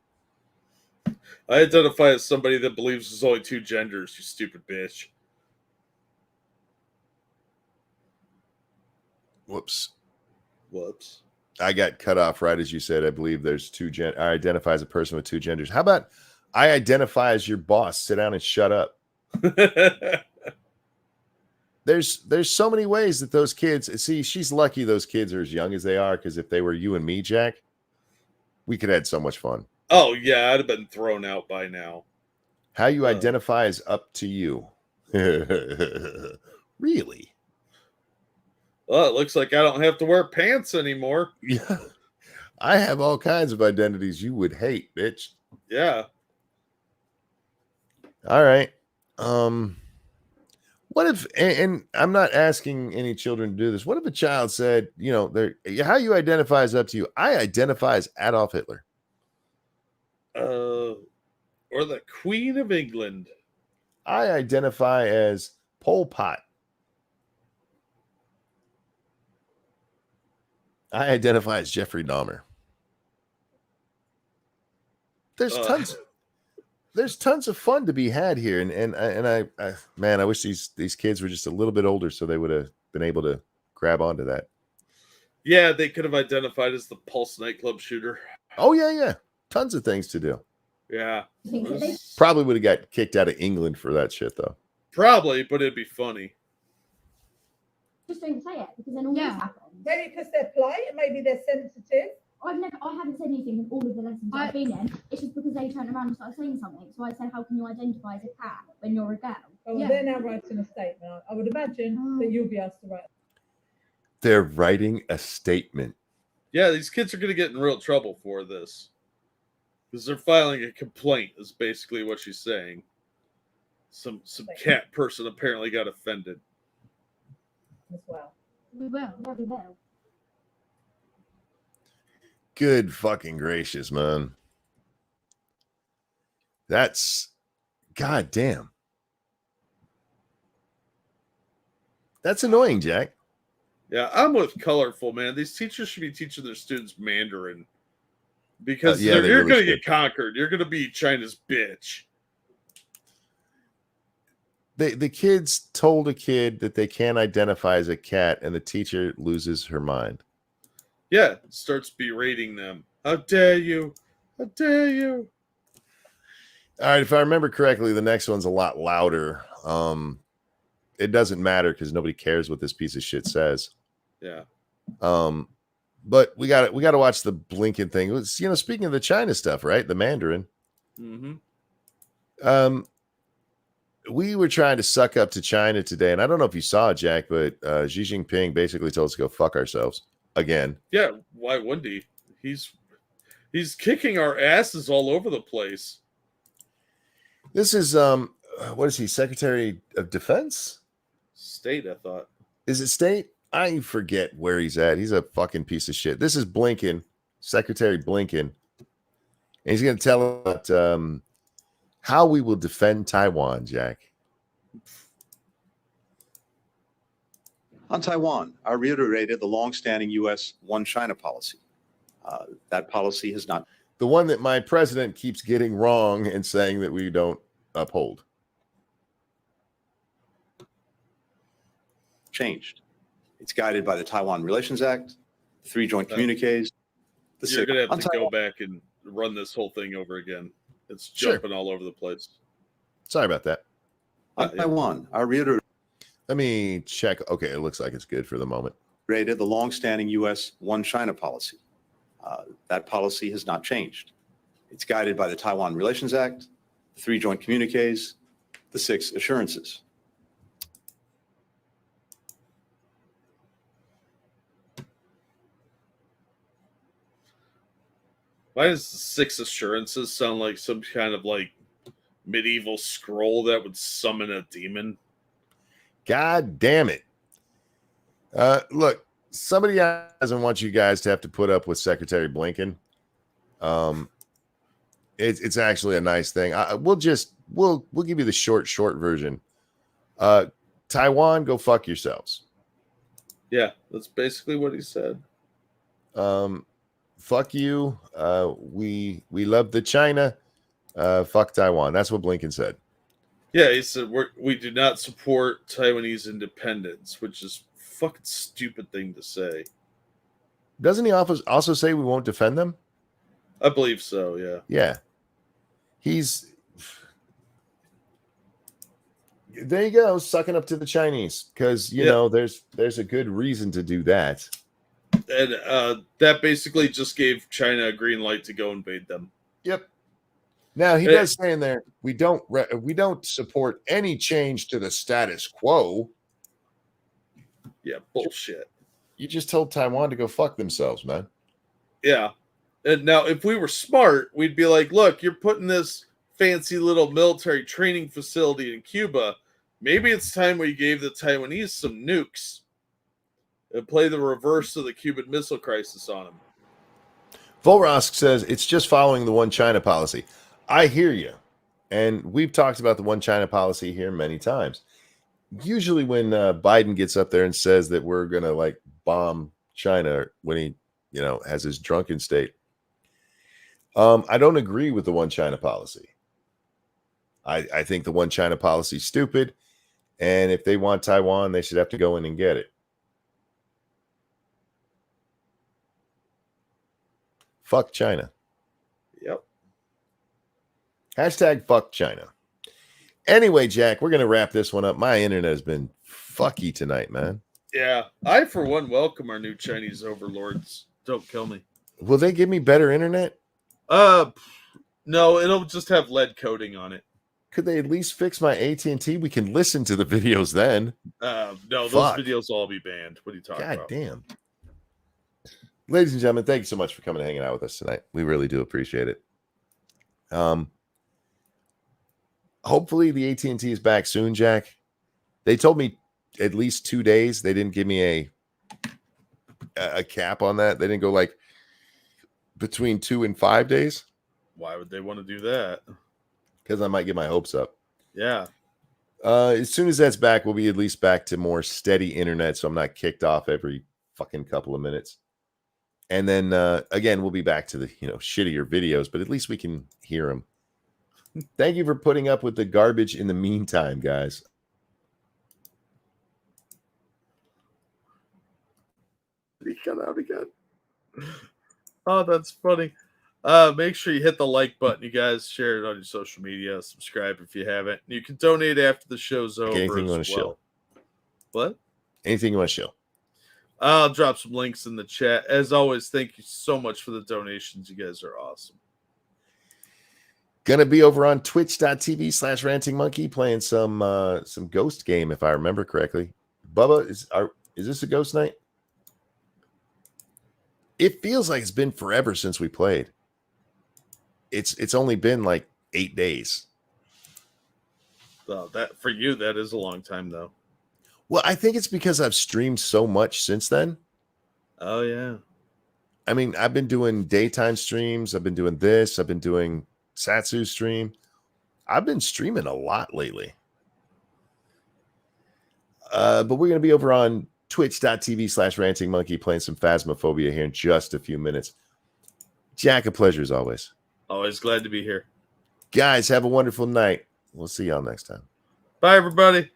S2: I identify as somebody that believes there's only 2 genders, you stupid bitch.
S1: Whoops.
S2: I
S1: got cut off right as you said. I believe there's 2 I identify as a person with 2 genders. How about I identify as your boss? Sit down and shut up. There's so many ways that those kids see. She's lucky those kids are as young as they are, because if they were you and me, Jack, we could have had so much fun.
S2: Oh yeah, I'd have been thrown out by now.
S1: How you identify is up to you. Really?
S2: Well, it looks like I don't have to wear pants anymore.
S1: Yeah. I have all kinds of identities you would hate, bitch.
S2: Yeah.
S1: All right. What if, and I'm not asking any children to do this. What if a child said, you know, how you identify is up to you. I identify as Adolf Hitler.
S2: Or the Queen of England.
S1: I identify as Pol Pot. I identify as Jeffrey Dahmer. There's tons of fun to be had here, and I man, I wish these kids were just a little bit older so they would have been able to grab onto that.
S2: Yeah, they could have identified as the Pulse nightclub shooter.
S1: Oh yeah, tons of things to do.
S2: Yeah,
S1: probably would have got kicked out of England for that shit though.
S2: Probably, but it'd be funny.
S6: Just don't say it, because then all this happens.
S4: Maybe because they're polite, maybe they're sensitive.
S6: I haven't said anything in all of the lessons I've been in. It's just because they turned around and started saying something. So I said, how can you identify as a cat when you're a girl?
S4: Oh, well, they're now writing a statement. I would imagine that you'll be asked to write.
S1: They're writing a statement.
S2: Yeah, these kids are going to get in real trouble for this. Because they're filing a complaint, is basically what she's saying. Some cat person apparently got offended.
S4: As well.
S6: We will. Yeah, we will.
S1: Good fucking gracious, man. That's goddamn. That's annoying, Jack.
S2: Yeah, I'm with colorful, man. These teachers should be teaching their students Mandarin. Because you're
S1: really
S2: going to get conquered. You're going to be China's bitch.
S1: The kids told a kid that they can't identify as a cat, and the teacher loses her mind.
S2: Yeah, starts berating them. How dare you? How dare you? All
S1: right, if I remember correctly, the next one's a lot louder. it doesn't matter because nobody cares what this piece of shit says.
S2: Yeah.
S1: But we got to watch the Blinken thing. It was, speaking of the China stuff, right? The Mandarin.
S2: Mm-hmm.
S1: We were trying to suck up to China today, and I don't know if you saw it, Jack, but Xi Jinping basically told us to go fuck ourselves again.
S2: Yeah, why wouldn't he? He's kicking our asses all over the place.
S1: This is what is he? Secretary of Defense?
S2: State, I thought.
S1: Is it state? I forget where he's at. He's a fucking piece of shit. This is Blinken, Secretary Blinken, and he's going to tell us how we will defend Taiwan, Jack.
S7: On Taiwan, I reiterated the long-standing U.S. one China policy. That policy has not.
S1: The one that my president keeps getting wrong and saying that we don't uphold.
S7: Changed. It's guided by the Taiwan Relations Act, the 3 joint communiques.
S2: You're going to have to go back and run this whole thing over again. It's jumping all over the place.
S1: Sorry about that.
S7: On Taiwan, I reiterated.
S1: Let me check. Okay, it looks like it's good for the moment.
S7: The long-standing U.S. one China policy. That policy has not changed. It's guided by the Taiwan Relations Act, the 3 joint communiques, the 6 assurances.
S2: Why does 6 assurances sound like some kind of like medieval scroll that would summon a demon?
S1: God damn it. Look, somebody doesn't want you guys to have to put up with Secretary Blinken. It's actually a nice thing. We'll give you the short version. Taiwan, go fuck yourselves.
S2: Yeah, that's basically what he said.
S1: Fuck you. We love the China. Fuck Taiwan. That's what Blinken said.
S2: Yeah, he said we do not support Taiwanese independence, which is a fucking stupid thing to say.
S1: Doesn't he also say we won't defend them?
S2: I believe so, yeah.
S1: Yeah. There you go, sucking up to the Chinese, because you know there's a good reason to do that.
S2: And that basically just gave China a green light to go invade them.
S1: Yep. Now he does say in there we don't support any change to the status quo.
S2: Yeah, bullshit.
S1: You just told Taiwan to go fuck themselves, man.
S2: Yeah. And now if we were smart, we'd be like, look, you're putting this fancy little military training facility in Cuba. Maybe it's time we gave the Taiwanese some nukes and play the reverse of the Cuban Missile Crisis on them.
S1: Volrosk says it's just following the one China policy. I hear you. And we've talked about the one China policy here many times. Usually when Biden gets up there and says that we're going to like bomb China when he, has his drunken state. I don't agree with the one China policy. I think the one China policy is stupid. And if they want Taiwan, they should have to go in and get it. Fuck China.
S2: Yep.
S1: Hashtag fuck China. Anyway, Jack, we're going to wrap this one up. My internet has been fucky tonight, man.
S2: Yeah. I, for one, welcome our new Chinese overlords. Don't kill me.
S1: Will they give me better internet?
S2: No, it'll just have lead coating on it.
S1: Could they at least fix my AT&T? We can listen to the videos then.
S2: No, those videos will all be banned. What are you talking about?
S1: God damn. Ladies and gentlemen, thank you so much for coming and hanging out with us tonight. We really do appreciate it. Hopefully the AT&T is back soon, Jack. They told me at least 2 days. They didn't give me a cap on that. They didn't go like between 2 and 5 days.
S2: Why would they want to do that?
S1: Because I might get my hopes up.
S2: Yeah.
S1: As soon as that's back, we'll be at least back to more steady internet, so I'm not kicked off every fucking couple of minutes. And then again, we'll be back to the shittier videos, but at least we can hear them. Thank you for putting up with the garbage in the meantime, guys.
S2: He cut out again. Oh, that's funny. Make sure you hit the like button, you guys. Share it on your social media. Subscribe if you haven't. You can donate after the show's over.
S1: Anything you want to
S2: well. What?
S1: Anything you want to show?
S2: I'll drop some links in the chat. As always, thank you so much for the donations. You guys are awesome.
S1: Gonna be over on twitch.tv/ranting monkey playing some ghost game, if I remember correctly. Bubba, is this a ghost night? It feels like it's been forever since we played. It's only been like 8 days.
S2: Well, that for you, that is a long time though.
S1: Well, I think it's because I've streamed so much since then.
S2: Oh yeah.
S1: I mean, I've been doing daytime streams. I've been doing this. I've been doing Satsu stream. I've been streaming a lot lately. But we're going to be over on twitch.tv/ranting monkey playing some Phasmophobia here in just a few minutes. Jack, a pleasure as always.
S2: Always glad to be here.
S1: Guys, have a wonderful night. We'll see y'all next time.
S2: Bye, everybody.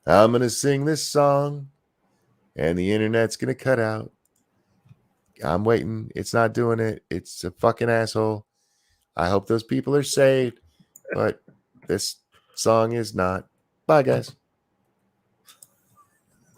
S1: I'm going to sing this song, and the internet's going to cut out. I'm waiting. It's not doing it. It's a fucking asshole. I hope those people are saved, but this song is not. Bye, guys.